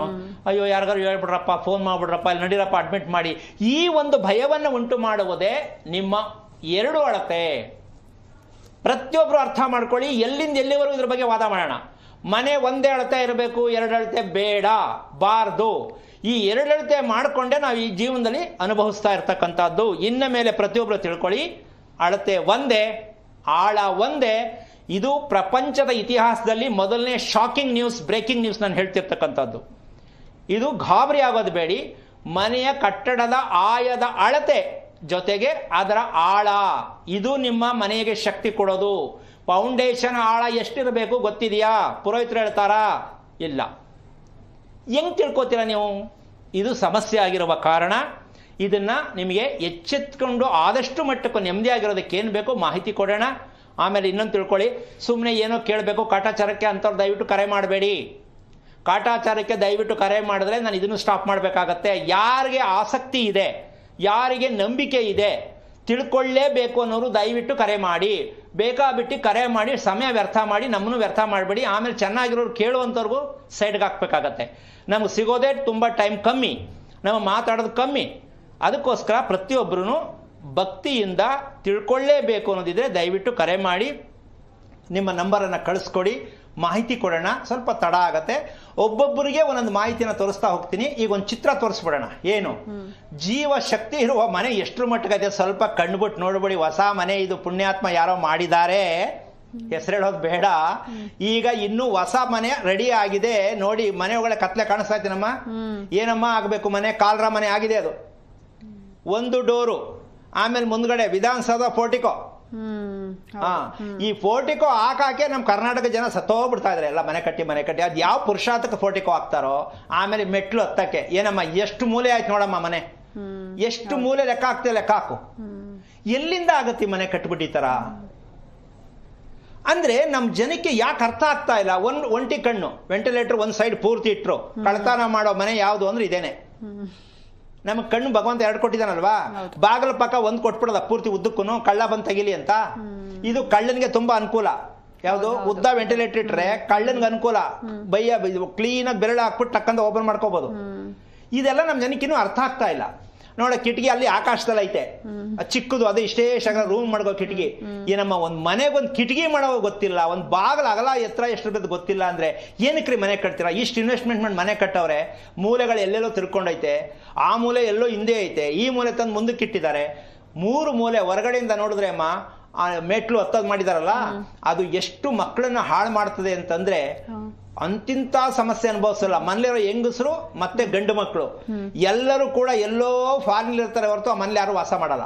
ಅಯ್ಯೋ ಯಾರಿಗಾರು ಹೇಳ್ಬಿಡ್ರಪ್ಪ, ಫೋನ್ ಮಾಡ್ಬಿಡ್ರಪ್ಪ, ಇಲ್ಲಿ ನಡೀರಪ್ಪ, ಅಡ್ಮಿಟ್ ಮಾಡಿ. ಈ ಒಂದು ಭಯವನ್ನು ಉಂಟು ಮಾಡುವುದೇ ನಿಮ್ಮ 2 ಅಳತೆ. ಪ್ರತಿಯೊಬ್ಬರು ಅರ್ಥ ಮಾಡ್ಕೊಳ್ಳಿ. ಎಲ್ಲಿಂದ ಎಲ್ಲಿವರೆಗೂ ಇದ್ರ ಬಗ್ಗೆ ವಾದ ಮಾಡೋಣ. ಮನೆ ಒಂದೇ ಅಳತೆ ಇರಬೇಕು, 2 ಅಳತೆ ಬೇಡ, ಬಾರ್ದು. ಈ 2 ಅಳತೆ ಮಾಡಿಕೊಂಡೇ ನಾವು ಈ ಜೀವನದಲ್ಲಿ ಅನುಭವಿಸ್ತಾ ಇರ್ತಕ್ಕಂಥದ್ದು. ಇನ್ನ ಮೇಲೆ ಪ್ರತಿಯೊಬ್ಬರು ತಿಳ್ಕೊಳ್ಳಿ, ಅಳತೆ ಒಂದೇ, ಆಳ ಒಂದೇ. ಇದು ಪ್ರಪಂಚದ ಇತಿಹಾಸದಲ್ಲಿ ಮೊದಲನೇ ಶಾಕಿಂಗ್ ನ್ಯೂಸ್, ಬ್ರೇಕಿಂಗ್ ನ್ಯೂಸ್ ನಾನು ಹೇಳ್ತಿರ್ತಕ್ಕಂಥದ್ದು. ಇದು ಗಾಬರಿ ಆಗೋದು ಬೇಡಿ. ಮನೆಯ ಕಟ್ಟಡದ ಆಯದ ಅಳತೆ ಜೊತೆಗೆ ಅದರ ಆಳ, ಇದು ನಿಮ್ಮ ಮನೆಗೆ ಶಕ್ತಿ ಕೊಡೋದು. ಫೌಂಡೇಶನ್ ಆಳ ಎಷ್ಟಿರಬೇಕು ಗೊತ್ತಿದೆಯಾ? ಪುರೋಹಿತರು ಹೇಳ್ತಾರಾ? ಇಲ್ಲ. ಹೆಂಗ್ ತಿಳ್ಕೊತೀರಾ ನೀವು? ಇದು ಸಮಸ್ಯೆ ಆಗಿರುವ ಕಾರಣ ಇದನ್ನ ನಿಮಗೆ ಎಚ್ಚೆತ್ಕೊಂಡು ಆದಷ್ಟು ಮಟ್ಟಕ್ಕೂ ನೆಮ್ಮದಿಯಾಗಿರೋದಕ್ಕೆ ಏನು ಬೇಕೋ ಮಾಹಿತಿ ಕೊಡೋಣ. ಆಮೇಲೆ ಇನ್ನೊಂದು ತಿಳ್ಕೊಳ್ಳಿ, ಸುಮ್ಮನೆ ಏನೋ ಕೇಳಬೇಕು ಕಾಟಾಚಾರಕ್ಕೆ ಅಂತವ್ರು ದಯವಿಟ್ಟು ಕರೆ ಮಾಡಬೇಡಿ. ಕಾಟಾಚಾರಕ್ಕೆ ದಯವಿಟ್ಟು ಕರೆ ಮಾಡಿದ್ರೆ ನಾನು ಇದನ್ನು ಸ್ಟಾಪ್ ಮಾಡಬೇಕಾಗತ್ತೆ. ಯಾರಿಗೆ ಆಸಕ್ತಿ ಇದೆ, ಯಾರಿಗೆ ನಂಬಿಕೆ ಇದೆ, ತಿಳ್ಕೊಳ್ಳೇಬೇಕು ಅನ್ನೋರು ದಯವಿಟ್ಟು ಕರೆ ಮಾಡಿ. ಬೇಕಾಬಿಟ್ಟು ಕರೆ ಮಾಡಿ ಸಮಯ ವ್ಯರ್ಥ ಮಾಡಿ ನಮ್ಮನ್ನು ವ್ಯರ್ಥ ಮಾಡಬೇಡಿ. ಆಮೇಲೆ ಚೆನ್ನಾಗಿರೋರು ಕೇಳುವಂಥವ್ರಿಗೂ ಸೈಡ್ಗೆ ಹಾಕ್ಬೇಕಾಗತ್ತೆ. ನಮಗೆ ಸಿಗೋದೇ ತುಂಬ ಟೈಮ್ ಕಮ್ಮಿ, ನಾವು ಮಾತಾಡೋದು ಕಮ್ಮಿ. ಅದಕ್ಕೋಸ್ಕರ ಪ್ರತಿಯೊಬ್ಬರೂ ಭಕ್ತಿಯಿಂದ ತಿಳ್ಕೊಳ್ಳೇಬೇಕು ಅನ್ನೋದಿದ್ರೆ ದಯವಿಟ್ಟು ಕರೆ ಮಾಡಿ, ನಿಮ್ಮ ನಂಬರನ್ನು ಕಳಿಸ್ಕೊಡಿ, ಮಾಹಿತಿ ಕೊಡೋಣ. ಸ್ವಲ್ಪ ತಡ ಆಗತ್ತೆ, ಒಬ್ಬೊಬ್ಬರಿಗೆ ಒಂದೊಂದು ಮಾಹಿತಿನ ತೋರಿಸ್ತಾ ಹೋಗ್ತೀನಿ. ಈಗ ಒಂದು ಚಿತ್ರ ತೋರಿಸ್ಬಿಡೋಣ. ಏನು ಜೀವ ಶಕ್ತಿ ಇರುವ ಮನೆ ಎಷ್ಟರ ಮಟ್ಟಿಗೆ ಸ್ವಲ್ಪ ಕಣ್ಬಿಟ್ಟು ನೋಡ್ಬಿಡಿ. ಹೊಸ ಮನೆ ಇದು, ಪುಣ್ಯಾತ್ಮ ಯಾರೋ ಮಾಡಿದ್ದಾರೆ, ಹೆಸರೇಳೋದು ಬೇಡ. ಈಗ ಇನ್ನೂ ಹೊಸ ಮನೆ ರೆಡಿ ಆಗಿದೆ ನೋಡಿ. ಮನೆ ಒಳಗಡೆ ಕತ್ಲೆ ಕಾಣಿಸ್ತಾ ಇದ್ದೀನಮ್ಮ. ಏನಮ್ಮ ಆಗಬೇಕು? ಮನೆ ಕಾಲ್ರ ಮನೆ ಆಗಿದೆ. ಅದು ಒಂದು ಡೋರು, ಆಮೇಲೆ ಮುಂದ್ಗಡೆ ವಿಧಾನಸೌಧ ಪೋರ್ಟಿಕೋ. ಈ ಪೋರ್ಟಿಕೋ ಹಾಕಾಕೆ ನಮ್ಮ ಕರ್ನಾಟಕ ಜನ ಸತ್ತೋಗ್ಬಿಡ್ತಾ ಇದ್ದಾರೆ. ಎಲ್ಲ ಮನೆ ಕಟ್ಟಿ ಅದು ಯಾವ ಪುರುಷಾರ್ಥಕ್ಕೆ ಪೋರ್ಟಿಕೋ ಹಾಕ್ತಾರೋ. ಆಮೇಲೆ ಮೆಟ್ಲು ಹತ್ತಕ್ಕೆ ಏನಮ್ಮ ಎಷ್ಟು ಮೂಲೆ ಆಯ್ತು ನೋಡಮ್ಮ ಮನೆ, ಎಷ್ಟು ಮೂಲೆ ಲೆಕ್ಕ ಹಾಕ್ತೆ, ಲೆಕ್ಕ ಹಾಕು. ಎಲ್ಲಿಂದ ಆಗತ್ತೆ ಮನೆ ಕಟ್ಬಿಟ್ಟಿತ್ತಾರ ಅಂದ್ರೆ ನಮ್ಮ ಜನಕ್ಕೆ ಯಾಕೆ ಅರ್ಥ ಆಗ್ತಾ ಇಲ್ಲ. ಒಂಟಿ ಕಣ್ಣು, ವೆಂಟಿಲೇಟರ್ ಒಂದ್ ಸೈಡ್ ಪೂರ್ತಿ ಇಟ್ರು. ಕಳ್ತನ ಮಾಡೋ ಮನೆ ಯಾವುದು ಅಂದ್ರೆ ಇದೇನೆ. ನಮಗೆ ಕಣ್ಣು ಭಗವಂತ 2 ಕೊಟ್ಟಿದ್ದಾನಲ್ವಾ, ಬಾಗಿಲ ಪಕ್ಕ 1 ಕೊಟ್ಬಿಡೋದ ಪೂರ್ತಿ ಉದ್ದಕ್ಕೂ, ಕಳ್ಳ ಬಂದು ತೆಗಿಲಿ ಅಂತ. ಇದು ಕಳ್ಳನಿಗೆ ತುಂಬಾ ಅನುಕೂಲ. ಯಾವುದು ಉದ್ದ ವೆಂಟಿಲೇಟರ್ ಇಟ್ರೆ ಕಳ್ಳನ್ಗೆ ಅನುಕೂಲ. ಕ್ಲೀನಾಗಿ ಬೆರಳು ಹಾಕ್ಬಿಟ್ಟು ಟಕ್ಕಂತ ಓಪನ್ ಮಾಡ್ಕೋಬಹುದು. ಇದೆಲ್ಲ ನಮ್ಮ ಜನಕ್ಕಿನ್ನೂ ಅರ್ಥ ಆಗ್ತಾ ಇಲ್ಲ. ನೋಡ, ಕಿಟಕಿ ಅಲ್ಲಿ ಆಕಾಶದಲ್ಲಿ ಐತೆ, ಚಿಕ್ಕದು, ಅದು ಇಷ್ಟೇ ರೂಮ್ ಮಾಡ್ಕೋ ಕಿಟಕಿ. ಏನಮ್ಮ ಒಂದ್ ಮನೆಗೊಂದು ಕಿಟಕಿ ಮಾಡೋ ಗೊತ್ತಿಲ್ಲ, ಒಂದ್ ಬಾಗಿಲು ಅಗಲ ಎತ್ತರ ಎಷ್ಟು ಇರ್ತದೆ ಗೊತ್ತಿಲ್ಲ ಅಂದ್ರೆ ಏನಕ್ರಿ ಮನೆ ಕಟ್ತೀರಾ? ಇಷ್ಟು ಇನ್ವೆಸ್ಟ್ಮೆಂಟ್ ಮಾಡಿ ಮನೆ ಕಟ್ಟವ್ರೆ. ಮೂಲೆಗಳು ಎಲ್ಲೆಲ್ಲೋ ತಿರ್ಕೊಂಡೈತೆ, ಆ ಮೂಲೆ ಎಲ್ಲೋ ಹಿಂದೆ ಐತೆ, ಈ ಮೂಲೆ ತಂದು ಮುಂದಕ್ಕೆ ಇಟ್ಟಿದ್ದಾರೆ. 3 ಮೂಲೆ ಹೊರಗಡೆಯಿಂದ ನೋಡಿದ್ರೆ ಅಮ್ಮ ಆ ಮೆಟ್ಲು ಹತ್ತದ್ ಮಾಡಿದಾರಲ್ಲ, ಅದು ಎಷ್ಟು ಮಕ್ಕಳನ್ನ ಹಾಳು ಮಾಡ್ತದೆ ಅಂತಂದ್ರೆ ಅಂತಿಂತ ಸಮಸ್ಯೆ ಅನುಭವಿಸಲ್ಲ. ಮನೇಲಿರೋ ಹೆಂಗಸರು ಮತ್ತೆ ಗಂಡು ಮಕ್ಕಳು ಎಲ್ಲರೂ ಕೂಡ ಎಲ್ಲೋ ಫಾರಿನ್ ಇರ್ತಾರೆ ಹೊರತು ಆ ಮನೇಲಿ ಯಾರು ವಾಸ ಮಾಡಲ್ಲ.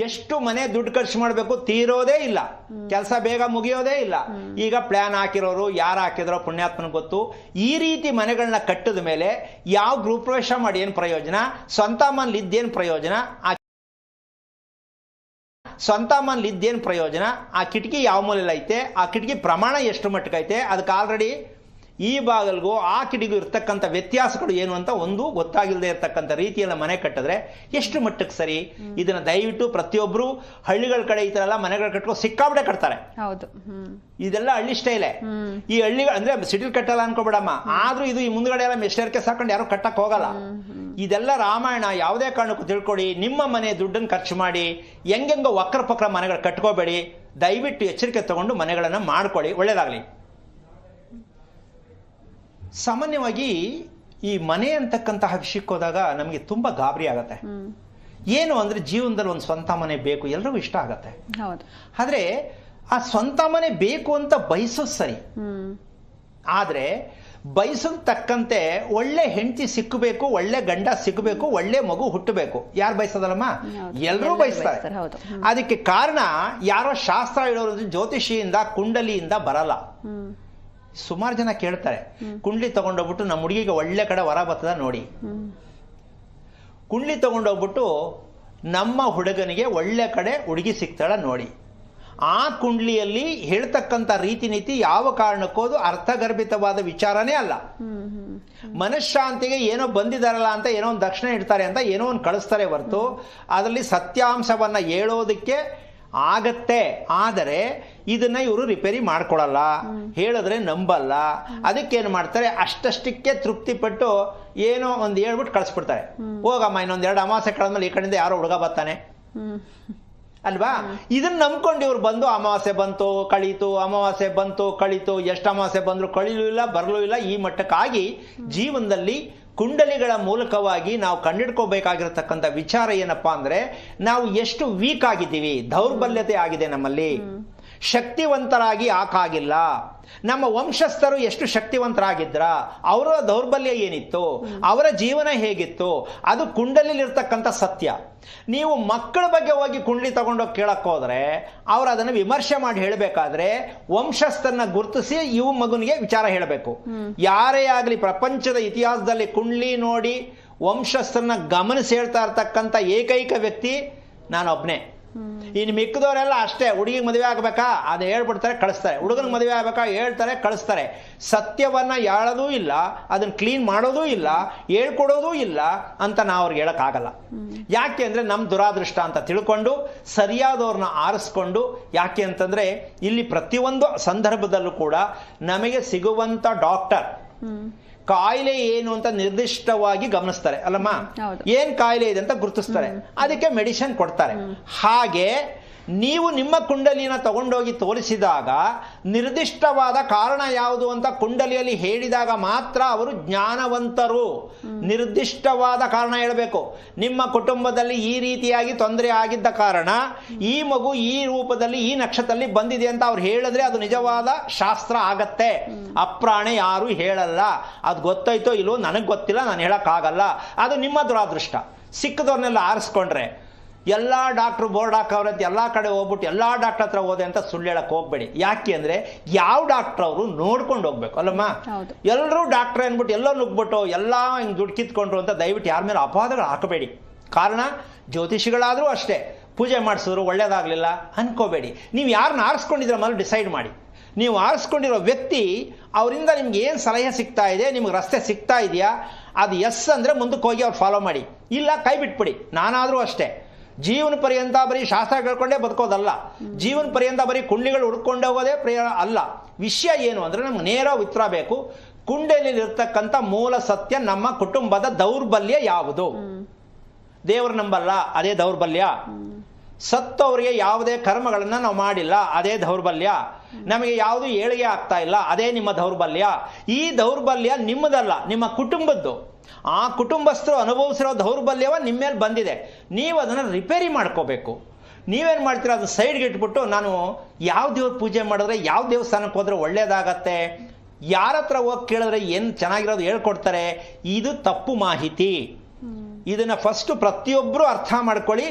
ಎಷ್ಟು ಮನೆ ದುಡ್ಡು ಖರ್ಚು ಮಾಡಬೇಕು ತೀರೋದೇ ಇಲ್ಲ, ಕೆಲಸ ಬೇಗ ಮುಗಿಯೋದೇ ಇಲ್ಲ. ಈಗ ಪ್ಲಾನ್ ಹಾಕಿರೋರು ಯಾರು ಹಾಕಿದ್ರೋ ಪುಣ್ಯಾತ್ಮನ ಗೊತ್ತು. ಈ ರೀತಿ ಮನೆಗಳನ್ನ ಕಟ್ಟಿದ ಮೇಲೆ ಯಾವ ಗೃಹಪ್ರವೇಶ ಮಾಡಿ ಏನು ಪ್ರಯೋಜನ, ಸ್ವಂತ ಮನೇಲಿದ್ದೇನು ಪ್ರಯೋಜನ, ಸ್ವಂತ ಮನೇಲಿದ್ದೇನು ಪ್ರಯೋಜನ, ಆ ಕಿಟಕಿ ಯಾವ ಮೂಲೆಯಲ್ಲಿ ಐತೆ, ಆ ಕಿಟಕಿ ಪ್ರಮಾಣ ಎಷ್ಟು ಮಟ್ಟಕ್ಕೈತೆ, ಅದಕ್ಕೆ ಆಲ್ರೆಡಿ ಈ ಬಾಗಿಲ್ಗೂ ಆ ಕಿಟಕಿಗೂ ಇರ್ತಕ್ಕಂಥ ವ್ಯತ್ಯಾಸಗಳು ಏನು ಅಂತ ಒಂದು ಗೊತ್ತಾಗಿಲ್ಲದೆ ಇರ್ತಕ್ಕಂಥ ರೀತಿಯಲ್ಲಿ ಮನೆ ಕಟ್ಟಿದ್ರೆ ಎಷ್ಟು ಮಟ್ಟಕ್ಕೆ ಸರಿ. ಇದನ್ನ ದಯವಿಟ್ಟು ಪ್ರತಿಯೊಬ್ಬರು ಹಳ್ಳಿಗಳ ಕಡೆ ಈ ತರ ಎಲ್ಲ ಮನೆಗಳು ಕಟ್ಕೊಂಡು ಸಿಕ್ಕಾಬಿಟ್ಟೆ ಕಟ್ತಾರೆ. ಹೌದು, ಇದೆಲ್ಲ ಹಳ್ಳಿ ಸ್ಟೈಲೇ. ಈ ಹಳ್ಳಿ ಅಂದ್ರೆ ಸಿಟಿ ಕಟ್ಟಲ್ಲ ಅನ್ಕೋಬೇಡಮ್ಮ, ಆದ್ರೂ ಇದು ಈ ಮುಂದ್ಗಡೆ ಎಲ್ಲ ಮೆಸ್ಟರ್ಕೆ ಸಾಕೊಂಡು ಯಾರು ಕಟ್ಟಕ್ ಹೋಗಲ್ಲ. ಇದೆಲ್ಲ ರಾಮಾಯಣ. ಯಾವುದೇ ಕಾರಣಕ್ಕೂ ತಿಳ್ಕೊಡಿ, ನಿಮ್ಮ ಮನೆ ದುಡ್ಡನ್ನು ಖರ್ಚು ಮಾಡಿ ಹೆಂಗೆಂಗೋ ವಕ್ರ ಪಕ್ರ ಮನೆಗಳು ಕಟ್ಕೋಬೇಡಿ. ದಯವಿಟ್ಟು ಎಚ್ಚರಿಕೆ ತಗೊಂಡು ಮನೆಗಳನ್ನ ಮಾಡ್ಕೊಳ್ಳಿ, ಒಳ್ಳೇದಾಗ್ಲಿ. ಸಾಮಾನ್ಯವಾಗಿ ಈ ಮನೆ ಅಂತಕ್ಕಂತಹ ವಿಷಯಕ್ಕೆ ಹೋದಾಗ ನಮಗೆ ತುಂಬಾ ಗಾಬರಿ ಆಗತ್ತೆ. ಏನು ಅಂದ್ರೆ ಜೀವನದಲ್ಲಿ ಒಂದು ಸ್ವಂತ ಮನೆ ಬೇಕು, ಎಲ್ರಿಗೂ ಇಷ್ಟ ಆಗತ್ತೆ. ಆದ್ರೆ ಆ ಸ್ವಂತ ಮನೆ ಬೇಕು ಅಂತ ಬಯಸೋದು ಸರಿ, ಆದ್ರೆ ಬಯಸೋದ್ ತಕ್ಕಂತೆ ಒಳ್ಳೆ ಹೆಂಡತಿ ಸಿಕ್ಕಬೇಕು, ಒಳ್ಳೆ ಗಂಡ ಸಿಕ್ಕಬೇಕು, ಒಳ್ಳೆ ಮಗು ಹುಟ್ಟಬೇಕು. ಯಾರು ಬಯಸೋದಲ್ಲಮ್ಮ? ಎಲ್ಲರೂ ಬಯಸ್ತಾರೆ. ಅದಕ್ಕೆ ಕಾರಣ ಯಾರೋ ಶಾಸ್ತ್ರ ಹೇಳೋದು ಜ್ಯೋತಿಷಿಯಿಂದ ಕುಂಡಲಿಯಿಂದ ಬರಲ್ಲ. ಸುಮಾರು ಜನ ಕೇಳ್ತಾರೆ, ಕುಂಡ್ಲಿ ತಗೊಂಡೋಗ್ಬಿಟ್ಟು ನಮ್ಮ ಹುಡುಗಿಗೆ ಒಳ್ಳೆ ಕಡೆ ವರ ಬರ್ತದ ನೋಡಿ. ಕುಂಡ್ಲಿ ತಗೊಂಡೋಗ್ಬಿಟ್ಟು ನಮ್ಮ ಹುಡುಗನಿಗೆ ಒಳ್ಳೆ ಕಡೆ ಹುಡುಗಿ ಸಿಗ್ತಾಳ ನೋಡಿ. ಆ ಕುಂಡ್ಲಿಯಲ್ಲಿ ಹೇಳ್ತಕ್ಕಂಥ ರೀತಿ ನೀತಿ ಯಾವ ಕಾರಣಕ್ಕೋದು ಅರ್ಥಗರ್ಭಿತವಾದ ವಿಚಾರನೇ ಅಲ್ಲ. ಮನಃಶಾಂತಿಗೆ ಏನೋ ಬಂದಿದಾರಲ್ಲ ಅಂತ ಏನೋ ಒಂದು ದಕ್ಷಿಣ ಇಡ್ತಾರೆ ಅಂತ ಏನೋ ಒಂದು ಕಳಿಸ್ತಾರೆ ಹೊರತು ಅದರಲ್ಲಿ ಸತ್ಯಾಂಶವನ್ನ ಹೇಳೋದಕ್ಕೆ ಆಗತ್ತೆ. ಆದರೆ ಇದನ್ನ ಇವರು ರಿಪೇರಿ ಮಾಡ್ಕೊಳಲ್ಲ, ಹೇಳಿದ್ರೆ ನಂಬಲ್ಲ. ಅದಕ್ಕೇನು ಮಾಡ್ತಾರೆ, ಅಷ್ಟಷ್ಟಕ್ಕೆ ತೃಪ್ತಿ ಪಟ್ಟು ಏನೋ ಒಂದು ಹೇಳ್ಬಿಟ್ಟು ಕಳಿಸ್ಬಿಡ್ತಾರೆ. ಹೋಗಮ್ಮ ಇನ್ನೊಂದೆರಡು ಅಮಾವಾಸ್ಯೆ ಕಳೆದ್ಮೇಲೆ ಈ ಕಡೆಯಿಂದ ಯಾರೋ ಹುಡುಗ ಬರ್ತಾನೆ ಅಲ್ವಾ? ಇದನ್ನ ನಂಬ್ಕೊಂಡು ಇವ್ರು ಬಂದು ಅಮಾವಾಸ್ಯೆ ಬಂತು ಕಳೀತು, ಅಮಾವಾಸ್ಯೆ ಬಂತು ಕಳೀತು, ಎಷ್ಟು ಅಮಾವಾಸ್ಯೆ ಬಂದ್ರು ಕಳೀಲೂ ಇಲ್ಲ ಬರಲೂ ಇಲ್ಲ. ಈ ಮಟ್ಟಕ್ಕಾಗಿ ಜೀವನದಲ್ಲಿ ಕುಂಡಲಿಗಳ ಮೂಲಕವಾಗಿ ನಾವು ಕಂಡಿಡ್ಕೋಬೇಕಾಗಿರತಕ್ಕಂಥ ವಿಚಾರ ಏನಪ್ಪಾ ಅಂದ್ರೆ, ನಾವು ಎಷ್ಟು ವೀಕ್ ಆಗಿದ್ದೀವಿ, ದೌರ್ಬಲ್ಯತೆ ಆಗಿದೆ ನಮ್ಮಲ್ಲಿ, ಶಕ್ತಿವಂತರಾಗಿ ಯಾಕಾಗಿಲ್ಲ. ನಮ್ಮ ವಂಶಸ್ಥರು ಎಷ್ಟು ಶಕ್ತಿವಂತರಾಗಿದ್ರ, ಅವರ ದೌರ್ಬಲ್ಯ ಏನಿತ್ತು, ಅವರ ಜೀವನ ಹೇಗಿತ್ತು, ಅದು ಕುಂಡಲಿಲಿರ್ತಕ್ಕಂಥ ಸತ್ಯ. ನೀವು ಮಕ್ಕಳ ಬಗ್ಗೆ ಹೋಗಿ ಕುಂಡಲಿ ತಗೊಂಡೋಗಿ ಕೇಳಕ್ ಹೋದ್ರೆ ಅವ್ರು ಅದನ್ನು ವಿಮರ್ಶೆ ಮಾಡಿ ಹೇಳಬೇಕಾದ್ರೆ ವಂಶಸ್ಥರನ್ನ ಗುರುತಿಸಿ ಇವು ಮಗನಿಗೆ ವಿಚಾರ ಹೇಳಬೇಕು. ಯಾರೇ ಆಗಲಿ ಪ್ರಪಂಚದ ಇತಿಹಾಸದಲ್ಲಿ ಕುಂಡಲಿ ನೋಡಿ ವಂಶಸ್ಥರನ್ನ ಗಮನಿಸಿ ಹೇಳ್ತಾ ಇರ್ತಕ್ಕಂಥ ಏಕೈಕ ವ್ಯಕ್ತಿ ನಾನೊಬ್ನೇ. ಇನ್ನು ಮಿಕ್ಕದವರೆಲ್ಲ ಅಷ್ಟೇ, ಹುಡುಗಿಗೆ ಮದುವೆ ಆಗ್ಬೇಕಾ ಅದು ಹೇಳ್ಬಿಡ್ತಾರೆ ಕಳಿಸ್ತಾರೆ, ಹುಡುಗನಿಗೆ ಮದುವೆ ಆಗ್ಬೇಕಾ ಹೇಳ್ತಾರೆ ಕಳಿಸ್ತಾರೆ. ಸತ್ಯವನ್ನ ಹೇಳೋದೂ ಇಲ್ಲ, ಅದನ್ನ ಕ್ಲೀನ್ ಮಾಡೋದೂ ಇಲ್ಲ, ಹೇಳ್ಕೊಡೋದೂ ಇಲ್ಲ ಅಂತ ನಾವು ಅವ್ರಿಗೆ ಹೇಳಕ್ಕಾಗಲ್ಲ. ಯಾಕೆ ಅಂದ್ರೆ ನಮ್ ದುರಾದೃಷ್ಟ ಅಂತ ತಿಳ್ಕೊಂಡು ಸರಿಯಾದವ್ರನ್ನ ಆರಿಸ್ಕೊಂಡು, ಯಾಕೆ ಅಂತಂದ್ರೆ ಇಲ್ಲಿ ಪ್ರತಿಯೊಂದು ಸಂದರ್ಭದಲ್ಲೂ ಕೂಡ ನಮಗೆ ಸಿಗುವಂತ ಡಾಕ್ಟರ್ ಕಾಯಿಲೆ ಏನು ಅಂತ ನಿರ್ದಿಷ್ಟವಾಗಿ ಗಮನಿಸ್ತಾರೆ ಅಲ್ಲಮ್ಮ. ಏನ್ ಕಾಯಿಲೆ ಇದೆ ಅಂತ ಗುರುತಿಸ್ತಾರೆ, ಅದಕ್ಕೆ ಮೆಡಿಸಿನ್ ಕೊಡ್ತಾರೆ. ಹಾಗೆ ನೀವು ನಿಮ್ಮ ಕುಂಡಲಿನ ತಗೊಂಡೋಗಿ ತೋರಿಸಿದಾಗ ನಿರ್ದಿಷ್ಟವಾದ ಕಾರಣ ಯಾವುದು ಅಂತ ಕುಂಡಲಿಯಲ್ಲಿ ಹೇಳಿದಾಗ ಮಾತ್ರ ಅವರು ಜ್ಞಾನವಂತರು. ನಿರ್ದಿಷ್ಟವಾದ ಕಾರಣ ಹೇಳಬೇಕು. ನಿಮ್ಮ ಕುಟುಂಬದಲ್ಲಿ ಈ ರೀತಿಯಾಗಿ ತೊಂದರೆ ಆಗಿದ್ದ ಕಾರಣ ಈ ಮಗು ಈ ರೂಪದಲ್ಲಿ ಈ ನಕ್ಷತ್ರದಲ್ಲಿ ಬಂದಿದೆ ಅಂತ ಅವ್ರು ಹೇಳಿದ್ರೆ ಅದು ನಿಜವಾದ ಶಾಸ್ತ್ರ ಆಗತ್ತೆ. ಅಪ್ರಾಣೆ ಯಾರು ಹೇಳಲ್ಲ. ಅದು ಗೊತ್ತಾಯ್ತೋ ಇಲ್ಲೋ ನನಗೆ ಗೊತ್ತಿಲ್ಲ, ನಾನು ಹೇಳಕ್ಕಾಗಲ್ಲ. ಅದು ನಿಮ್ಮ ದುರಾದೃಷ್ಟ. ಸಿಕ್ಕದವ್ರನ್ನೆಲ್ಲ ಆರಿಸ್ಕೊಂಡ್ರೆ ಎಲ್ಲ ಡಾಕ್ಟ್ರು ಬೋರ್ಡ್ ಹಾಕವ್ರೆ ಅಂತ ಎಲ್ಲ ಕಡೆ ಹೋಗ್ಬಿಟ್ಟು ಎಲ್ಲ ಡಾಕ್ಟರ್ ಹತ್ರ ಹೋದೆ ಅಂತ ಸುಳ್ಳು ಹೇಳಕ್ ಹೋಗ್ಬೇಡಿ. ಯಾಕೆ ಅಂದ್ರೆ ಯಾವ ಡಾಕ್ಟರ್ ಅವರು ನೋಡ್ಕೊಂಡು ಹೋಗ್ಬೇಕು ಅಲ್ಲಮ್ಮ. ಎಲ್ಲರೂ ಡಾಕ್ಟರ್ ಅನ್ಬಿಟ್ಟು ಎಲ್ಲೋ ನುಗ್ಬಿಟ್ಟು ಎಲ್ಲ ಹಿಂಗ್ ದುಡ್ಡು ಕಿತ್ಕೊಂಡ್ರು ಅಂತ ದಯವಿಟ್ಟು ಯಾರ ಮೇಲೆ ಅಪವಾದಗಳು ಹಾಕಬೇಡಿ. ಕಾರಣ ಜ್ಯೋತಿಷಿಗಳಾದ್ರೂ ಅಷ್ಟೇ, ಪೂಜೆ ಮಾಡಿಸಿದ್ರು ಒಳ್ಳೇದಾಗ್ಲಿಲ್ಲ ಅನ್ಕೋಬೇಡಿ. ನೀವು ಯಾರನ್ನ ಆರಿಸ್ಕೊಂಡಿದ್ರ ಮೇಲೆ ಡಿಸೈಡ್ ಮಾಡಿ. ನೀವು ಆರಿಸ್ಕೊಂಡಿರೋ ವ್ಯಕ್ತಿ ಅವರಿಂದ ನಿಮ್ಗೆ ಏನು ಸಲಹೆ ಸಿಗ್ತಾ ಇದೆ, ನಿಮ್ಗೆ ರಸ್ತೆ ಸಿಗ್ತಾ ಇದೆಯಾ, ಅದು ಎಸ್ ಅಂದ್ರೆ ಮುಂದಕ್ಕೆ ಹೋಗಿ ಅವ್ರು ಫಾಲೋ ಮಾಡಿ, ಇಲ್ಲ ಕೈ ಬಿಟ್ಬಿಡಿ. ನಾನಾದ್ರೂ ಅಷ್ಟೇ, ಜೀವನ ಪರ್ಯಂತ ಬರೀ ಶಾಸ್ತ್ರ ಕೇಳ್ಕೊಂಡೇ ಬದುಕೋದಲ್ಲ, ಜೀವನ ಪರ್ಯಂತ ಬರೀ ಕುಂಡಲಿಗಳು ಹುಡ್ಕೊಂಡು ಹೋಗೋದೇ ಅಲ್ಲ. ವಿಷಯ ಏನು ಅಂದ್ರೆ ನಮ್ಗೆ ನೇರ ಉತ್ತರ ಬೇಕು. ಕುಂಡಲಿಲಿರ್ತಕ್ಕಂಥ ಮೂಲ ಸತ್ಯ, ನಮ್ಮ ಕುಟುಂಬದ ದೌರ್ಬಲ್ಯ ಯಾವುದು. ದೇವರು ನಂಬಲ್ಲ, ಅದೇ ದೌರ್ಬಲ್ಯ. ಸತ್ತವರಿಗೆ ಯಾವುದೇ ಕರ್ಮಗಳನ್ನ ನಾವು ಮಾಡಿಲ್ಲ, ಅದೇ ದೌರ್ಬಲ್ಯ. ನಮಗೆ ಯಾವುದು ಏಳಿಗೆ ಆಗ್ತಾ ಇಲ್ಲ, ಅದೇ ನಿಮ್ಮ ದೌರ್ಬಲ್ಯ. ಈ ದೌರ್ಬಲ್ಯ ನಿಮ್ಮದಲ್ಲ, ನಿಮ್ಮ ಕುಟುಂಬದ್ದು. ಆ ಕುಟುಂಬಸ್ಥರು ಅನುಭವಿಸಿರೋ ದೌರ್ಬಲ್ಯವ ನಿಮ್ಮ ಮೇಲೆ ಬಂದಿದೆ. ನೀವು ಅದನ್ನು ರಿಪೇರಿ ಮಾಡ್ಕೋಬೇಕು. ನೀವೇನು ಮಾಡ್ತೀರಾ, ಅದು ಸೈಡ್ಗೆ ಇಟ್ಬಿಟ್ಟು ನಾನು ಯಾವ ದೇವ್ರ ಪೂಜೆ ಮಾಡಿದ್ರೆ, ಯಾವ ದೇವಸ್ಥಾನಕ್ಕೆ ಹೋದ್ರೆ ಒಳ್ಳೇದಾಗತ್ತೆ, ಯಾರ ಹತ್ರ ಹೋಗಿ ಕೇಳಿದ್ರೆ ಏನು ಚೆನ್ನಾಗಿರೋದು ಹೇಳ್ಕೊಡ್ತಾರೆ, ಇದು ತಪ್ಪು ಮಾಹಿತಿ. ಇದನ್ನು ಫಸ್ಟು ಪ್ರತಿಯೊಬ್ಬರು ಅರ್ಥ ಮಾಡ್ಕೊಳ್ಳಿ.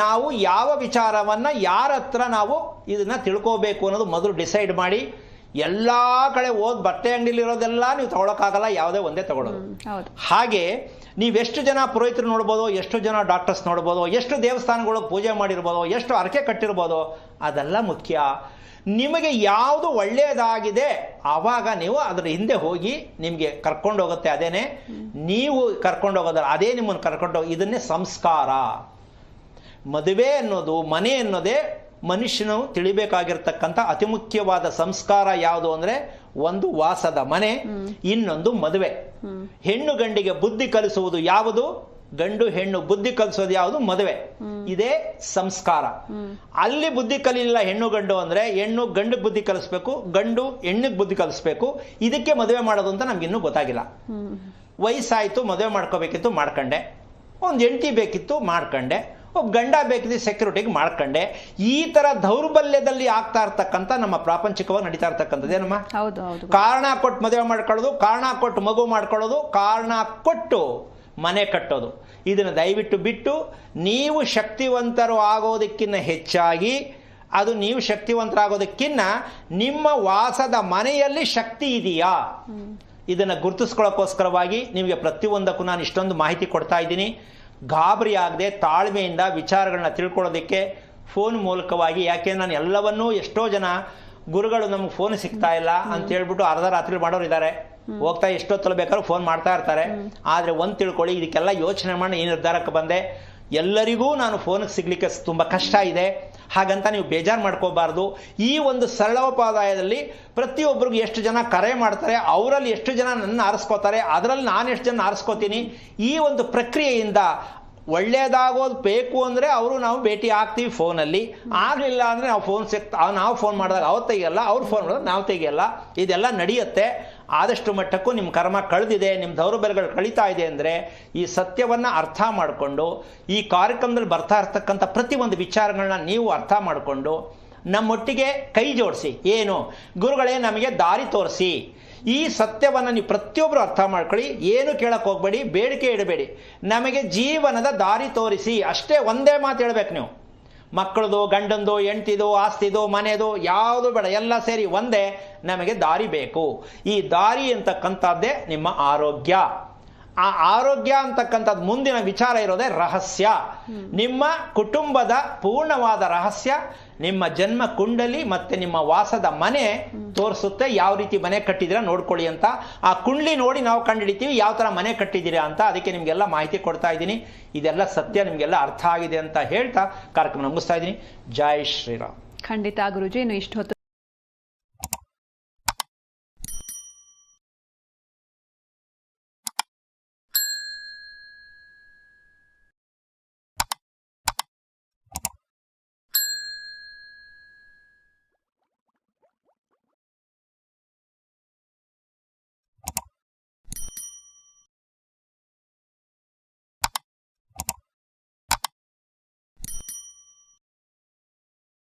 ನಾವು ಯಾವ ವಿಚಾರವನ್ನು ಯಾರ ಹತ್ರ ನಾವು ಇದನ್ನು ತಿಳ್ಕೋಬೇಕು ಅನ್ನೋದು ಮೊದಲು ಡಿಸೈಡ್ ಮಾಡಿ. ಎಲ್ಲ ಕಡೆ ಬಟ್ಟೆ ಅಂಗಡಿಲಿರೋದೆಲ್ಲ ನೀವು ತಗೊಳಕ್ಕಾಗಲ್ಲ, ಯಾವುದೇ ಒಂದೇ ತಗೊಳ್ಳೋದು. ಹಾಗೆ ನೀವೆಷ್ಟು ಜನ ಪುರೋಹಿತರು ನೋಡ್ಬೋದು, ಎಷ್ಟು ಜನ ಡಾಕ್ಟರ್ಸ್ ನೋಡ್ಬೋದು, ಎಷ್ಟು ದೇವಸ್ಥಾನಗಳು ಪೂಜೆ ಮಾಡಿರ್ಬೋದು, ಎಷ್ಟು ಹರಕೆ ಕಟ್ಟಿರ್ಬೋದು, ಅದೆಲ್ಲ ಮುಖ್ಯ. ನಿಮಗೆ ಯಾವುದು ಒಳ್ಳೆಯದಾಗಿದೆ ಆವಾಗ ನೀವು ಅದರ ಹಿಂದೆ ಹೋಗಿ ನಿಮಗೆ ಕರ್ಕೊಂಡು ಹೋಗುತ್ತೆ. ಅದೇನೆ ನೀವು ಕರ್ಕೊಂಡು ಹೋಗೋದಲ್ಲ, ಅದೇ ನಿಮ್ಮನ್ನು ಕರ್ಕೊಂಡು ಹೋಗಿ. ಇದನ್ನೇ ಸಂಸ್ಕಾರ. ಮದುವೆ ಅನ್ನೋದು, ಮನೆ ಅನ್ನೋದೇ ಮನುಷ್ಯನು ತಿಳಿಬೇಕಾಗಿರ್ತಕ್ಕಂಥ ಅತಿ ಮುಖ್ಯವಾದ ಸಂಸ್ಕಾರ ಯಾವುದು ಅಂದರೆ, ಒಂದು ವಾಸದ ಮನೆ, ಇನ್ನೊಂದು ಮದುವೆ. ಹೆಣ್ಣು ಗಂಡಿಗೆ ಬುದ್ಧಿ ಕಲಿಸುವುದು ಯಾವುದು? ಗಂಡು ಹೆಣ್ಣು ಬುದ್ಧಿ ಕಲಿಸೋದು ಯಾವುದು? ಮದುವೆ. ಇದೇ ಸಂಸ್ಕಾರ. ಅಲ್ಲಿ ಬುದ್ಧಿ ಕಲಿಲಿಲ್ಲ ಹೆಣ್ಣು ಗಂಡು ಅಂದ್ರೆ, ಹೆಣ್ಣು ಗಂಡು ಬುದ್ಧಿ ಕಲಿಸ್ಬೇಕು, ಗಂಡು ಹೆಣ್ಣಿಗೆ ಬುದ್ಧಿ ಕಲಿಸ್ಬೇಕು. ಇದಕ್ಕೆ ಮದುವೆ ಮಾಡೋದು ಅಂತ ನಮ್ಗೆ ಇನ್ನೂ ಗೊತ್ತಾಗಿಲ್ಲ. ವಯಸ್ಸಾಯ್ತು, ಮದುವೆ ಮಾಡ್ಕೋಬೇಕಿತ್ತು, ಮಾಡ್ಕೊಂಡೆ. ಒಂದು ಹೆಂಡತಿ ಬೇಕಿತ್ತು, ಮಾಡ್ಕೊಂಡೆ. ಒಬ್ಬ ಗಂಡ ಬೇಕಿದ್ದು ಸೆಕ್ಯೂರಿಟಿಗೆ ಮಾಡ್ಕೊಂಡೆ. ಈ ತರ ದೌರ್ಬಲ್ಯದಲ್ಲಿ ಆಗ್ತಾ ಇರ್ತಕ್ಕಂಥ ನಮ್ಮ ಪ್ರಾಪಂಚಿಕವಾಗಿ ನಡೀತಾ ಇರ್ತಕ್ಕಂಥದ್ದೇನಮ್ಮ? ಕಾರಣ ಕೊಟ್ಟು ಮದುವೆ ಮಾಡ್ಕೊಳ್ಳೋದು, ಕಾರಣ ಕೊಟ್ಟು ಮಗು ಮಾಡ್ಕೊಳ್ಳೋದು, ಕಾರಣ ಕೊಟ್ಟು ಮನೆ ಕಟ್ಟೋದು. ಇದನ್ನು ದಯವಿಟ್ಟು ಬಿಟ್ಟು ನೀವು ಶಕ್ತಿವಂತರು ಆಗೋದಕ್ಕಿಂತ ಹೆಚ್ಚಾಗಿ, ಅದು ನೀವು ಶಕ್ತಿವಂತರಾಗೋದಕ್ಕಿಂತ ನಿಮ್ಮ ವಾಸದ ಮನೆಯಲ್ಲಿ ಶಕ್ತಿ ಇದೆಯಾ ಇದನ್ನು ಗುರುತಿಸ್ಕೊಳ್ಳೋಕ್ಕೋಸ್ಕರವಾಗಿ ನಿಮಗೆ ಪ್ರತಿಯೊಂದಕ್ಕೂ ನಾನು ಇಷ್ಟೊಂದು ಮಾಹಿತಿ ಕೊಡ್ತಾ ಇದ್ದೀನಿ. ಗಾಬರಿ ಆಗದೆ ತಾಳ್ಮೆಯಿಂದ ವಿಚಾರಗಳನ್ನ ತಿಳ್ಕೊಳ್ಳೋದಕ್ಕೆ ಫೋನ್ ಮೂಲಕವಾಗಿ, ಯಾಕೆ ನಾನು ಎಲ್ಲವನ್ನೂ, ಎಷ್ಟೋ ಜನ ಗುರುಗಳು ನಮ್ಗೆ ಫೋನ್ ಸಿಗ್ತಾ ಇಲ್ಲ ಅಂತ ಹೇಳ್ಬಿಟ್ಟು ಅರ್ಧ ರಾತ್ರಿ ಮಾಡೋರು ಇದ್ದಾರೆ. ಹೋಗ್ತಾ ಎಷ್ಟೊತ್ತಲ್ಲಿ ಬೇಕಾದ್ರೂ ಫೋನ್ ಮಾಡ್ತಾ ಇರ್ತಾರೆ. ಆದರೆ ಒಂದು ತಿಳ್ಕೊಳ್ಳಿ, ಇದಕ್ಕೆಲ್ಲ ಯೋಚನೆ ಮಾಡಿ ಈ ನಿರ್ಧಾರಕ್ಕೆ ಬಂದೆ. ಎಲ್ಲರಿಗೂ ನಾನು ಫೋನಿಗೆ ಸಿಗ್ಲಿಕ್ಕೆ ತುಂಬ ಕಷ್ಟ ಇದೆ, ಹಾಗಂತ ನೀವು ಬೇಜಾರು ಮಾಡ್ಕೋಬಾರ್ದು. ಈ ಒಂದು ಸರಳೋಪಾದಾಯದಲ್ಲಿ ಪ್ರತಿಯೊಬ್ಬರಿಗೂ ಎಷ್ಟು ಜನ ಕರೆ ಮಾಡ್ತಾರೆ, ಅವರಲ್ಲಿ ಎಷ್ಟು ಜನ ನನ್ನ ಆರಿಸ್ಕೋತಾರೆ, ಅದರಲ್ಲಿ ನಾನು ಎಷ್ಟು ಜನ ಆರಿಸ್ಕೋತೀನಿ. ಈ ಒಂದು ಪ್ರಕ್ರಿಯೆಯಿಂದ ಒಳ್ಳೆಯದಾಗೋದು ಬೇಕು ಅಂದರೆ ಅವರು ನಾವು ಭೇಟಿ ಆಗ್ತೀವಿ ಫೋನಲ್ಲಿ. ಆಗಲಿಲ್ಲ ಅಂದರೆ ನಾವು ಫೋನ್ ಮಾಡಿದಾಗ ಅವ್ರು ತೆಗಿಯಲ್ಲ, ಅವ್ರು ಫೋನ್ ಮಾಡಿದಾಗ ನಾವು ತೆಗಿಯಲ್ಲ. ಇದೆಲ್ಲ ನಡೆಯುತ್ತೆ. ಆದಷ್ಟು ಮಟ್ಟಕ್ಕೂ ನಿಮ್ಮ ಕರ್ಮ ಕಳೆದಿದೆ, ನಿಮ್ಮ ದೌರ್ಬಲ್ಯಗಳು ಕಳೀತಾ ಇದೆ ಅಂದರೆ ಈ ಸತ್ಯವನ್ನು ಅರ್ಥ ಮಾಡಿಕೊಂಡು, ಈ ಕಾರ್ಯಕ್ರಮದಲ್ಲಿ ಬರ್ತಾ ಇರ್ತಕ್ಕಂಥ ಪ್ರತಿಯೊಂದು ವಿಚಾರಗಳನ್ನ ನೀವು ಅರ್ಥ ಮಾಡಿಕೊಂಡು ನಮ್ಮೊಟ್ಟಿಗೆ ಕೈ ಜೋಡಿಸಿ. ಏನು ಗುರುಗಳೇ ನಮಗೆ ದಾರಿ ತೋರಿಸಿ, ಈ ಸತ್ಯವನ್ನು ನೀವು ಪ್ರತಿಯೊಬ್ಬರು ಅರ್ಥ ಮಾಡ್ಕೊಳ್ಳಿ. ಏನು ಕೇಳಕ್ಕೆ ಹೋಗಬೇಡಿ, ಬೇಡಿಕೆ ಇಡಬೇಡಿ, ನಮಗೆ ಜೀವನದ ದಾರಿ ತೋರಿಸಿ ಅಷ್ಟೇ. ಒಂದೇ ಮಾತು ಹೇಳ್ಬೇಕು ನೀವು. ಮಕ್ಕಳದು, ಗಂಡಂದು, ಹೆಂಡ್ತಿದು, ಆಸ್ತಿದು, ಮನೆದು ಯಾವುದು ಬೇಡ, ಎಲ್ಲ ಸೇರಿ ಒಂದೇ, ನಮಗೆ ದಾರಿ ಬೇಕು. ಈ ದಾರಿ ಅಂತಕ್ಕಂಥದ್ದೇ ನಿಮ್ಮ ಆರೋಗ್ಯ. ಆ ಆರೋಗ್ಯ ಅಂತಕ್ಕಂಥದ್ದು ಮುಂದಿನ ವಿಚಾರ ಇರೋದೇ ರಹಸ್ಯ. ನಿಮ್ಮ ಕುಟುಂಬದ ಪೂರ್ಣವಾದ ರಹಸ್ಯ ನಿಮ್ಮ ಜನ್ಮ ಕುಂಡಲಿ ಮತ್ತೆ ನಿಮ್ಮ ವಾಸದ ಮನೆ ತೋರಿಸುತ್ತೆ. ಯಾವ ರೀತಿ ಮನೆ ಕಟ್ಟಿದ್ದೀರಾ ನೋಡ್ಕೊಳ್ಳಿ ಅಂತ. ಆ ಕುಂಡ್ಲಿ ನೋಡಿ ನಾವು ಕಂಡುಹಿಡಿತೀವಿ ಯಾವ ಥರ ಮನೆ ಕಟ್ಟಿದ್ದೀರಾ ಅಂತ. ಅದಕ್ಕೆ ನಿಮಗೆಲ್ಲ ಮಾಹಿತಿ ಕೊಡ್ತಾ ಇದ್ದೀನಿ. ಇದೆಲ್ಲ ಸತ್ಯ ನಿಮಗೆಲ್ಲ ಅರ್ಥ ಆಗಿದೆ ಅಂತ ಹೇಳ್ತಾ ಕಾರ್ಯಕ್ರಮ ಮುಗಿಸ್ತಾ ಇದ್ದೀನಿ. ಜೈ ಶ್ರೀರಾಮ್. ಖಂಡಿತ ಗುರುಜಿ, ಇನ್ನು ಇಷ್ಟು ಹೊತ್ತು